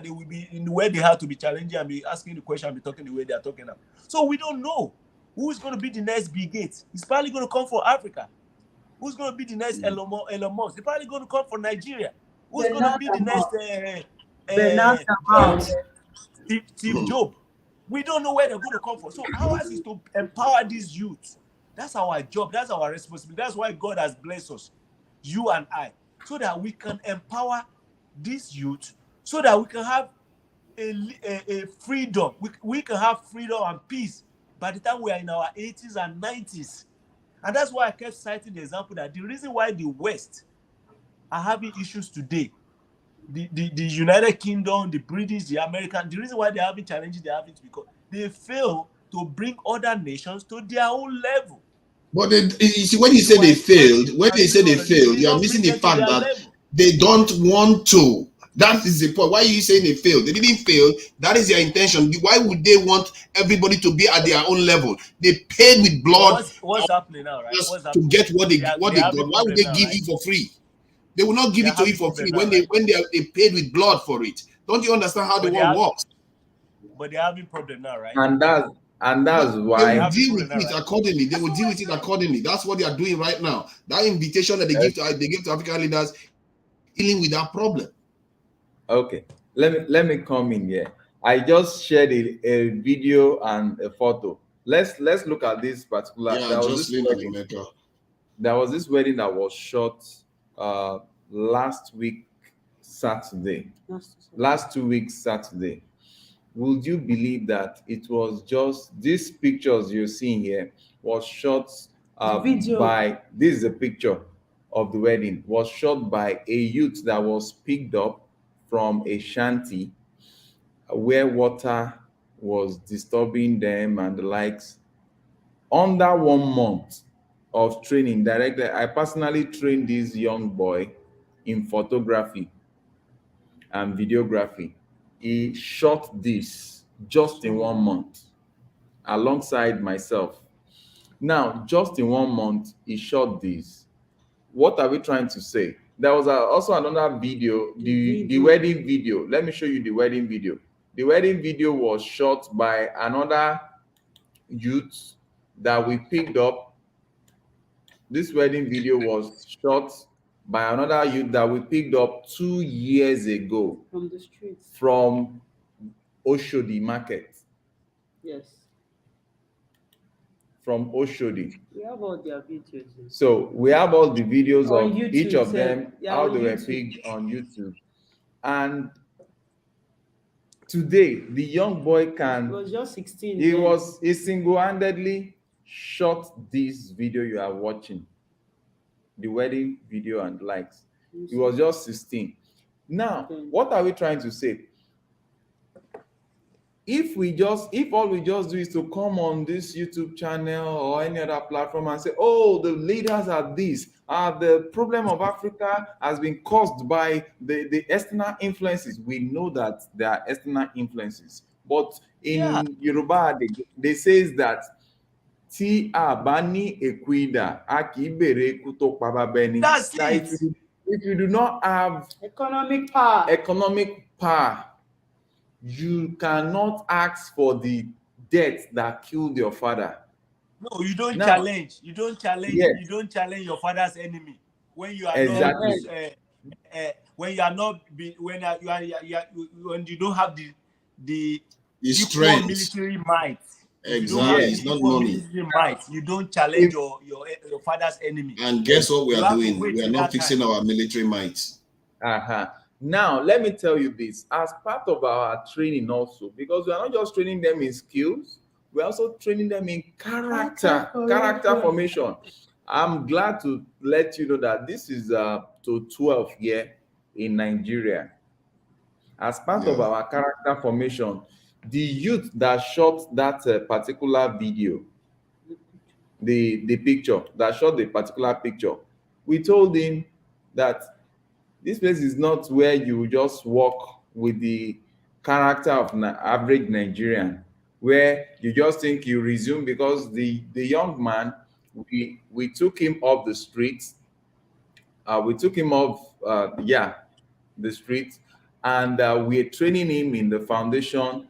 [SPEAKER 3] they will be in the way they have to be challenging and be asking the question and be talking the way they are talking now. So we don't know who is going to be the next Bill Gates. He's probably going to come for Africa. Who's going to be the next Elon Musk? They're probably going to come for Nigeria. Who's going to be the next Steve Jobs? We don't know where they're going to come from. So ours is to empower these youths. That's our job. That's our responsibility. That's why God has blessed us, you and I, so that we can empower these youth, so that we can have a freedom. We can have freedom and peace by the time we are in our 80s and 90s. And that's why I kept citing the example that the reason why the West are having issues today, the United Kingdom, the British, the American, the reason why they're having challenges, they're having, because they fail to bring other nations to their own level.
[SPEAKER 4] But you see, when you say they failed, you are missing the fact that they don't want to. That is the point. Why are you saying they failed? They didn't fail. That is their intention. Why would they want everybody to be at their own level? They paid with blood.
[SPEAKER 3] What's happening now, right?
[SPEAKER 4] To get what they got. Why would they give it for free? They will not give it to you for free when they paid with blood for it. Don't you understand how the world works?
[SPEAKER 3] But they're having problem now, right?
[SPEAKER 1] And that's why
[SPEAKER 4] they will deal with it accordingly. They will deal with it accordingly. That's what they are doing right now. That invitation that they give to African leaders, dealing with that problem.
[SPEAKER 1] Okay, let me come in here. I just shared a video and a photo. Let's look at this particular.
[SPEAKER 4] Yeah,
[SPEAKER 1] there was this wedding that was shot last week Saturday. Last 2 weeks Saturday. Would you believe that it was just these pictures you're seeing here was shot by, this is a picture of the wedding, was shot by a youth that was picked up from a shanty where water was disturbing them and the likes. Under 1 month of training directly, I personally trained this young boy in photography and videography. He shot this just in 1 month alongside myself. Now, just in 1 month, he shot this. what are we trying to say? There was also another video, the
[SPEAKER 2] video.
[SPEAKER 1] wedding video. Let me show you the wedding video. The wedding video was shot by another youth that we picked up. This wedding video was shot by another youth that we picked up 2 years ago
[SPEAKER 2] From the streets.
[SPEAKER 1] from Oshodi market.
[SPEAKER 2] Yes.
[SPEAKER 1] From Oshodi.
[SPEAKER 2] We have all their videos.
[SPEAKER 1] So we have all the videos
[SPEAKER 2] On
[SPEAKER 1] of
[SPEAKER 2] YouTube,
[SPEAKER 1] each of
[SPEAKER 2] sir.
[SPEAKER 1] them,
[SPEAKER 2] Yeah,
[SPEAKER 1] how
[SPEAKER 2] on
[SPEAKER 1] they were
[SPEAKER 2] YouTube.
[SPEAKER 1] picked on YouTube. And today, the young boy
[SPEAKER 2] He
[SPEAKER 1] can,
[SPEAKER 2] was just 16.
[SPEAKER 1] he single-handedly shot this video you are watching, the wedding video and likes. He was just 16. Now, what are we trying to say? If all we just do is to come on this YouTube channel or any other platform and say, oh, the leaders are this, the problem of Africa has been caused by the external influences. We know that there are external influences, but in Yoruba they says that tí a bá ní èkúìdà, a kì í béèrè ikú tó pa bàbá ẹni.
[SPEAKER 3] That's
[SPEAKER 1] That
[SPEAKER 3] it.
[SPEAKER 1] if you do not have
[SPEAKER 2] Economic power,
[SPEAKER 1] you cannot ask for the death that killed your father.
[SPEAKER 3] No, you don't
[SPEAKER 1] Now-
[SPEAKER 3] challenge. You don't challenge.
[SPEAKER 1] Yes.
[SPEAKER 3] You don't challenge your father's enemy when you are
[SPEAKER 1] Exactly.
[SPEAKER 3] not. When you are not. When you don't have the
[SPEAKER 4] His
[SPEAKER 3] equal
[SPEAKER 4] strength.
[SPEAKER 3] military might. If you don't
[SPEAKER 4] Exactly.
[SPEAKER 3] have
[SPEAKER 4] It's
[SPEAKER 3] the
[SPEAKER 4] not
[SPEAKER 3] equal
[SPEAKER 4] money.
[SPEAKER 3] military might, you don't challenge your father's enemy.
[SPEAKER 4] And guess what we
[SPEAKER 3] You
[SPEAKER 4] are
[SPEAKER 3] have to
[SPEAKER 4] doing?
[SPEAKER 3] wait
[SPEAKER 4] We are
[SPEAKER 3] till
[SPEAKER 4] not
[SPEAKER 3] that
[SPEAKER 4] fixing
[SPEAKER 3] time.
[SPEAKER 4] our military might.
[SPEAKER 1] Uh-huh. Now, let me tell you this, as part of our training also, because we are not just training them in skills, we're also training them in character formation. I'm glad to let you know that this is to 12 year in Nigeria. As part of
[SPEAKER 4] Yeah.
[SPEAKER 1] our character formation, the youth that shot that particular video, the picture, that shot the particular picture, we told him that this place is not where you just walk with the character of an average Nigerian, where you just think you resume, because the young man, we took him off the streets. We took him off, the streets, and we're training him in the foundation,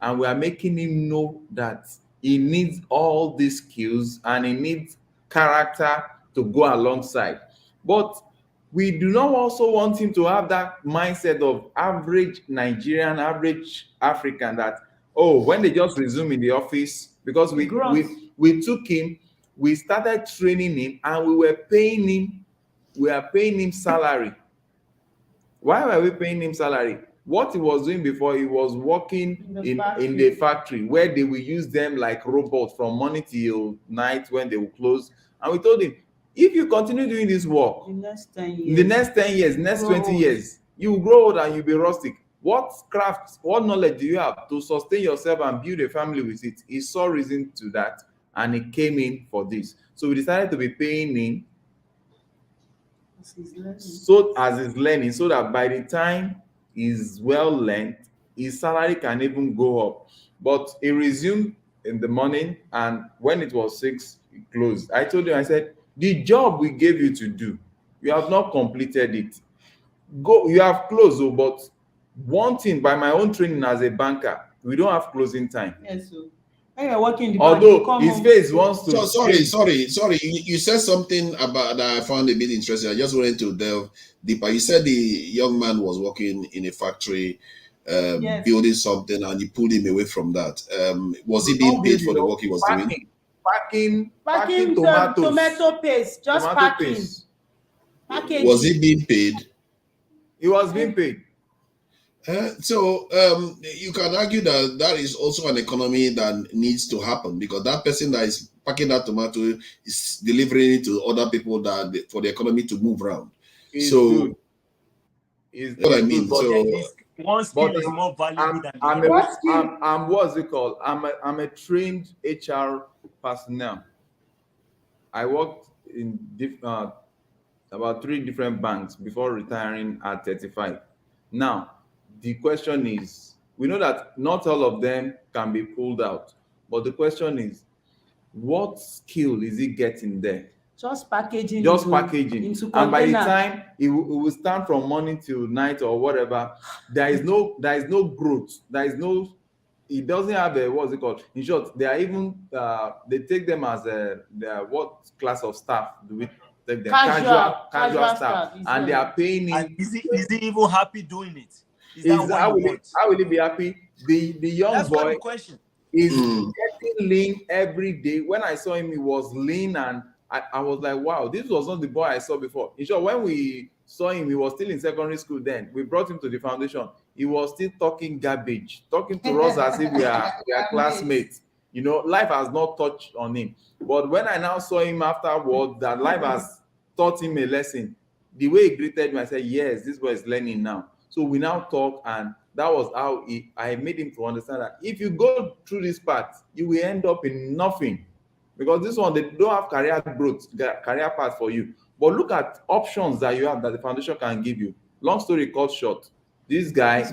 [SPEAKER 1] and we are making him know that he needs all these skills and he needs character to go alongside. But we do not also want him to have that mindset of average Nigerian, average African, that, oh, when they just resume in the office, because we took him, we started training him, and we are paying him salary. Why were we paying him salary? What he was doing before, he was working in the factory where they will use them like robots from morning till night when they will close. And we told him, if you continue doing this work,
[SPEAKER 2] the next 10 years,
[SPEAKER 1] in the next 10 years, next
[SPEAKER 2] Grow
[SPEAKER 1] 20
[SPEAKER 2] old.
[SPEAKER 1] years, you will grow old and you'll be rustic. What craft, what knowledge do you have to sustain yourself and build a family with it? He saw reason to that, and he came in for this. So we decided to be paying him
[SPEAKER 2] as he's learning.
[SPEAKER 1] as he's learning, so that by the time he's well learned, his salary can even go up. But he resumed in the morning, and when it was 6, he closed. I told him, I said, the job we gave you to do, you have not completed it. Go, you have closed, but one thing, by my own training as a banker, we don't have closing time.
[SPEAKER 2] Yes, so when you're working in the
[SPEAKER 1] Although
[SPEAKER 2] bank, you come
[SPEAKER 1] his
[SPEAKER 2] home.
[SPEAKER 1] face wants to.
[SPEAKER 4] Sorry. You said something about that I found a bit interesting. I just wanted to delve deeper. You said the young man was working in a factory,
[SPEAKER 2] Yes.
[SPEAKER 4] building something, and you pulled him away from that. Was he being paid for the work he was doing?
[SPEAKER 1] Packing
[SPEAKER 2] tomato paste, just
[SPEAKER 1] tomato
[SPEAKER 2] packing.
[SPEAKER 1] paste.
[SPEAKER 2] Packaging.
[SPEAKER 4] Was he being paid?
[SPEAKER 1] He was being paid.
[SPEAKER 4] So you can argue that that is also an economy that needs to happen, because that person that is packing that tomato is delivering it to other people for the economy to move around.
[SPEAKER 1] It's
[SPEAKER 4] So
[SPEAKER 1] good. It's
[SPEAKER 4] what I
[SPEAKER 1] good,
[SPEAKER 4] mean,
[SPEAKER 1] but
[SPEAKER 4] so
[SPEAKER 3] One skill
[SPEAKER 1] but
[SPEAKER 3] is more valuable than the
[SPEAKER 1] I'm
[SPEAKER 3] other.
[SPEAKER 1] what's it called? I'm a trained HR personnel. I worked in about 3 different banks before retiring at 35. Now, the question is, we know that not all of them can be pulled out, but the question is, what skill is he getting there?
[SPEAKER 2] Just packaging
[SPEAKER 1] just
[SPEAKER 2] it
[SPEAKER 1] packaging,
[SPEAKER 2] into
[SPEAKER 1] and by the
[SPEAKER 2] container.
[SPEAKER 1] time it will stand from morning till night or whatever, there is no growth, there is no, it doesn't have a, what's it called, in short, they are even they take them as a, what class of staff do we take them, casual staff,
[SPEAKER 2] is
[SPEAKER 1] and they are paying
[SPEAKER 3] And
[SPEAKER 1] him.
[SPEAKER 3] is he even happy doing it? Is that
[SPEAKER 1] Is
[SPEAKER 3] what you want?
[SPEAKER 1] how will he be happy? The young
[SPEAKER 3] That's not
[SPEAKER 1] boy
[SPEAKER 3] the question.
[SPEAKER 1] is
[SPEAKER 4] Mm.
[SPEAKER 1] getting lean every day. When I saw him, he was lean, and I was like, wow, this was not the boy I saw before. In short, when we saw him, he was still in secondary school then. We brought him to the foundation. He was still talking garbage, talking to us as if we are classmates. You know, life has not touched on him. But when I now saw him afterward, that life has taught him a lesson. The way he greeted me, I said, yes, this boy is learning now. So we now talk, and that was how I made him to understand that if you go through this path, you will end up in nothing, because this one, they don't have career growth, career path for you. But look at options that you have that the foundation can give you. Long story cut short, this guy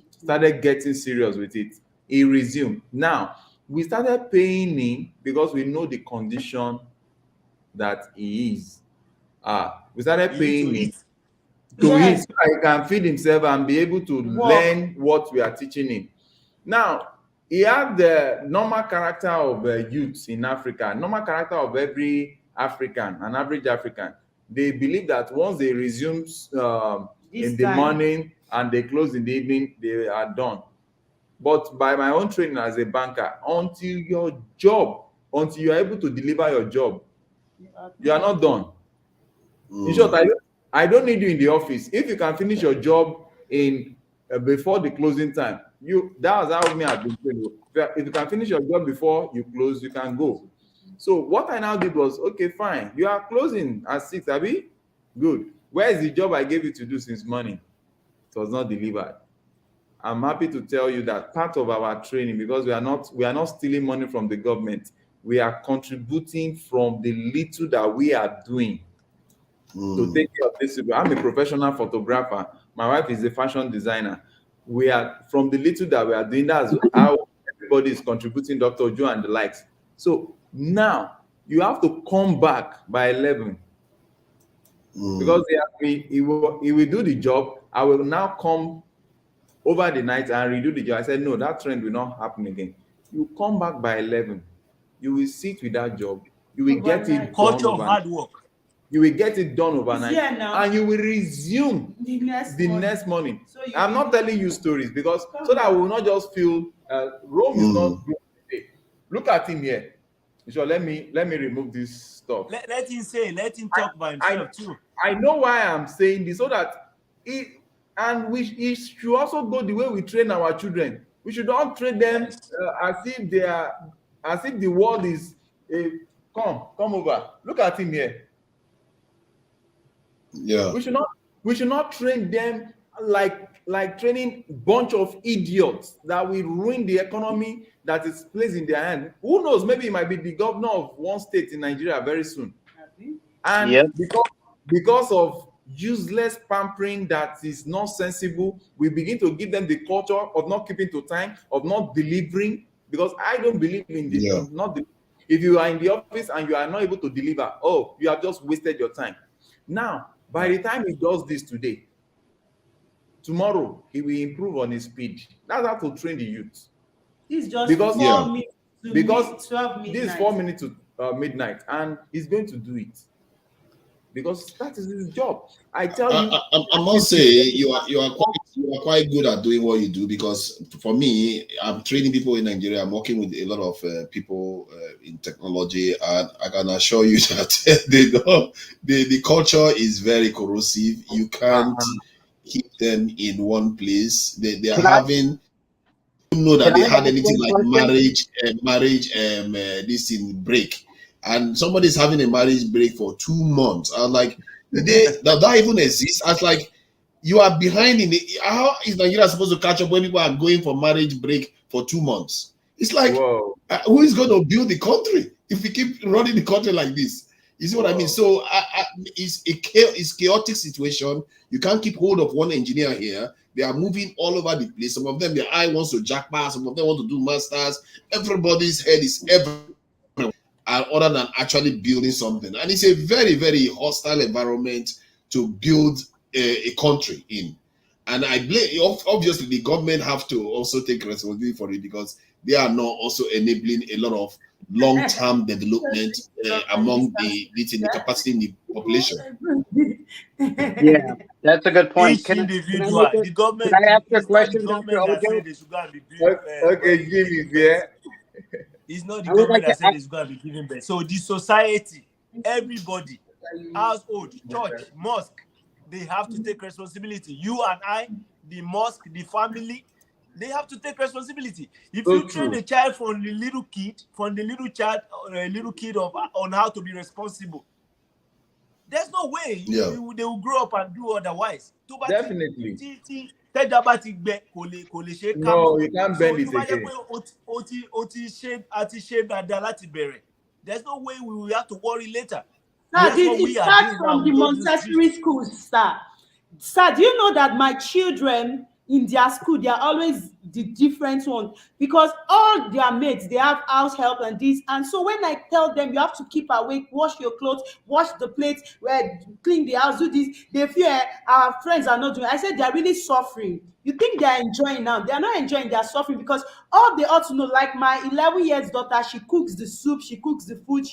[SPEAKER 1] started getting serious with it. He resumed. Now we started paying him because we know the condition that he is. We started
[SPEAKER 3] You need
[SPEAKER 1] paying
[SPEAKER 3] to
[SPEAKER 1] him
[SPEAKER 3] eat.
[SPEAKER 1] to eat
[SPEAKER 2] Yes.
[SPEAKER 1] so that he can feed himself and be able to
[SPEAKER 2] Work.
[SPEAKER 1] learn what we are teaching him. Now, he had the normal character of youths in Africa, normal character of every African, an average African. They believe that once they resume
[SPEAKER 2] This
[SPEAKER 1] in the
[SPEAKER 2] time.
[SPEAKER 1] morning and they close in the evening, they are done. But by my own training as a banker, until you are able to deliver your job, you are not done. In short, I don't need you in the office. If you can finish your job in before the closing time, that was how me I've been trained. If you can finish your job before you close, you can go. So what I now did was, okay, fine. You are closing at 6, Abi? Good. Where is the job I gave you to do since morning? It was not delivered. I'm happy to tell you that part of our training, because we are not stealing money from the government. We are contributing from the little that we are doing to take care of this people. I'm a professional photographer. My wife is a fashion designer. We are, from the little that we are doing, that's how everybody is contributing, Dr. Joe and the likes. So now you have to come back by 11, because he will do the job. I will now come over the night and redo the job. I said, no, that trend will not happen again. You come back by 11. You will sit with that job. You will get it done
[SPEAKER 3] Culture of
[SPEAKER 1] overnight.
[SPEAKER 3] hard work.
[SPEAKER 1] You will get it done overnight,
[SPEAKER 2] here now.
[SPEAKER 1] and you will resume
[SPEAKER 2] The
[SPEAKER 1] the next morning.
[SPEAKER 2] So you
[SPEAKER 1] I'm not telling you stories, because so that I will not just feel Rome is not good today. Look at him here. So let me remove this stuff.
[SPEAKER 3] Let him say, let him talk by himself too.
[SPEAKER 1] I know why I'm saying this, so that it should also go the way we train our children. We should not train them as if the world is come over. Look at him here.
[SPEAKER 4] Yeah.
[SPEAKER 1] We should not train them like training bunch of idiots that will ruin the economy that is placed in their hand. Who knows? Maybe he might be the governor of one state in Nigeria very soon. And
[SPEAKER 5] Yep.
[SPEAKER 1] because of useless pampering that is not sensible, we begin to give them the culture of not keeping to time, of not delivering. Because I don't believe in this.
[SPEAKER 4] Yeah.
[SPEAKER 1] If you are in the office and you are not able to deliver, you have just wasted your time. Now, by the time he does this today, tomorrow he will improve on his speed. That's how to train the youth.
[SPEAKER 2] This just
[SPEAKER 1] Because-
[SPEAKER 2] 4
[SPEAKER 4] Yeah.
[SPEAKER 2] minutes to
[SPEAKER 1] Because
[SPEAKER 2] 12
[SPEAKER 1] this
[SPEAKER 2] midnight.
[SPEAKER 1] is 4 minutes to midnight, and he's going to do it because that is his job. I tell you,
[SPEAKER 4] I must say you are quite good at doing what you do, because for me, I'm training people in Nigeria. I'm working with a lot of people in technology, and I can assure you that the culture is very corrosive. You can't keep them in one place. They are
[SPEAKER 5] Can I-
[SPEAKER 4] having. Know that
[SPEAKER 5] Can
[SPEAKER 4] they
[SPEAKER 5] I
[SPEAKER 4] had
[SPEAKER 5] ask
[SPEAKER 4] anything
[SPEAKER 5] one
[SPEAKER 4] like
[SPEAKER 5] question?
[SPEAKER 4] marriage this in break, and somebody's having a marriage break for 2 months. I was like, that even exists? I was like, you are behind in it. How is Nigeria supposed to catch up when people are going for marriage break for 2 months? It's like,
[SPEAKER 1] whoa,
[SPEAKER 4] who is going to build the country if we keep running the country like this? You see what I mean? So it's chaotic situation. You can't keep hold of one engineer here. They are moving all over the place. Some of them, their eye wants to jackpot. Some of them want to do masters. Everybody's head is everywhere. other than actually building something. And it's a very, very hostile environment to build a country in. And I blame, obviously, the government have to also take responsibility for it, because they are not also enabling a lot of long-term development among the capacity in the population.
[SPEAKER 5] Yeah, that's a good point.
[SPEAKER 3] Each
[SPEAKER 5] Can I
[SPEAKER 3] individual, the
[SPEAKER 5] can
[SPEAKER 3] government,
[SPEAKER 5] I ask you a
[SPEAKER 3] it's not the
[SPEAKER 5] question, Dr.
[SPEAKER 3] government that
[SPEAKER 5] Ojo?
[SPEAKER 3] said they should go and be doing
[SPEAKER 1] Okay, Jim is here.
[SPEAKER 3] It's not the
[SPEAKER 5] I would
[SPEAKER 3] government
[SPEAKER 5] like to
[SPEAKER 3] that said it's going to be giving birth. So the society, everybody, household, church, mosque, they have to take responsibility. You and I, the mosque, the family, they have to take responsibility. If
[SPEAKER 1] So
[SPEAKER 3] you train
[SPEAKER 1] true.
[SPEAKER 3] a child from the little kid of on how to be responsible, there's no way
[SPEAKER 4] Yeah.
[SPEAKER 3] they will grow up and do otherwise.
[SPEAKER 1] Definitely.
[SPEAKER 3] Tẹ́já ti gbẹ kò lè ṣe ká
[SPEAKER 1] No,
[SPEAKER 3] mọ́.
[SPEAKER 1] you can't
[SPEAKER 3] So
[SPEAKER 1] bend
[SPEAKER 3] tó
[SPEAKER 1] it
[SPEAKER 3] bá jẹ́
[SPEAKER 1] again.
[SPEAKER 3] pé o ti ṣe dáadáa láti bẹ̀rẹ̀, there's no way we will have to worry later.
[SPEAKER 2] Sir,
[SPEAKER 3] That's what
[SPEAKER 2] it
[SPEAKER 3] we are
[SPEAKER 2] starts
[SPEAKER 3] doing now.
[SPEAKER 2] from the
[SPEAKER 3] We go to the
[SPEAKER 2] Montessori
[SPEAKER 3] street.
[SPEAKER 2] schools, sir. Sir, do you know that my children in their school, they are always the different one, because all their mates, they have house help and this. And so when I tell them you have to keep awake, wash your clothes, wash the plates, clean the house, do this, they feel our friends are not doing. I said they are really suffering. You think they are enjoying now? They are not enjoying, they are suffering, because all they ought to know, like my 11 years daughter, she cooks the soup, she cooks the food,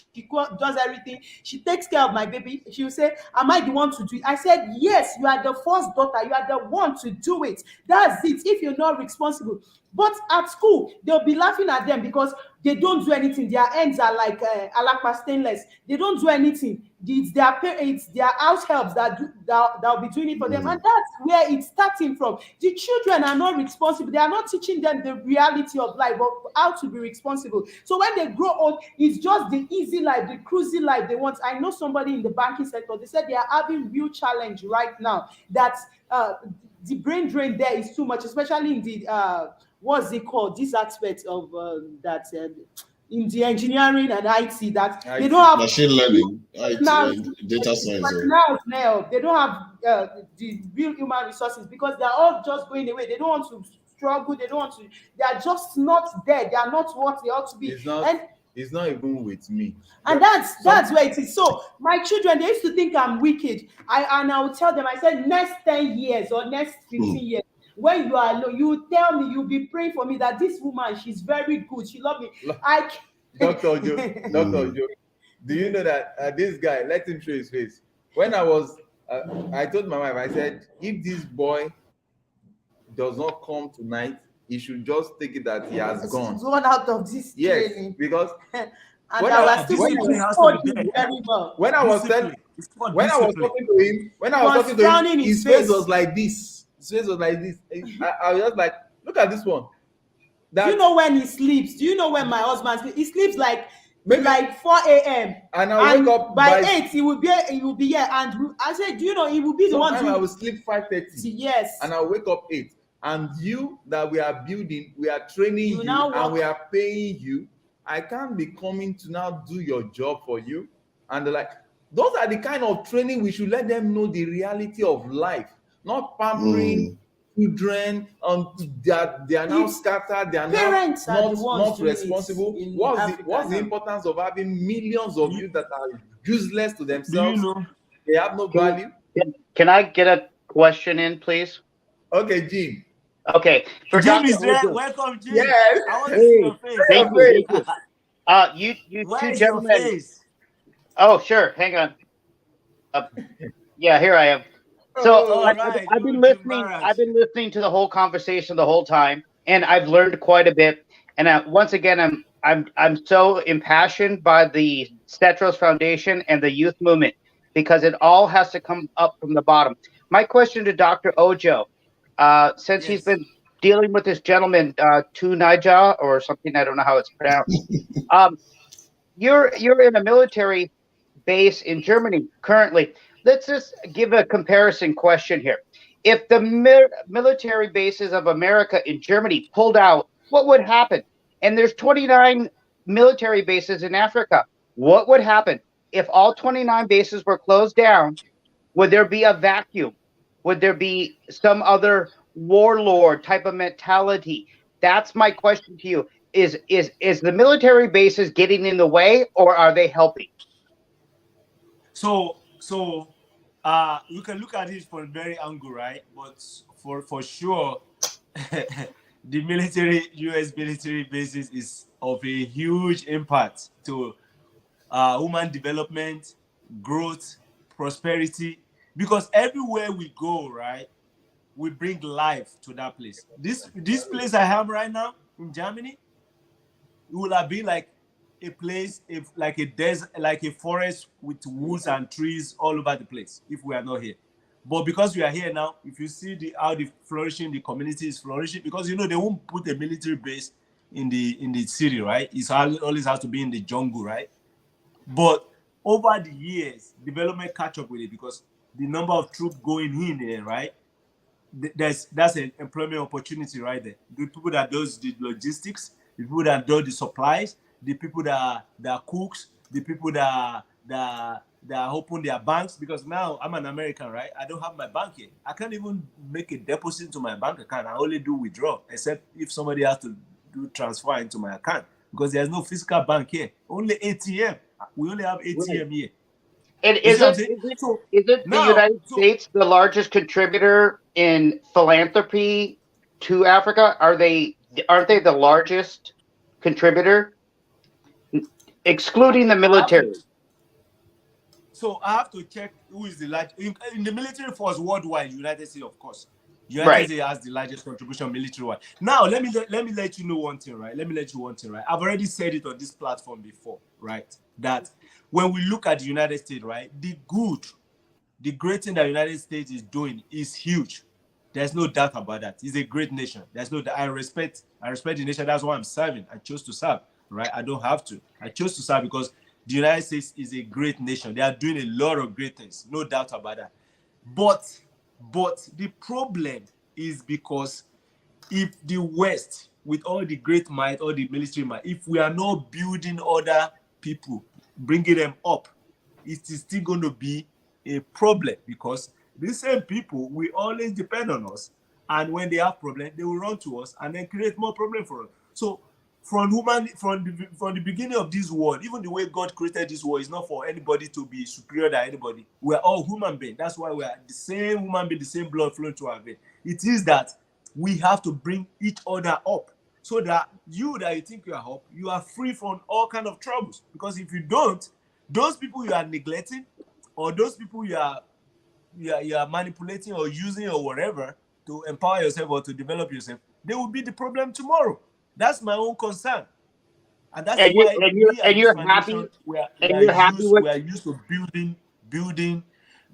[SPEAKER 2] does everything. She takes care of my baby. She will say, am I the one to do it? I said, yes, you are the first daughter, you are the one to do it. That's it, if you're not responsible. But at school, they'll be laughing at them because they don't do anything. Their ends are like alakpa stainless. They don't do anything. It's their parents, their house helps that'll be doing it for them. And that's where it's starting from. The children are not responsible. They are not teaching them the reality of life, but how to be responsible. So when they grow old, it's just the easy life, the cruisy life they want. I know somebody in the banking sector, they said they are having real challenge right now, that the brain drain there is too much, especially in the what's it called, this aspect of that in the engineering and IT, that they don't have
[SPEAKER 4] Machine learning,
[SPEAKER 2] now
[SPEAKER 4] IT, and data science.
[SPEAKER 2] now they don't have the real human resources, because they're all just going away. They don't want to struggle, they don't want to, they are just not there, they are not what they ought to be.
[SPEAKER 1] It's not even with me.
[SPEAKER 2] And that's where it is. So my children, they used to think I'm wicked. I will tell them, I said, next 10 years or next 15 years, when you are alone, you tell me, you'll be praying for me that this woman, she's very good, she loves me.
[SPEAKER 1] Dr. Ojo, Dr. Ojo, do you know that this guy, let him show his face. When I was, I told my wife, I said, if this boy does not come tonight, he should just take it that he has gone.
[SPEAKER 2] Gone out of this
[SPEAKER 1] training. Because
[SPEAKER 2] and I was still
[SPEAKER 1] very well. When I was talking to him, his face was like this. His face was like this. I was just like, look at this one.
[SPEAKER 2] Do you know when he sleeps? Do you know when my husband sleeps? He sleeps like like 4 a.m.
[SPEAKER 1] and I wake up
[SPEAKER 2] by 8. He will be here. And I said, do you know he will be the one?
[SPEAKER 1] I will sleep 5:30.
[SPEAKER 2] Yes.
[SPEAKER 1] And I'll wake up 8. And you that we are building, we are training you and we are paying you. I can't be coming to now do your job for you. And they're like, those are the kind of training we should let them know the reality of life, not pampering children. They are now scattered. They are
[SPEAKER 2] parents
[SPEAKER 1] not responsible. What's the importance of having millions of you that are useless to themselves?
[SPEAKER 3] Do you know?
[SPEAKER 1] They have no value.
[SPEAKER 5] Can I get a question in, please?
[SPEAKER 1] Okay, Jim.
[SPEAKER 5] Okay.
[SPEAKER 3] For Jim is there. Welcome, Jim.
[SPEAKER 1] Yes.
[SPEAKER 3] I want to see your face.
[SPEAKER 5] Thank you. You
[SPEAKER 3] Where
[SPEAKER 5] two
[SPEAKER 3] is
[SPEAKER 5] gentlemen.
[SPEAKER 3] your face?
[SPEAKER 5] Oh, sure. Hang on. Yeah, here I am. So I've been listening. I've been listening to the whole conversation the whole time, and I've learned quite a bit. And once again, I'm so impassioned by the Stetros Foundation and the youth movement, because it all has to come up from the bottom. My question to Dr. Ojo. Since he's been dealing with this gentleman, Tunija or something, I don't know how it's pronounced. You're in a military base in Germany currently. Let's just give a comparison question here. If the military bases of America in Germany pulled out, what would happen? And there's 29 military bases in Africa. What would happen if all 29 bases were closed down? Would there be a vacuum? Would there be some other warlord type of mentality? That's my question to you. is the military bases getting in the way, or are they helping?
[SPEAKER 3] So we can look at it from a very angle, right? But for sure, the military U.S. military bases is of a huge impact to human development, growth, prosperity, because everywhere we go, right, we bring life to that place. This place I am right now in Germany, it will have been like a place, if like a desert, like a forest with woods and trees all over the place if we are not here. But because we are here now, if you see how the flourishing, the community is flourishing, because you know they won't put a military base in the city, right? It's always has to be in the jungle, right? But over the years, development catch up with it because the number of troops going in there, right? That's an employment opportunity right there. The people that does the logistics, the people that do the supplies, the people that cooks, the people that open their banks. Because now I'm an American, right? I don't have my bank here. I can't even make a deposit into my bank account. I only do withdraw, except if somebody has to do transfer into my account because there's no physical bank here. Only ATM. We only have ATM here.
[SPEAKER 5] And is it the United States the largest contributor in philanthropy to Africa? Aren't they the largest contributor, excluding the military?
[SPEAKER 3] So I have to check who is the largest in the military force worldwide. United States, of course. United States has the largest contribution military-wide. Now let me let you know one thing, right? Let me let you one thing, right? I've already said it on this platform before, right? That when we look at the United States, right, the great thing that the United States is doing is huge. There's no doubt about that. It's a great nation. There's no doubt. I respect the nation. That's why I'm serving. I chose to serve, right? I don't have to. I chose to serve because the United States is a great nation. They are doing a lot of great things. No doubt about that. But the problem is because if the West, with all the great might, all the military might, if we are not building other people, bringing them up, it is still going to be a problem because these same people will always depend on us. And when they have problems, they will run to us and then create more problems for us. So from the beginning of this world, even the way God created this world is not for anybody to be superior than anybody. We are all human beings. That's why we are the same human being, the same blood flowing to our veins. It is that we have to bring each other up so that you think you are up, you are free from all kind of troubles. Because if you don't, those people you are neglecting or those people you are manipulating or using or whatever to empower yourself or to develop yourself, they will be the problem tomorrow. That's my own concern. And that's why
[SPEAKER 5] you're happy.
[SPEAKER 3] We are used to building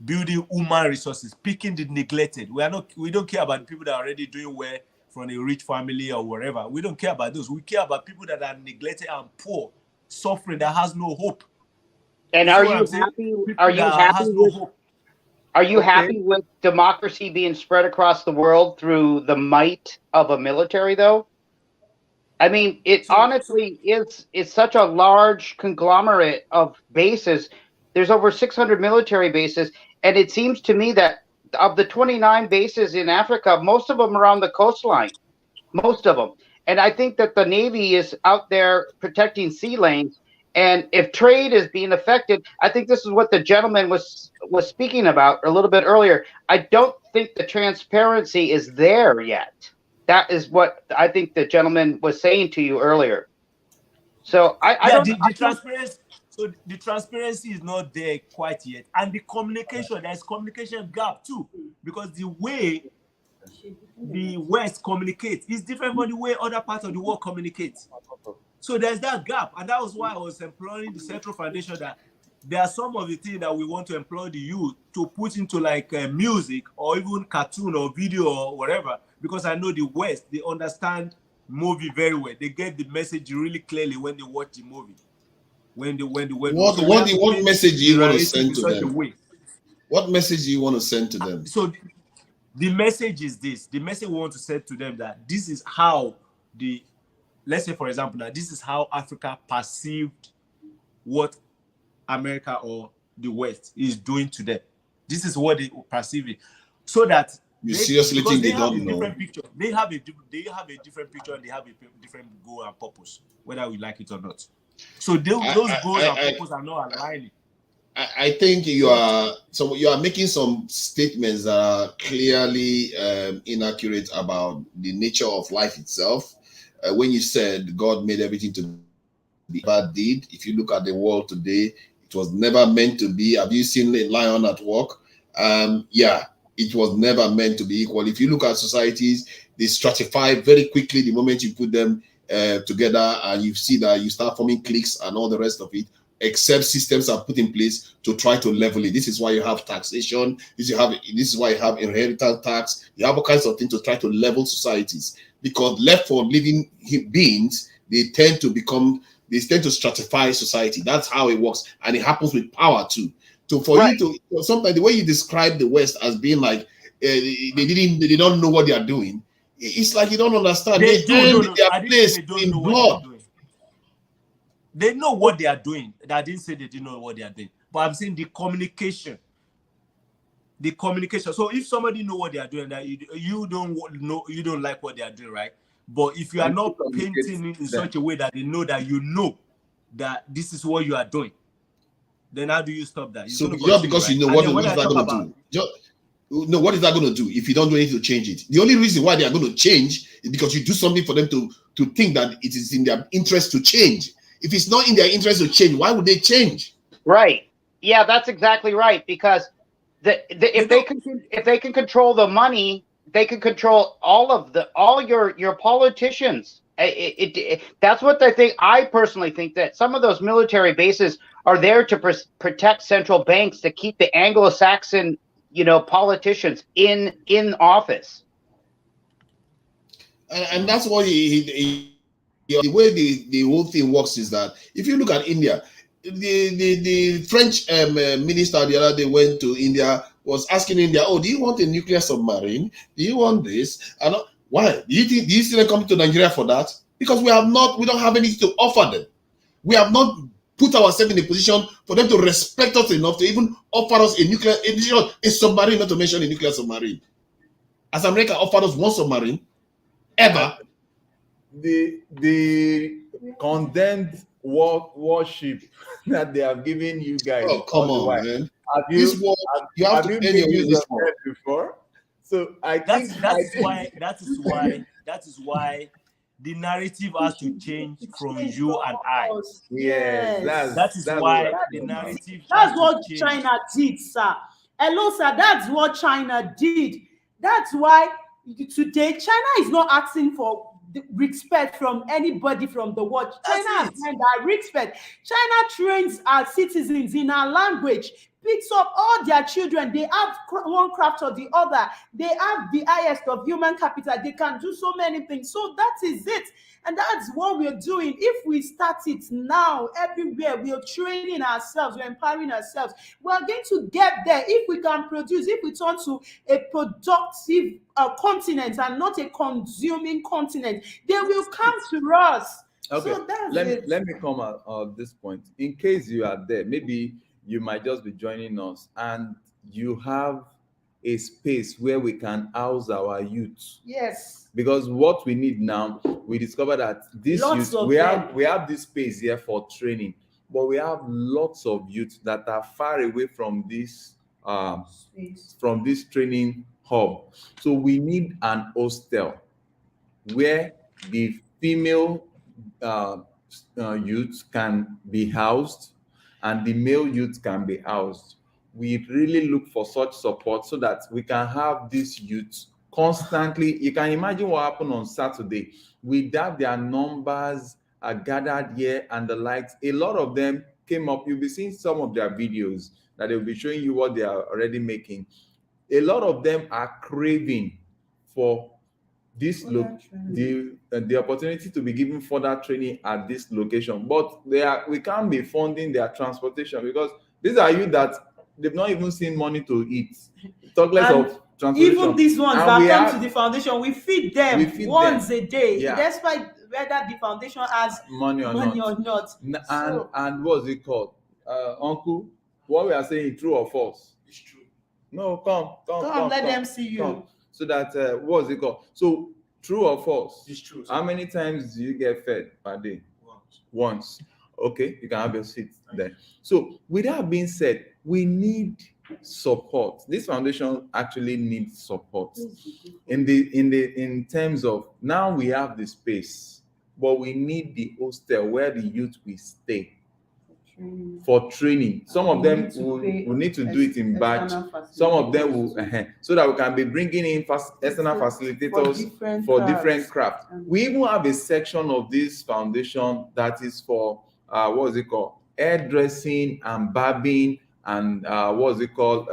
[SPEAKER 3] human resources, picking the neglected. We don't care about people that are already doing well from a rich family or whatever. We don't care about those. We care about people that are neglected and poor, suffering, that has no hope.
[SPEAKER 5] And are you happy? Are you happy with democracy being spread across the world through the might of a military, though? I mean, honestly is such a large conglomerate of bases. There's over 600 military bases, and it seems to me that of the 29 bases in Africa, most of them are on the coastline. Most of them. And I think that the Navy is out there protecting sea lanes. And if trade is being affected, I think this is what the gentleman was speaking about a little bit earlier. I don't think the transparency is there yet. That is what I think the gentleman was saying to you earlier. So
[SPEAKER 3] the transparency is not there quite yet, and the communication, there's communication gap too, because the way the West communicates is different from the way other parts of the world communicate. So there's that gap, and that was why I was employing the Central Foundation that there are some of the things that we want to employ the youth to put into like music or even cartoon or video or whatever, because I know the West, they understand movie very well. They get the message really clearly when they watch the movie.
[SPEAKER 4] What message do you want to send to them? What message do you want to send to them?
[SPEAKER 3] So the message is this. The message we want to send to them that this is how let's say for example, now this is how Africa perceived what America or the West is doing to them. This is what they perceive it. So that
[SPEAKER 4] You seriously think they
[SPEAKER 3] have
[SPEAKER 4] don't
[SPEAKER 3] a
[SPEAKER 4] know?
[SPEAKER 3] different picture. They have a different picture, and they have a different goal and purpose, whether we like it or not. So those goals and purpose are not aligning.
[SPEAKER 4] I think you are making some statements that are clearly inaccurate about the nature of life itself. When you said God made everything to be, but did, if you look at the world today, it was never meant to be. Have you seen a lion at work? Yeah, it was never meant to be equal. If you look at societies, they stratify very quickly the moment you put them together, and you see that you start forming cliques and all the rest of it. Except systems are put in place to try to level it. This is why you have taxation. This is why you have inheritance tax. You have all kinds of things to try to level societies. Because left for living beings, they tend to stratify society. That's how it works, and it happens with power too. So for you to sometimes the way you describe the West as being like they don't know what they are doing, it's like you don't understand. They earned their place in blood.
[SPEAKER 3] They know what they are doing. I didn't say they didn't know what they are doing, but I'm saying the communication. So if somebody know what they are doing, that you don't know, you don't like what they are doing, right? But if you are not painting it in such a way that they know that you know that this is what you are doing, then how do you stop that?
[SPEAKER 4] So just because you know what is that going to do? No, what is that going to do if you don't do anything to change it? The only reason why they are going to change is because you do something for them to think that it is in their interest to change. If it's not in their interest to change, why would they change?
[SPEAKER 5] Right. Yeah, that's exactly right. Because if they can control the money, they can control all your politicians. That's what they think. I personally think that some of those military bases are there to protect central banks, to keep the Anglo-Saxon, politicians in office.
[SPEAKER 4] And that's what the way the whole thing works is that if you look at India, the French minister the other day went to India, was asking India, "Oh, do you want a nuclear submarine? Do you want this?" And why? Do you see them coming to Nigeria for that? Because we don't have anything to offer them. We have not put ourselves in a position for them to respect us enough to even offer us a submarine, not to mention a nuclear submarine. As America offered us one submarine ever.
[SPEAKER 1] The condemned warship that they have given you guys.
[SPEAKER 4] Oh, come on, man.
[SPEAKER 1] You have to earn your way before. So that
[SPEAKER 3] is why the narrative has to change from you and I.
[SPEAKER 1] Yes,
[SPEAKER 3] that is why the narrative.
[SPEAKER 2] That's what China did, sir. Hello, sir. That's what China did. That's why today China is not asking for respect from anybody from the world. China has that respect. China trains our citizens in our language, picks up all their children. They have one craft or the other. They have the highest of human capital. They can do so many things. So that is it. And that's what we're doing. If we start it now, everywhere, we're training ourselves, we're empowering ourselves. We're going to get there if we can produce, if we turn to a productive continent and not a consuming continent, they will come to us.
[SPEAKER 1] Okay,
[SPEAKER 2] so
[SPEAKER 1] let me come at this point. In case you are there, maybe you might just be joining us and you have a space where we can house our youth.
[SPEAKER 2] Yes.
[SPEAKER 1] Because what we need now, we discover that this youth, we have this space here for training, but we have lots of youth that are far away from this training hub. So we need an hostel where the female youth can be housed and the male youth can be housed. We really look for such support so that we can have these youth constantly. You can imagine what happened on Saturday. With that, their numbers are gathered here and the likes. A lot of them came up. You'll be seeing some of their videos that they'll be showing you what they are already making. A lot of them are craving for this the opportunity to be given further training at this location, but we can't be funding their transportation because these are youth that they've not even seen money to eat. Talk less of transportation.
[SPEAKER 2] Even these ones that come to the foundation, we feed them once a day.
[SPEAKER 1] Yeah.
[SPEAKER 2] Despite whether the foundation has money or not.
[SPEAKER 1] And what's it called? Uncle, what we are saying, true or false?
[SPEAKER 4] It's true.
[SPEAKER 1] No, come.
[SPEAKER 2] Let them see you.
[SPEAKER 1] Come. so that what's it called? So true or false?
[SPEAKER 6] It's true.
[SPEAKER 1] How many times do you get fed per day? Once. Okay, you can have your seat there. So with that being said, we need support. This foundation actually needs support in terms of, now we have the space, but we need the hostel where the youth will stay for training. Some of them will need to do it in batch. Some of them will so that we can be bringing in external facilitators for different crafts. We even have a section of this foundation that is for what is it called, hairdressing and barbing and what is it called,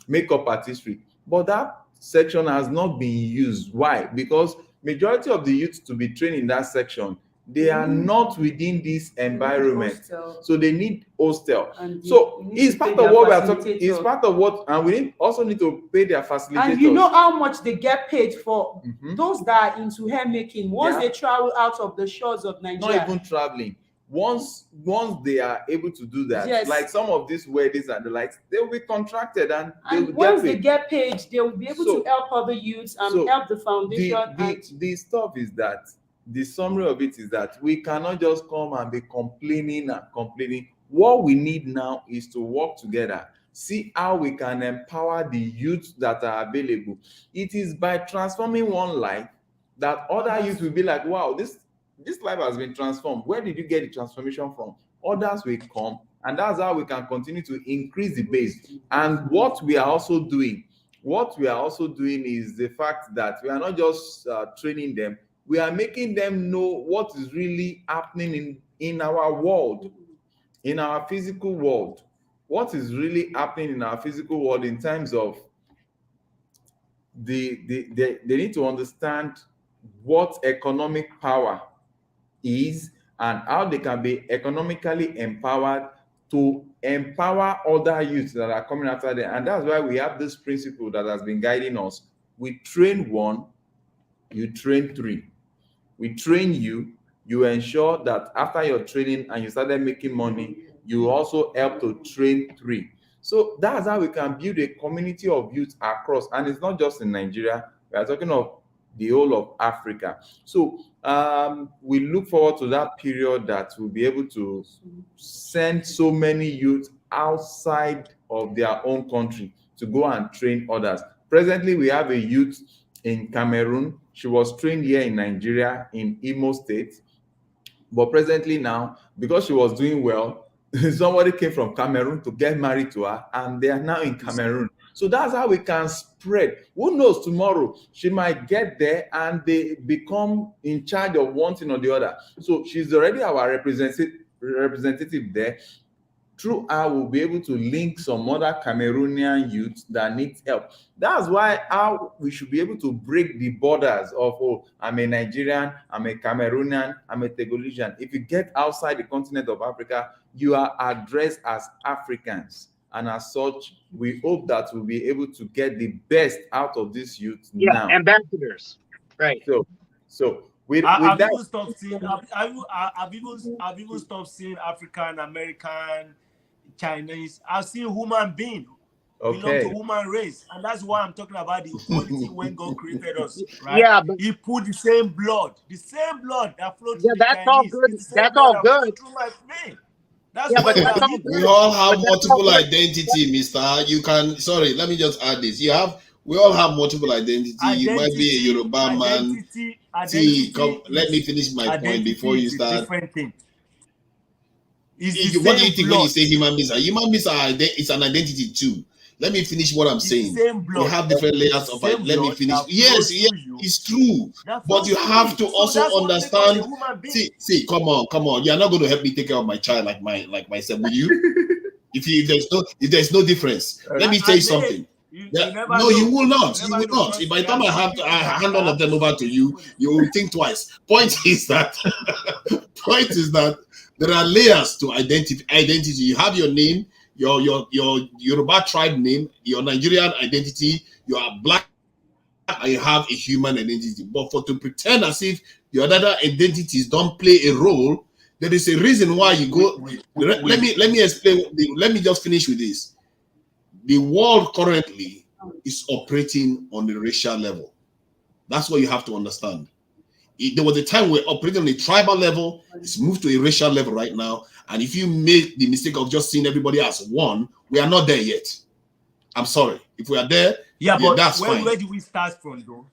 [SPEAKER 1] makeup artistry. But that section has not been used. Why? Because majority of the youth to be trained in that section, they are not within this environment, so they need hostel. So it's part of what we are talking. It's part of what, and we also need to pay their facilitators.
[SPEAKER 2] And you know how much they get paid for those that are into hair making once they travel out of the shores of Nigeria.
[SPEAKER 1] Not even traveling. Once they are able to do that, like some of these weddings and the likes, they will be contracted and they will
[SPEAKER 2] once
[SPEAKER 1] get paid.
[SPEAKER 2] They get paid, they will be able to help other youths and help the foundation.
[SPEAKER 1] The stuff is that, the summary of it is that we cannot just come and be complaining and complaining. What we need now is to work together, see how we can empower the youth that are available. It is by transforming one life that other youth will be like, wow, this life has been transformed. Where did you get the transformation from? Others will come, and that's how we can continue to increase the base. And what we are also doing is the fact that we are not just training them, we are making them know what is really happening in our world, in our physical world. What is really happening in our physical world in terms of they need to understand what economic power is and how they can be economically empowered to empower other youths that are coming after them. And that's why we have this principle that has been guiding us. We train one, you train three. We train you, you ensure that after your training and you started making money, you also help to train three. So that's how we can build a community of youth across. And it's not just in Nigeria, we are talking of the whole of Africa. So we look forward to that period that we'll be able to send so many youth outside of their own country to go and train others. Presently, we have a youth in Cameroon. She was trained here in Nigeria, in Imo State. But presently now, because she was doing well, somebody came from Cameroon to get married to her, and they are now in Cameroon. So that's how we can spread. Who knows, tomorrow she might get there and they become in charge of one thing or the other. So she's already our representative there. Through her, we'll be able to link some other Cameroonian youth that need help. That's why how we should be able to break the borders of, oh, I'm a Nigerian, I'm a Cameroonian, I'm a Togolesian. If you get outside the continent of Africa, you are addressed as Africans. And as such, we hope that we'll be able to get the best out of this youth now.
[SPEAKER 5] Ambassadors. Right.
[SPEAKER 1] So with
[SPEAKER 3] I've
[SPEAKER 1] that,
[SPEAKER 3] even stopped seeing. I've even stopped seeing African American, Chinese. I've seen human being belong to human race, and that's why I'm talking about the equality when God created us. Right? Yeah, but He put the same blood that flowed.
[SPEAKER 5] Yeah, that's all good. That's all good.
[SPEAKER 3] Through my vein. That's
[SPEAKER 4] we all have multiple identity, Mister. You can. Sorry, let me just add this. We all have multiple identity. You might be a Yoruba man. See, let me finish my point before you start.
[SPEAKER 3] Different thing.
[SPEAKER 4] What do you think when you say human beings? Human beings it's an identity too. Let me finish what I'm saying. We have different layers of it. Let me finish. Yes, it's true. But you have to also understand. See, come on. You're not going to help me take care of my child like myself, will you? if there's no difference, let me tell you something. No, you will not. You will not. By the time I hand all of them over to you, you will think twice. Point is that there are layers to identity. You have your name, your Yoruba tribe name, your Nigerian identity, you are black, and you have a human identity. But to pretend as if your other identities don't play a role, there is a reason why you go. Let me explain. Let me just finish with this. The world currently is operating on the racial level. That's what you have to understand. There was a time we're operating on a tribal level. It's moved to a racial level right now. And if you make the mistake of just seeing everybody as one, we are not there yet. I'm sorry. If we are there,
[SPEAKER 3] but
[SPEAKER 4] that's fine.
[SPEAKER 3] Where do we start from, though?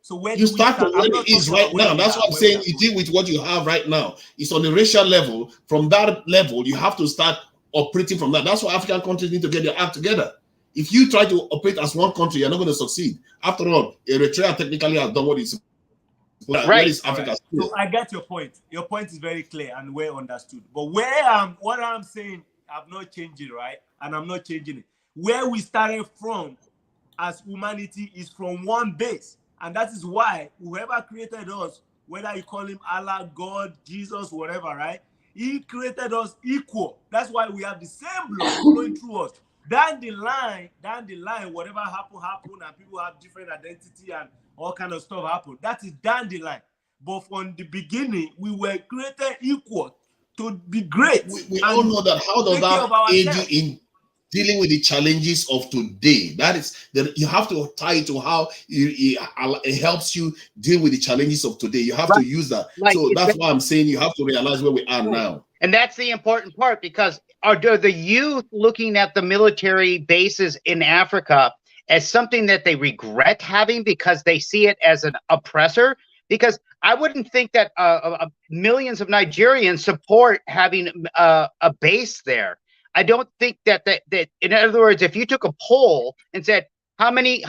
[SPEAKER 3] So where
[SPEAKER 4] you
[SPEAKER 3] do we
[SPEAKER 4] start from where it is right now. That's what I'm saying. You deal with what you have right now. It's on the racial level. From that level, you have to start operating from that. That's why African countries need to get their act together. If you try to operate as one country, you're not going to succeed. After all, Eritrea technically has done what it's
[SPEAKER 5] right.
[SPEAKER 4] Where is Africa?
[SPEAKER 3] Right. So I get your point. Your point is very clear and well understood. But what I'm saying, I'm not changing, right? And I'm not changing it. Where we started from as humanity is from one base. And that is why whoever created us, whether you call him Allah, God, Jesus, whatever, right? He created us equal. That's why we have the same blood flowing through us. Down the line, whatever happened, and people have different identity and all kind of stuff happen. That is down the line. But from the beginning, we were created equal to be great.
[SPEAKER 4] We all know that. How does that aid you in dealing with the challenges of today? That is that you have to tie it to how it helps you deal with the challenges of today. You have to use that. So that's why I'm saying you have to realize where we are now.
[SPEAKER 5] And that's the important part, because are the youth looking at the military bases in Africa as something that they regret having because they see it as an oppressor? Because I wouldn't think that millions of Nigerians support having a base there. I don't think that in other words, if you took a poll and said how many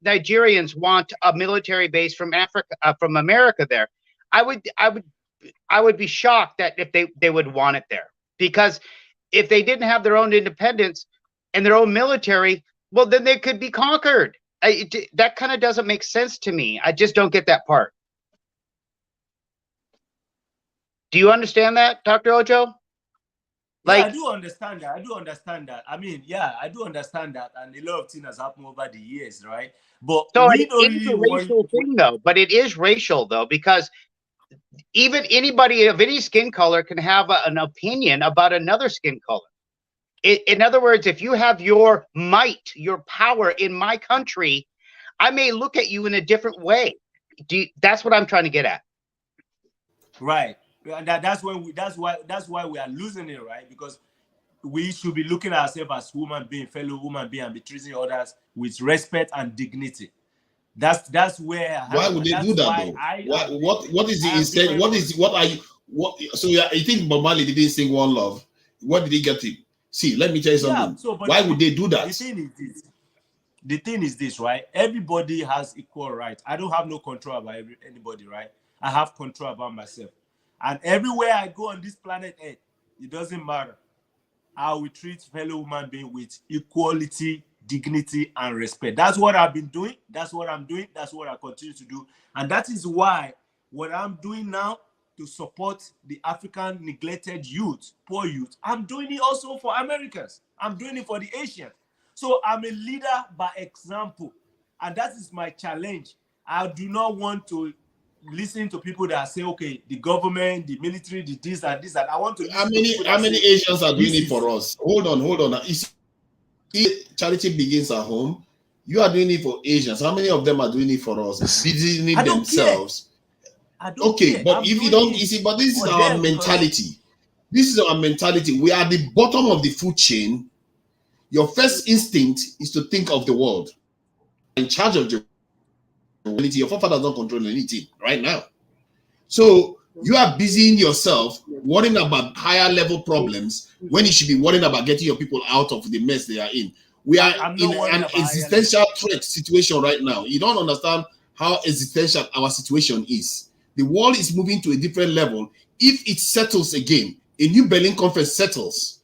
[SPEAKER 5] Nigerians want a military base from Africa, from America there, I would be shocked that if they would want it there, because if they didn't have their own independence and their own military, well, then they could be conquered. That kind of doesn't make sense to me. I just don't get that part. Do you understand that, Dr. Ojo?
[SPEAKER 3] Like, yeah, I do understand that. I mean, yeah, I do understand that. And a lot of things has happened over the years, right? But
[SPEAKER 5] so it is a racial thing, though. But it is racial, though, because even anybody of any skin color can have an opinion about another skin color. In other words, if you have your might, your power in my country, I may look at you in a different way. That's what I'm trying to get at.
[SPEAKER 3] Right. And that's why we are losing it, right? Because we should be looking at ourselves as fellow human being, and be treating others with respect and dignity. That's where.
[SPEAKER 4] Why would they do that, though? What is the instead? So you think Bob Marley didn't sing One Love? What did he get him? See, let me tell you something.
[SPEAKER 3] Yeah,
[SPEAKER 4] why would they do that?
[SPEAKER 3] The thing is this, right? Everybody has equal rights. I don't have no control about anybody, right? I have control about myself. And everywhere I go on this planet Earth, it doesn't matter. I will treat fellow human beings with equality, dignity, and respect. That's what I've been doing. That's what I'm doing. That's what I continue to do. And that is why what I'm doing now to support the African neglected youth, poor youth, I'm doing it also for Americans. I'm doing it for the Asians. So I'm a leader by example. And that is my challenge. I do not want to listen to people that say, okay, the government, the military, the this and this. And I want to listen
[SPEAKER 4] how many Asians are doing it for us? Hold on. Charity begins at home. You are doing it for Asians. How many of them are doing it for us? Busying themselves. Okay, but if you don't, you see, but this is our mentality. This is our mentality. We are at the bottom of the food chain. Your first instinct is to think of the world. In charge of the reality, your forefathers don't control anything right now. So you are busying yourself, worrying about higher level problems when you should be worrying about getting your people out of the mess they are in. We are in an existential threat situation right now. You don't understand how existential our situation is. The world is moving to a different level. If it settles again, a new Berlin conference settles,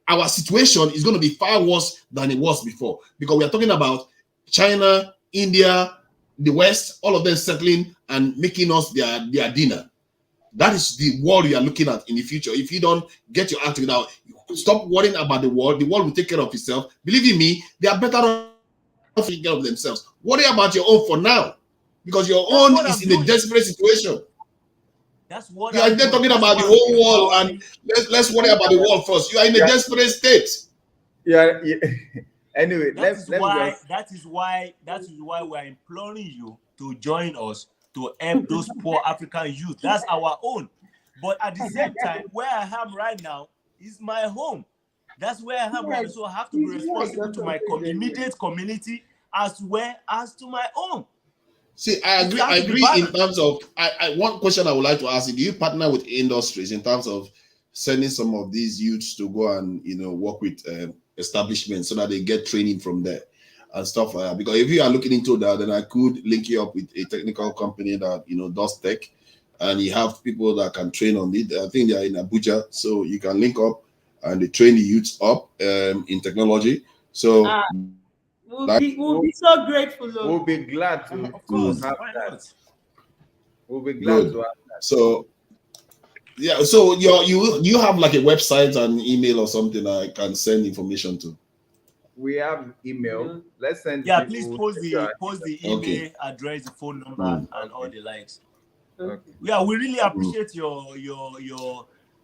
[SPEAKER 4] our situation is going to be far worse than it was before, because we are talking about China, India, the West, all of them settling and making us their dinner. That is the world you are looking at in the future. If you don't get your act together, stop worrying about the world will take care of itself. Believe in me, they are better off taking care of themselves. Worry about your own for now, because your own is in a desperate situation.
[SPEAKER 3] That's what
[SPEAKER 4] you are there talking about the whole world, and let's worry about the world first. You are in a desperate state.
[SPEAKER 1] Yeah. Anyway,
[SPEAKER 3] That is why
[SPEAKER 1] just...
[SPEAKER 3] that is why we are imploring you to join us to help those poor African youth. That's our own. But at the same time, where I am right now is my home. That's where I am right now. So I have to be responsible to my immediate community as well as to my own.
[SPEAKER 4] See, I agree in terms of one question I would like to ask you: do you partner with industries in terms of sending some of these youths to go and work with establishments so that they get training from there and stuff like that? Because if you are looking into that, then I could link you up with a technical company that does tech, and you have people that can train on it. I think they are in Abuja, so you can link up and they train the youths up in technology. So
[SPEAKER 2] we'll be so grateful.
[SPEAKER 1] We'll be glad to,
[SPEAKER 3] of course,
[SPEAKER 1] have
[SPEAKER 3] why
[SPEAKER 1] that.
[SPEAKER 3] not?
[SPEAKER 1] We'll be glad to have that.
[SPEAKER 4] So yeah, so you have like a website and email or something I can send information to.
[SPEAKER 1] We have email. Let's send.
[SPEAKER 3] Yeah, please post the email
[SPEAKER 4] Okay.
[SPEAKER 3] address, the phone number, and all the likes.
[SPEAKER 1] Okay.
[SPEAKER 3] Yeah, we really appreciate your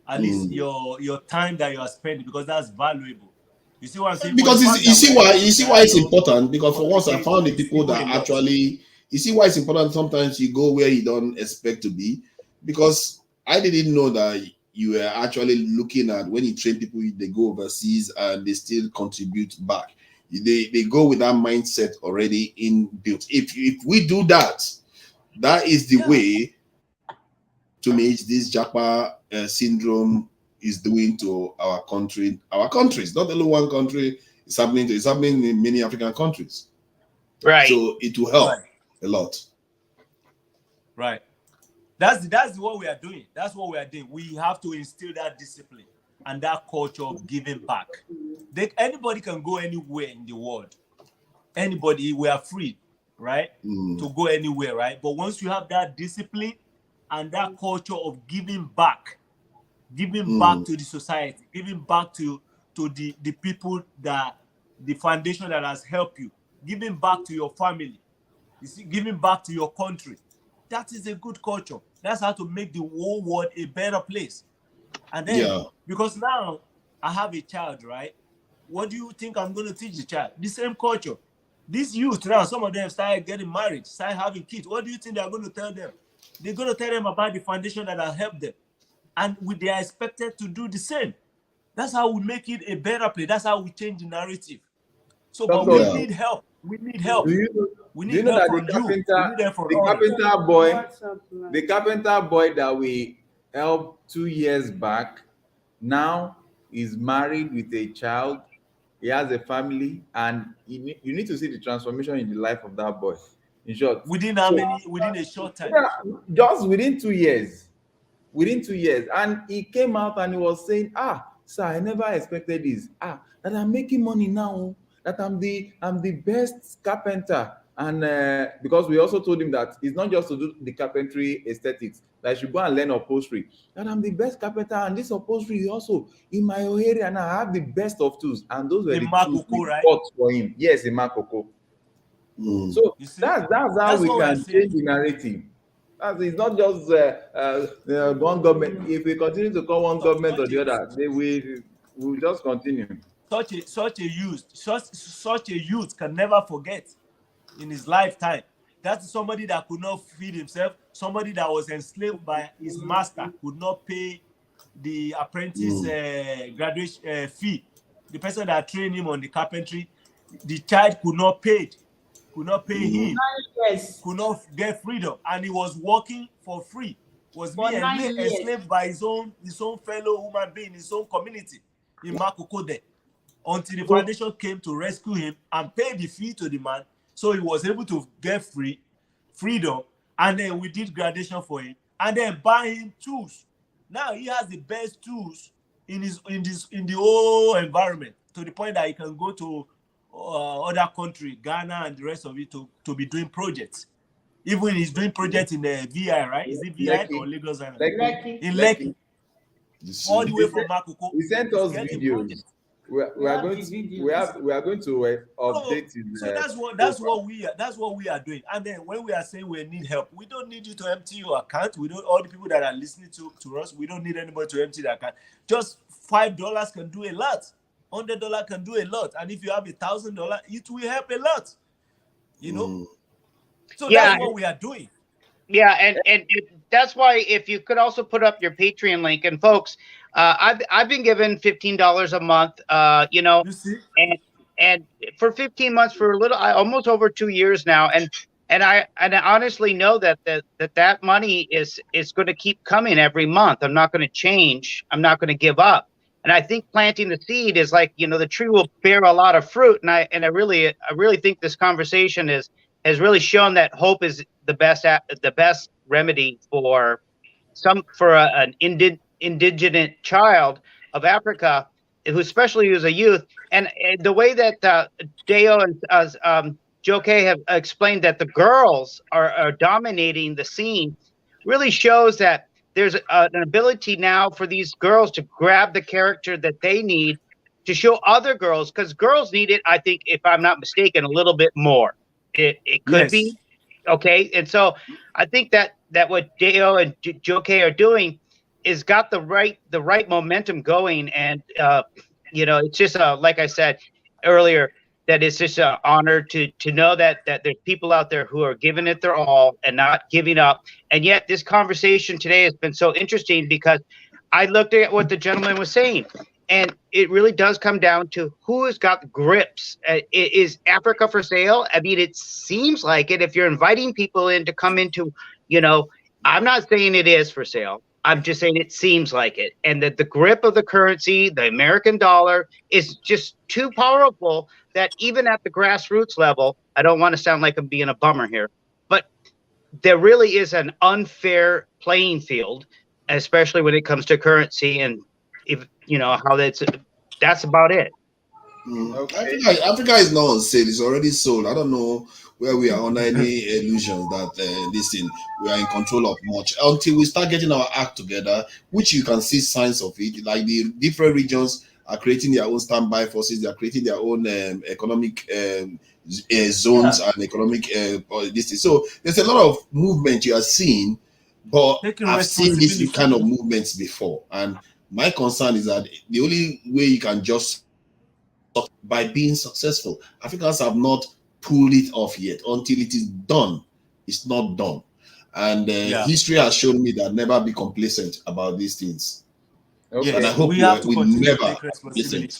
[SPEAKER 3] at least your time that you are spending, because that's valuable. You see what I'm saying?
[SPEAKER 4] Because you see why it's important. Because for once I found the people that actually, you see why it's important. Sometimes you go where you don't expect to be, because I didn't know that you were actually looking at when you train people, they go overseas and they still contribute back. They go with that mindset already inbuilt. If we do that, that is the way to manage this Japa syndrome is doing to our countries. Not only one country, it's happening in many African countries.
[SPEAKER 5] Right.
[SPEAKER 4] So it will help a lot.
[SPEAKER 3] Right. That's what we are doing. That's what we are doing. We have to instill that discipline and that culture of giving back. Anybody can go anywhere in the world. Anybody, we are free, right? To go anywhere, right? But once you have that discipline and that culture of giving back to the society, giving back to the people, that the foundation that has helped you, giving back to your family, you see, giving back to your country. That is a good culture. That's how to make the whole world a better place. And then, because now I have a child, right? What do you think I'm going to teach the child? The same culture. These youth now, some of them started getting married, started having kids. What do you think they're going to tell them? They're going to tell them about the foundation that has helped them. And they are expected to do the same. That's how we make it a better place. That's how we change the narrative. So, but we need help. We need help. We need help from you. We need help from
[SPEAKER 1] the carpenter boy that we helped 2 years back, now is married with a child. He has a family, and you need to see the transformation in the life of that boy. In short,
[SPEAKER 3] within a short time?
[SPEAKER 1] Yeah, just within 2 years. And he came out and he was saying, sir, I never expected this. That I'm making money now, that I'm the best carpenter. And because we also told him that it's not just to do the carpentry aesthetics, that I should go and learn upholstery, that I'm the best carpenter, and this upholstery is also in my area, and I have the best of tools. And those were the tools we bought for him. Yes, in Makoko. So that's how we can change the narrative. It's not just one government. If we continue to call one government or the other, they will just continue.
[SPEAKER 3] Such a youth can never forget in his lifetime. That's somebody that could not feed himself, somebody that was enslaved by his master, could not pay the apprentice graduation fee. The person that trained him on the carpentry, the child could not pay him, could not get freedom, and he was working for free, was being enslaved by his own fellow human being, his own community in Makoko there, until the foundation came to rescue him and pay the fee to the man, so he was able to get freedom, and then we did graduation for him, and then buy him tools. Now he has the best tools in the whole environment, to the point that he can go to other country, Ghana and the rest of it, to be doing projects. Even he's doing projects in the VI, right? Is it VI or Lagos Island? In Lekki. All the way from Makoko.
[SPEAKER 1] He sent us videos. We are going to update it.
[SPEAKER 3] So that's what we are doing. And then when we are saying we need help, we don't need you to empty your account. We don't, all the people that are listening to us, we don't need anybody to empty their account. Just $5 can do a lot. $100 can do a lot, and if you have $1,000, it will help a lot. You know, so
[SPEAKER 5] Yeah.
[SPEAKER 3] that's what we are doing.
[SPEAKER 5] Yeah, and that's why if you could also put up your Patreon link, and folks, I've been given $15 a month, you know,
[SPEAKER 3] You see?
[SPEAKER 5] and for 15 months, for a little, almost over 2 years now, and I honestly know that money is going to keep coming every month. I'm not going to change. I'm not going to give up. And I think planting the seed is like, you know, the tree will bear a lot of fruit. And I really think this conversation has really shown that hope is the best remedy for an indigenous child of Africa, who especially as a youth. And the way that Deo and Joe K have explained that the girls are dominating the scene really shows that there's an ability now for these girls to grab the character that they need to show other girls, because girls need it, I think, if I'm not mistaken, a little bit more. It could be. Okay. And so I think that what Deo and Joe K are doing is got the right momentum going. And, you know, it's just like I said earlier, that it's just an honor to know that there's people out there who are giving it their all and not giving up. And yet this conversation today has been so interesting, because I looked at what the gentleman was saying, and it really does come down to who has got grips. Is Africa for sale? I mean, it seems like it. If you're inviting people in to come into, you know, I'm not saying it is for sale. I'm just saying it seems like it. And that the grip of the currency, the American dollar, is just too powerful that even at the grassroots level, I don't want to sound like I'm being a bummer here, but there really is an unfair playing field, especially when it comes to currency. And if you know how that's about it.
[SPEAKER 1] Okay.
[SPEAKER 4] Africa is not on sale. It's already sold. I don't know where we are under any illusion that this thing, we are in control of much until we start getting our act together, which you can see signs of it. Like the different regions are creating their own standby forces. They are creating their own economic zones and economic this thing. So there's a lot of movement you are seeing, but I've seen this kind of movements before. And my concern is that the only way you can just by being successful. Africans have not pulled it off yet. Until it is done, it's not done. And history has shown me that never be complacent about these things.
[SPEAKER 3] Okay.
[SPEAKER 4] And I hope we never
[SPEAKER 3] take responsibility.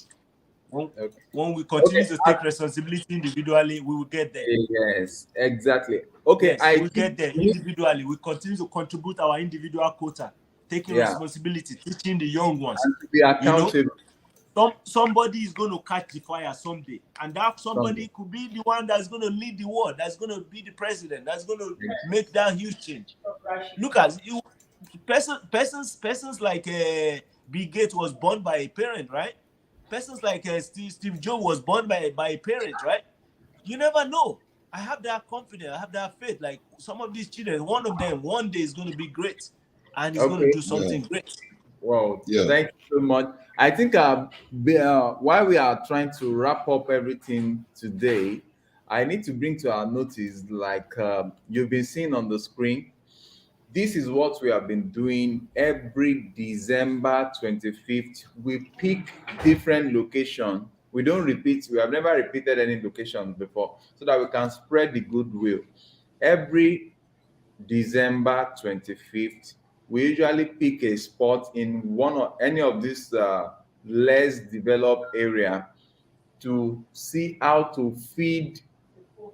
[SPEAKER 3] When we continue to take responsibility individually, we will get there.
[SPEAKER 1] Yes, exactly. Okay,
[SPEAKER 3] yes, we will get there individually. We continue to contribute our individual quota, taking responsibility, teaching the young ones.
[SPEAKER 1] And to be accountable.
[SPEAKER 3] You know, somebody is going to catch the fire someday, and that somebody could be the one that's going to lead the world, that's going to be the president, that's going to make that huge change. Look at you, persons like Bill Gates was born by a parent, right? Persons like Steve Jobs was born by a parent, right? You never know. I have that confidence, I have that faith. Like some of these children, one of them one day is going to be great, and he's going to do something great.
[SPEAKER 1] Wow, thank you so much. I think while we are trying to wrap up everything today, I need to bring to our notice, like you've been seeing on the screen, this is what we have been doing every December 25th. We pick different location. We don't repeat. We have never repeated any location before, so that we can spread the goodwill. Every December 25th, we usually pick a spot in one or any of these less developed area to see how to feed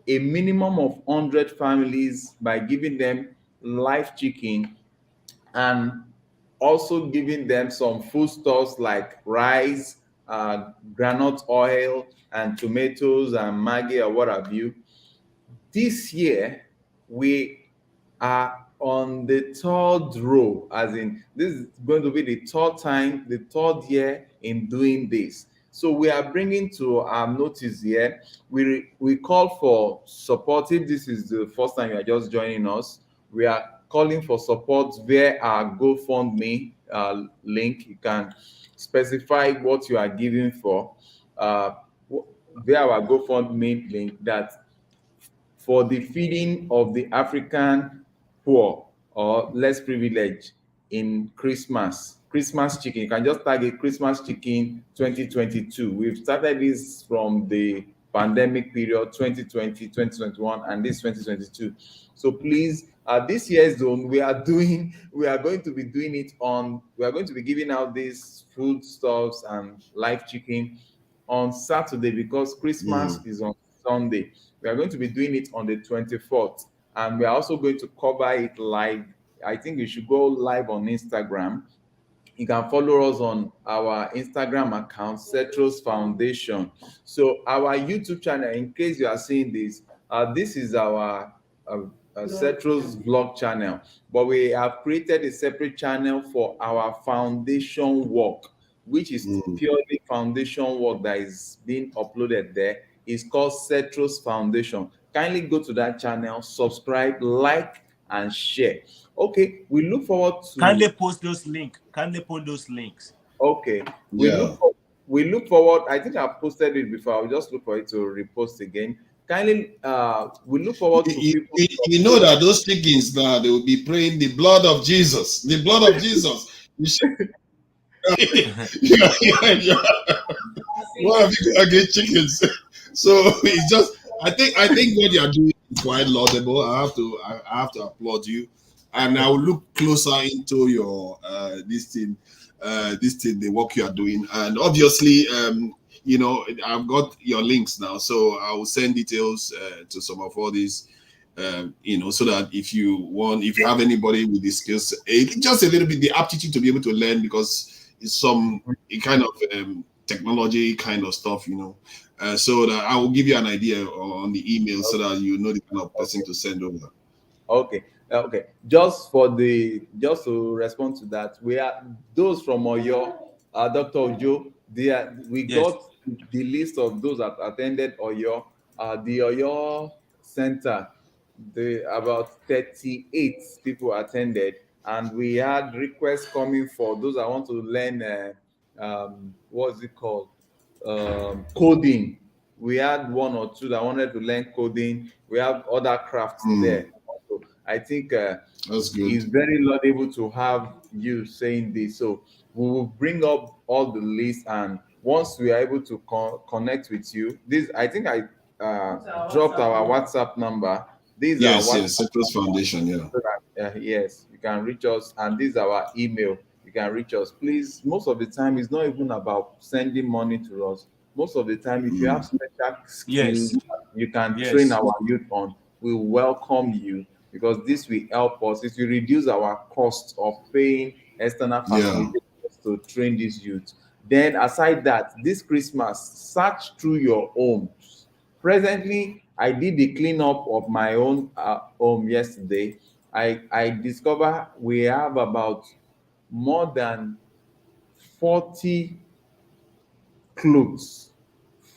[SPEAKER 1] a minimum of 100 families by giving them live chicken and also giving them some foodstuffs like rice, groundnut oil, and tomatoes and Maggi or what have you. This year, we are on the third row, as in this is going to be the third time, the third year in doing this. So we are bringing to our notice here, we call for support. If this is the first time you are just joining us, we are calling for support via our GoFundMe link. You can specify what you are giving for via our GoFundMe link, that for the feeding of the African poor or less privileged in Christmas Christmas chicken. You can just tag it Christmas chicken 2022. We've started this from the pandemic period 2020, 2021, and this 2022. So please, this year's zone, we are going to be doing it on, we are going to be giving out these food stuffs and live chicken on Saturday because Christmas is on Sunday. We are going to be doing it on the 24th, and we are also going to cover it live. I think you should go live on Instagram. You can follow us on our Instagram account, Cetros Foundation. So our YouTube channel, in case you are seeing this, this is our Cetros vlog channel, but we have created a separate channel for our foundation work, which is purely foundation work that is being uploaded there. It's called Cetros Foundation. Kindly go to that channel, subscribe, like, and share. Okay, we look forward to.
[SPEAKER 3] Kindly post those links. Kindly post those links.
[SPEAKER 1] Okay, we look forward. I think I've posted it before. I'll just look for it to repost again. Kindly, we look forward to people.
[SPEAKER 4] You know that those chickens now, they will be praying the blood of Jesus, the blood of Jesus. What have you got against chickens? So it's just, I think what you are doing is quite laudable. I have to applaud you, and I will look closer into your this thing, the work you are doing, and obviously, you know, I've got your links now, so I will send details to some of all these. You know, so that if you have anybody with the skills, just a little bit the aptitude to be able to learn, because it's some kind of technology kind of stuff, you know. So that I will give you an idea on the email so that you know the kind of person to send over.
[SPEAKER 1] Okay. Just to respond to that, we are those from Oyo, Dr. Ojo. We got the list of those that attended Oyo. The Oyo Center, about 38 people attended, and we had requests coming for those that want to learn what's it called, coding. We had one or two that wanted to learn coding. We have other crafts there. So I think
[SPEAKER 4] that's good.
[SPEAKER 1] It's very laudable to have you saying this. So we will bring up all the lists, and once we are able to connect with you, this, I think I dropped our WhatsApp number. These are
[SPEAKER 4] Cetros Foundation.
[SPEAKER 1] Yes, you can reach us, and this is our email. You can reach us. Please, most of the time, it's not even about sending money to us. Most of the time, if you have special skills you can train our youth on, we welcome you, because this will help us. It will reduce our cost of paying external facilitators to train these youth. Then, aside that, this Christmas, search through your homes. Presently, I did the cleanup of my own home yesterday. I discovered we have about more than 40 clothes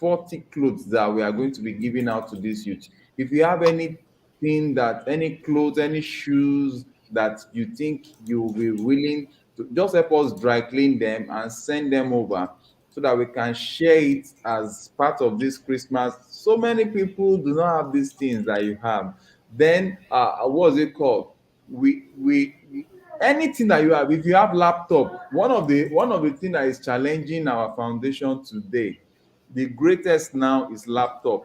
[SPEAKER 1] that we are going to be giving out to this youth. If you have anything any clothes, any shoes that you think you will be willing to, just help us dry clean them and send them over so that we can share it as part of this Christmas. So many people do not have these things that you have. Then what is it called? We anything that you have, if you have laptop, one of the things that is challenging our foundation today, the greatest now, is laptop.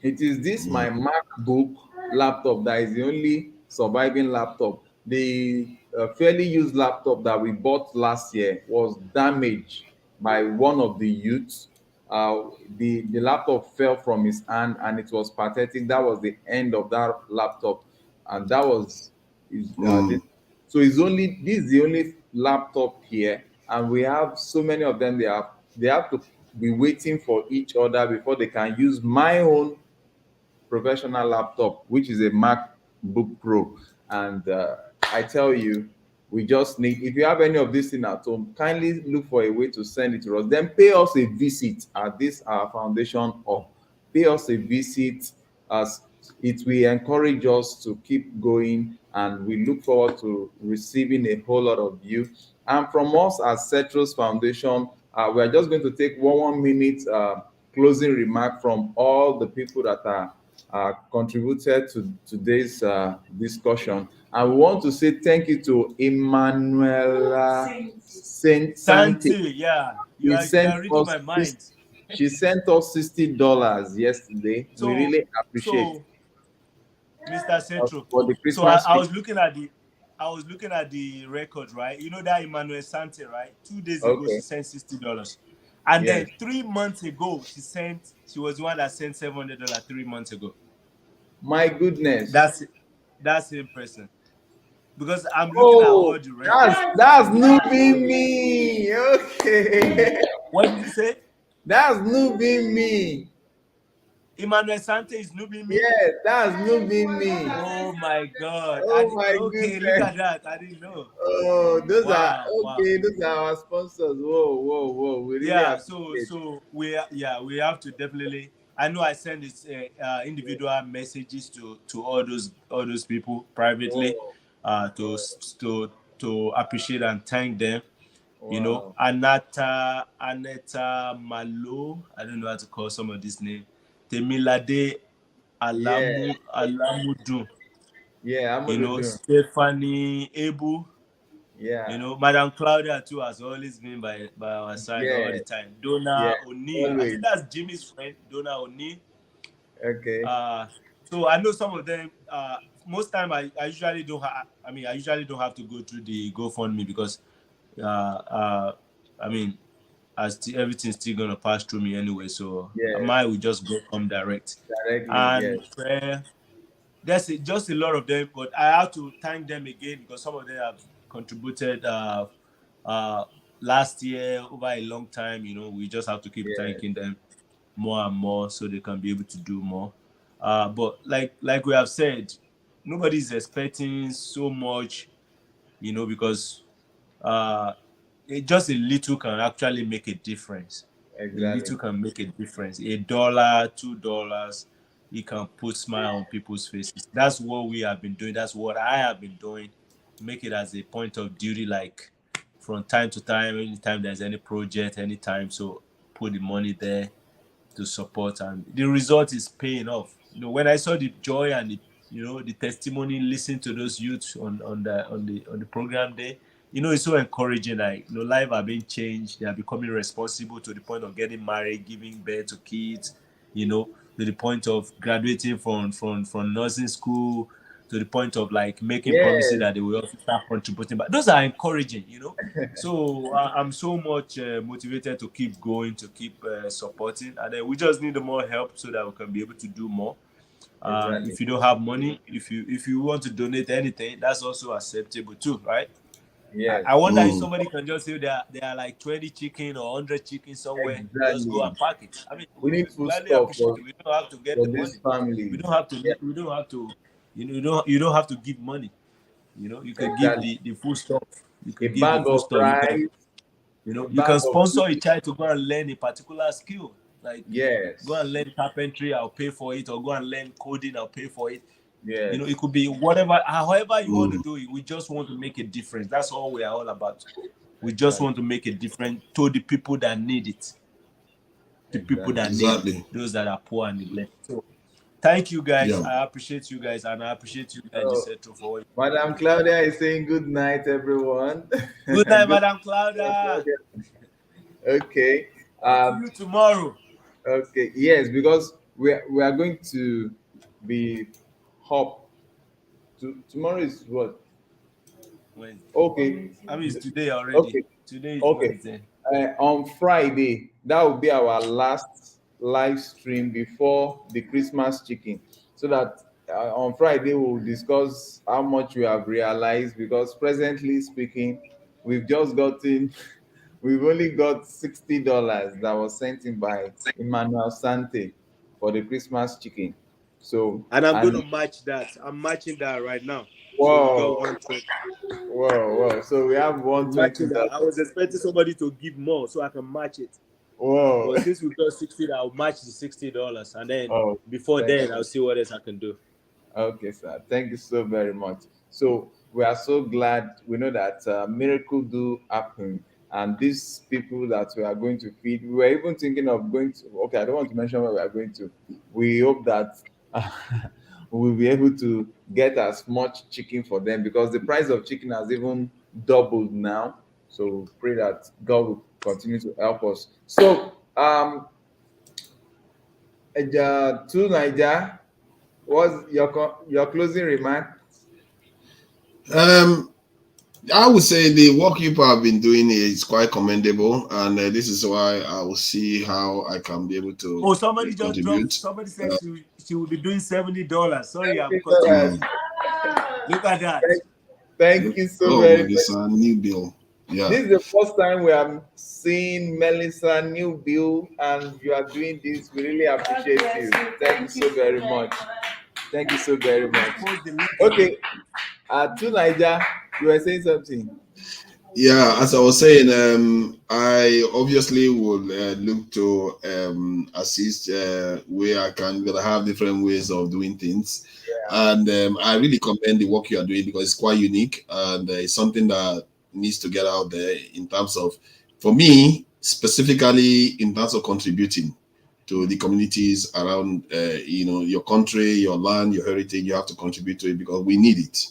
[SPEAKER 1] It is this my MacBook laptop that is the only surviving laptop. The fairly used laptop that we bought last year was damaged by one of the youths. The laptop fell from his hand and it was pathetic. That was the end of that laptop, and that was so this is the only laptop here, and we have so many of them. They have to be waiting for each other before they can use my own professional laptop, which is a MacBook Pro. And I tell you, we just need, if you have any of this thing at home, kindly look for a way to send it to us. Then pay us a visit at this our foundation, or pay us a visit, as it will encourage us to keep going, and we look forward to receiving a whole lot of you. And from us as Cetros Foundation, we are just going to take 1 minute closing remark from all the people that are contributed to today's discussion. I want to say thank you to Emanuela Saint Sante.
[SPEAKER 3] Santi, yeah,
[SPEAKER 1] She
[SPEAKER 3] you
[SPEAKER 1] sent
[SPEAKER 3] are reading
[SPEAKER 1] us
[SPEAKER 3] my mind.
[SPEAKER 1] she sent us $60 yesterday. We
[SPEAKER 3] So
[SPEAKER 1] really appreciate
[SPEAKER 3] so Mr. Centro.
[SPEAKER 1] for the
[SPEAKER 3] So
[SPEAKER 1] Christmas
[SPEAKER 3] I
[SPEAKER 1] speech.
[SPEAKER 3] was looking at the record, right? You know that Emmanuel Sante, right? 2 days ago she
[SPEAKER 1] Okay.
[SPEAKER 3] sent $60. And
[SPEAKER 1] Yes.
[SPEAKER 3] then 3 months ago, she was the one that sent $700 3 months ago.
[SPEAKER 1] My goodness.
[SPEAKER 3] That's in person. Because I'm looking at
[SPEAKER 1] Oh,
[SPEAKER 3] all the records.
[SPEAKER 1] that's
[SPEAKER 3] I'm looking at
[SPEAKER 1] newbie
[SPEAKER 3] all the
[SPEAKER 1] me. Okay.
[SPEAKER 3] What did you say?
[SPEAKER 1] That's newbie me.
[SPEAKER 3] Emmanuel Sante is noobing me.
[SPEAKER 1] Yes, that's newbie me.
[SPEAKER 3] Oh my God.
[SPEAKER 1] Oh my
[SPEAKER 3] Okay, look
[SPEAKER 1] goodness.
[SPEAKER 3] at that. I didn't know.
[SPEAKER 1] Oh, those are
[SPEAKER 3] Wow, wow.
[SPEAKER 1] okay. Those are our sponsors. Whoa, whoa, whoa. We really
[SPEAKER 3] Yeah, so
[SPEAKER 1] appreciate.
[SPEAKER 3] we have to definitely. I know I send this individual messages to all those people privately,
[SPEAKER 1] Whoa,
[SPEAKER 3] to to appreciate and thank them.
[SPEAKER 1] wow.
[SPEAKER 3] Aneta Malo. I don't know how to call some of this name. Temilade
[SPEAKER 1] Yeah,
[SPEAKER 3] Alamudun.
[SPEAKER 1] yeah. I'm gonna do.
[SPEAKER 3] Stephanie Ebu.
[SPEAKER 1] Yeah,
[SPEAKER 3] Madam Claudia too has always been by our side all
[SPEAKER 1] yeah,
[SPEAKER 3] the time.
[SPEAKER 1] yeah.
[SPEAKER 3] Donna Oni, I
[SPEAKER 1] Always.
[SPEAKER 3] think that's Jimmy's friend, Donna Oni.
[SPEAKER 1] Okay.
[SPEAKER 3] Uh, so I know some of them. Most time I usually don't have. I mean, I usually don't have to go through the GoFundMe because, uh, uh, I mean, everything's still gonna pass through me anyway. So
[SPEAKER 1] Yes.
[SPEAKER 3] mine will just go come direct.
[SPEAKER 1] Directly. Yes.
[SPEAKER 3] And there's just a lot of them, but I have to thank them again because some of them have contributed uh, last year over a long time. We just have to keep
[SPEAKER 1] Yes.
[SPEAKER 3] thanking them more and more so they can be able to do more. But like we have said, nobody's expecting so much, because uh, just a little can actually make a difference. A
[SPEAKER 1] Exactly.
[SPEAKER 3] little can make a difference. $1, $2, it can put smile on people's faces. That's what we have been doing. That's what I have been doing. Make it as a point of duty, like from time to time, anytime there's any project, anytime. So put the money there to support, and the result is paying off. When I saw the joy and the testimony, listen to those youths on the program day, it's so encouraging. Like, life are being changed. They are becoming responsible to the point of getting married, giving birth to kids, to the point of graduating from nursing school, to the point of like making promises
[SPEAKER 1] Yes.
[SPEAKER 3] that they will also start contributing. But those are encouraging. So I'm so much motivated to keep going, to keep supporting, and then we just need more help so that we can be able to do more.
[SPEAKER 1] Exactly.
[SPEAKER 3] If you don't have money, if you want to donate anything, that's also acceptable too, right?
[SPEAKER 1] Yes.
[SPEAKER 3] I wonder if
[SPEAKER 4] Mm.
[SPEAKER 3] somebody can just say there are like 20 chicken or 100 chicken somewhere, just go
[SPEAKER 1] Exactly.
[SPEAKER 3] and pack it. I mean,
[SPEAKER 1] We
[SPEAKER 3] we
[SPEAKER 1] need food
[SPEAKER 3] gladly
[SPEAKER 1] stuff
[SPEAKER 3] appreciate it. We don't have to get
[SPEAKER 1] for
[SPEAKER 3] the
[SPEAKER 1] these
[SPEAKER 3] money. We
[SPEAKER 1] families.
[SPEAKER 3] don't have to.
[SPEAKER 1] Yeah.
[SPEAKER 3] We don't have to. You don't have to give money. You can give
[SPEAKER 1] Exactly.
[SPEAKER 3] the food stuff. You
[SPEAKER 1] A
[SPEAKER 3] can give the
[SPEAKER 1] bag
[SPEAKER 3] food
[SPEAKER 1] of
[SPEAKER 3] stuff. You can
[SPEAKER 1] rice, a
[SPEAKER 3] you
[SPEAKER 1] bag
[SPEAKER 3] can
[SPEAKER 1] of
[SPEAKER 3] sponsor a
[SPEAKER 1] beans.
[SPEAKER 3] child to go and learn a particular skill. Like, go and
[SPEAKER 1] Yes.
[SPEAKER 3] learn carpentry, I'll pay for it, or go and learn coding, I'll pay for it.
[SPEAKER 1] Yes.
[SPEAKER 3] It could be whatever, however you want to
[SPEAKER 4] Mm.
[SPEAKER 3] do it. We just want to make a difference. That's all we are all about. We just
[SPEAKER 1] Exactly.
[SPEAKER 3] want to make a difference to the people that need it. The people
[SPEAKER 1] Exactly.
[SPEAKER 3] that need it.
[SPEAKER 4] Exactly.
[SPEAKER 3] Those that are poor and neglected. So thank you guys.
[SPEAKER 4] Yeah.
[SPEAKER 3] I appreciate you guys, and I appreciate you guys,
[SPEAKER 1] Oh,
[SPEAKER 3] Gisetro, for what you
[SPEAKER 1] Madam
[SPEAKER 3] do.
[SPEAKER 1] Claudia is saying good night, everyone.
[SPEAKER 3] Good night,
[SPEAKER 1] Good
[SPEAKER 3] Madam
[SPEAKER 1] night,
[SPEAKER 3] Claudia.
[SPEAKER 1] Claudia. Okay.
[SPEAKER 3] Talk to you tomorrow.
[SPEAKER 1] Okay. Yes, because we are going to be hop tomorrow is what?
[SPEAKER 3] Wednesday.
[SPEAKER 1] Okay.
[SPEAKER 3] I mean, it's today already.
[SPEAKER 1] Okay.
[SPEAKER 3] Today is
[SPEAKER 1] Okay.
[SPEAKER 3] Wednesday.
[SPEAKER 1] On Friday, that will be our last live stream before the Christmas chicken. So that on Friday, we'll discuss how much we have realized because presently speaking, we've just gotten, we've only got $60 that was sent in by Emmanuel Sante for the Christmas chicken. So,
[SPEAKER 3] And I'm going
[SPEAKER 1] and
[SPEAKER 3] to match that. I'm matching that right now. So we got
[SPEAKER 1] whoa,
[SPEAKER 3] 120.
[SPEAKER 1] whoa. So we have
[SPEAKER 3] I'm matching that. I
[SPEAKER 1] $120.
[SPEAKER 3] was expecting somebody to give more so I can match it.
[SPEAKER 1] Whoa.
[SPEAKER 3] But since we got 60, I'll match the $60. And then
[SPEAKER 1] Oh,
[SPEAKER 3] before
[SPEAKER 1] thank
[SPEAKER 3] then,
[SPEAKER 1] you.
[SPEAKER 3] I'll see what else I can do.
[SPEAKER 1] Okay, sir. Thank you so very much. So we are so glad. We know that miracle do happen, and these people that we are going to feed, we were even thinking of going to. Okay, I don't want to mention where we are going to. We hope that we will be able to get as much chicken for them, because the price of chicken has even doubled now. So pray that God will continue to help us. So to Niger, what's your closing remark?
[SPEAKER 4] I would say the work you have been doing is quite commendable, and this is why I will see how I can be able to.
[SPEAKER 3] Oh, somebody just dropped.
[SPEAKER 4] contribute.
[SPEAKER 3] Somebody said she will be doing $70. Sorry, I'm
[SPEAKER 1] $70.
[SPEAKER 3] cutting. Look at that.
[SPEAKER 1] Thank you so
[SPEAKER 4] Oh,
[SPEAKER 1] very
[SPEAKER 4] it's a new bill. Yeah.
[SPEAKER 1] This is the first time we are seeing Melissa new bill, and you are doing this. We really appreciate you. Thank you so very much. Thank you so very much. Okay, to Niger, you were saying something.
[SPEAKER 4] Yeah, as I was saying, I obviously would look to assist where I can, because I have different ways of doing things. Yeah. And I really commend the work you are doing, because it's quite unique, and it's something that needs to get out there in terms of, for me, specifically in terms of contributing to the communities around, your country, your land, your heritage. You have to contribute to it, because we need it.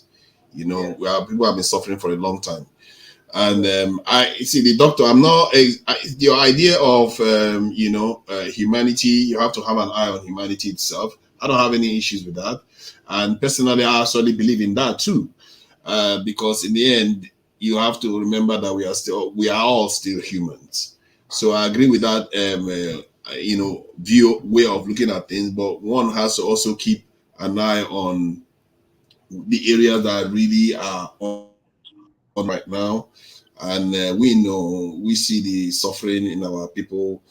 [SPEAKER 4] People have been suffering for a long time. And I see the doctor. I'm not your idea of humanity. You have to have an eye on humanity itself. I don't have any issues with that, and personally, I actually believe in that too, because in the end, you have to remember that we are all still humans. So I agree with that, way of looking at things. But one has to also keep an eye on the areas that really are on right now. And we see the suffering in our people.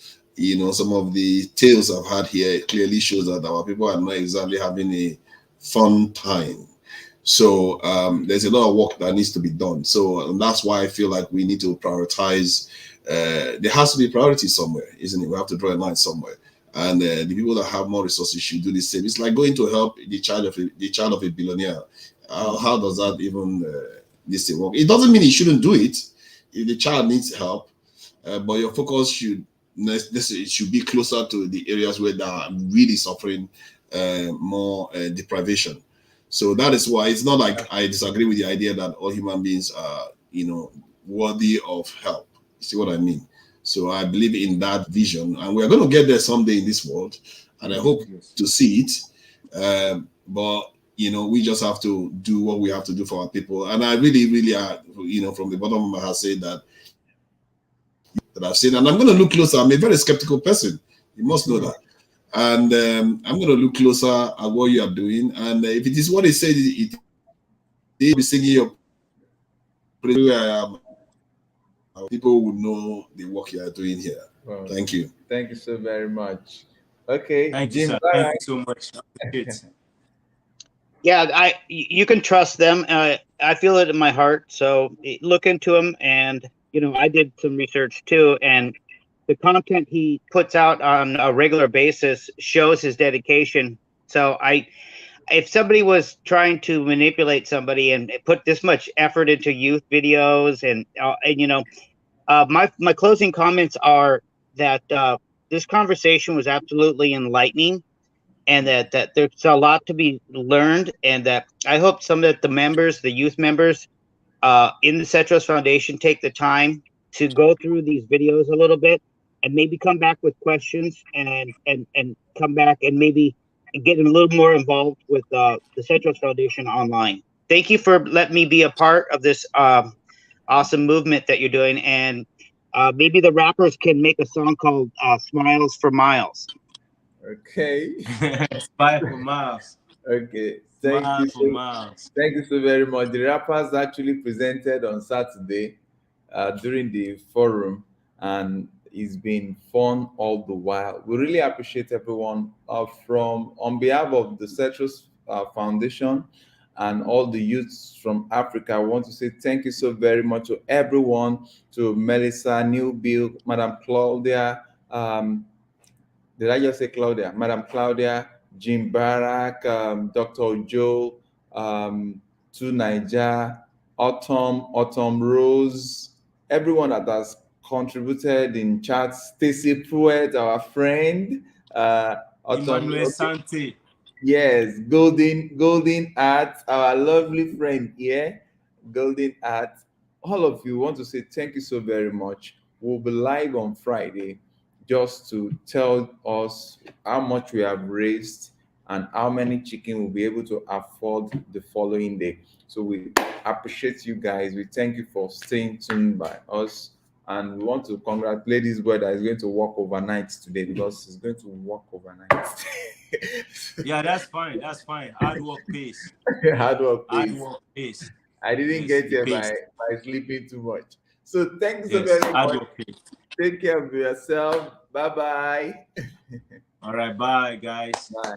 [SPEAKER 4] Some of the tales I've had here clearly shows that our people are not exactly having a fun time. So there's a lot of work that needs to be done. So and that's why I feel like we need to prioritize. There has to be priority somewhere, isn't it? We have to draw a line somewhere. And the people that have more resources should do the same. It's like going to help the child of a billionaire. How does that even this thing work? It doesn't mean you shouldn't do it if the child needs help, but your focus should be closer to the areas where they are really suffering more deprivation. So that is why it's not like I disagree with the idea that all human beings are, worthy of help. You see what I mean? So I believe in that vision, and we're going to get there someday in this world, and I hope to see it. But we just have to do what we have to do for our people. And I really, really are, from the bottom of my heart, say that I've seen, and I'm going to look closer. I'm a very skeptical person. You must know that. And I'm going to look closer at what you are doing. And if it is what it said, it will be singing your praise where I am. People would know the work you are doing here. Wow. Thank you.
[SPEAKER 1] Thank you so very much. Okay,
[SPEAKER 3] thank you, sir. Thank you so much.
[SPEAKER 5] Yeah, you can trust them. I feel it in my heart. So look into them, and I did some research too, and the content he puts out on a regular basis shows his dedication. So if somebody was trying to manipulate somebody and put this much effort into youth videos, and my closing comments are that this conversation was absolutely enlightening, and that there's a lot to be learned, and that I hope some of the youth members in the Cetros Foundation take the time to go through these videos a little bit, and maybe come back with questions, and come back and maybe get a little more involved with the Cetros Foundation online. Thank you for letting me be a part of this awesome movement that you're doing, and maybe the rappers can make a song called Smiles for Miles.
[SPEAKER 1] Okay.
[SPEAKER 3] Smile for miles.
[SPEAKER 1] Okay. Thank you so very much. The rappers actually presented on Saturday during the forum, and it's been fun all the while. We really appreciate everyone on behalf of the Cetros Foundation and all the youths from Africa. I want to say thank you so very much to everyone, to Melissa, New Bill, Madam Claudia, did I just say Claudia? Madam Claudia, Jim Barak, Dr. Joe, to Niger, Autumn Rose, everyone that has contributed in chats, Stacy Pruitt, our friend,
[SPEAKER 3] Emmanuel Sante.
[SPEAKER 1] Yes, Golden Art, our lovely friend here, Golden Art. All of you want to say thank you so very much. We'll be live on Friday just to tell us how much we have raised and how many chicken we'll be able to afford the following day. So we appreciate you guys. We thank you for staying tuned by us. And we want to congratulate this boy that is going to work overnight today because he's going to work overnight.
[SPEAKER 3] Yeah, that's fine. That's fine. Hard work pays.
[SPEAKER 1] Hard work
[SPEAKER 3] Hard
[SPEAKER 1] pays.
[SPEAKER 3] work pays.
[SPEAKER 1] I didn't
[SPEAKER 3] Yes,
[SPEAKER 1] get
[SPEAKER 3] it
[SPEAKER 1] here
[SPEAKER 3] pays.
[SPEAKER 1] by sleeping too much. So thanks so
[SPEAKER 3] Yes,
[SPEAKER 1] very
[SPEAKER 3] hard
[SPEAKER 1] much.
[SPEAKER 3] work pays.
[SPEAKER 1] Take care of yourself. Bye-bye.
[SPEAKER 3] All right, bye, guys.
[SPEAKER 1] Bye.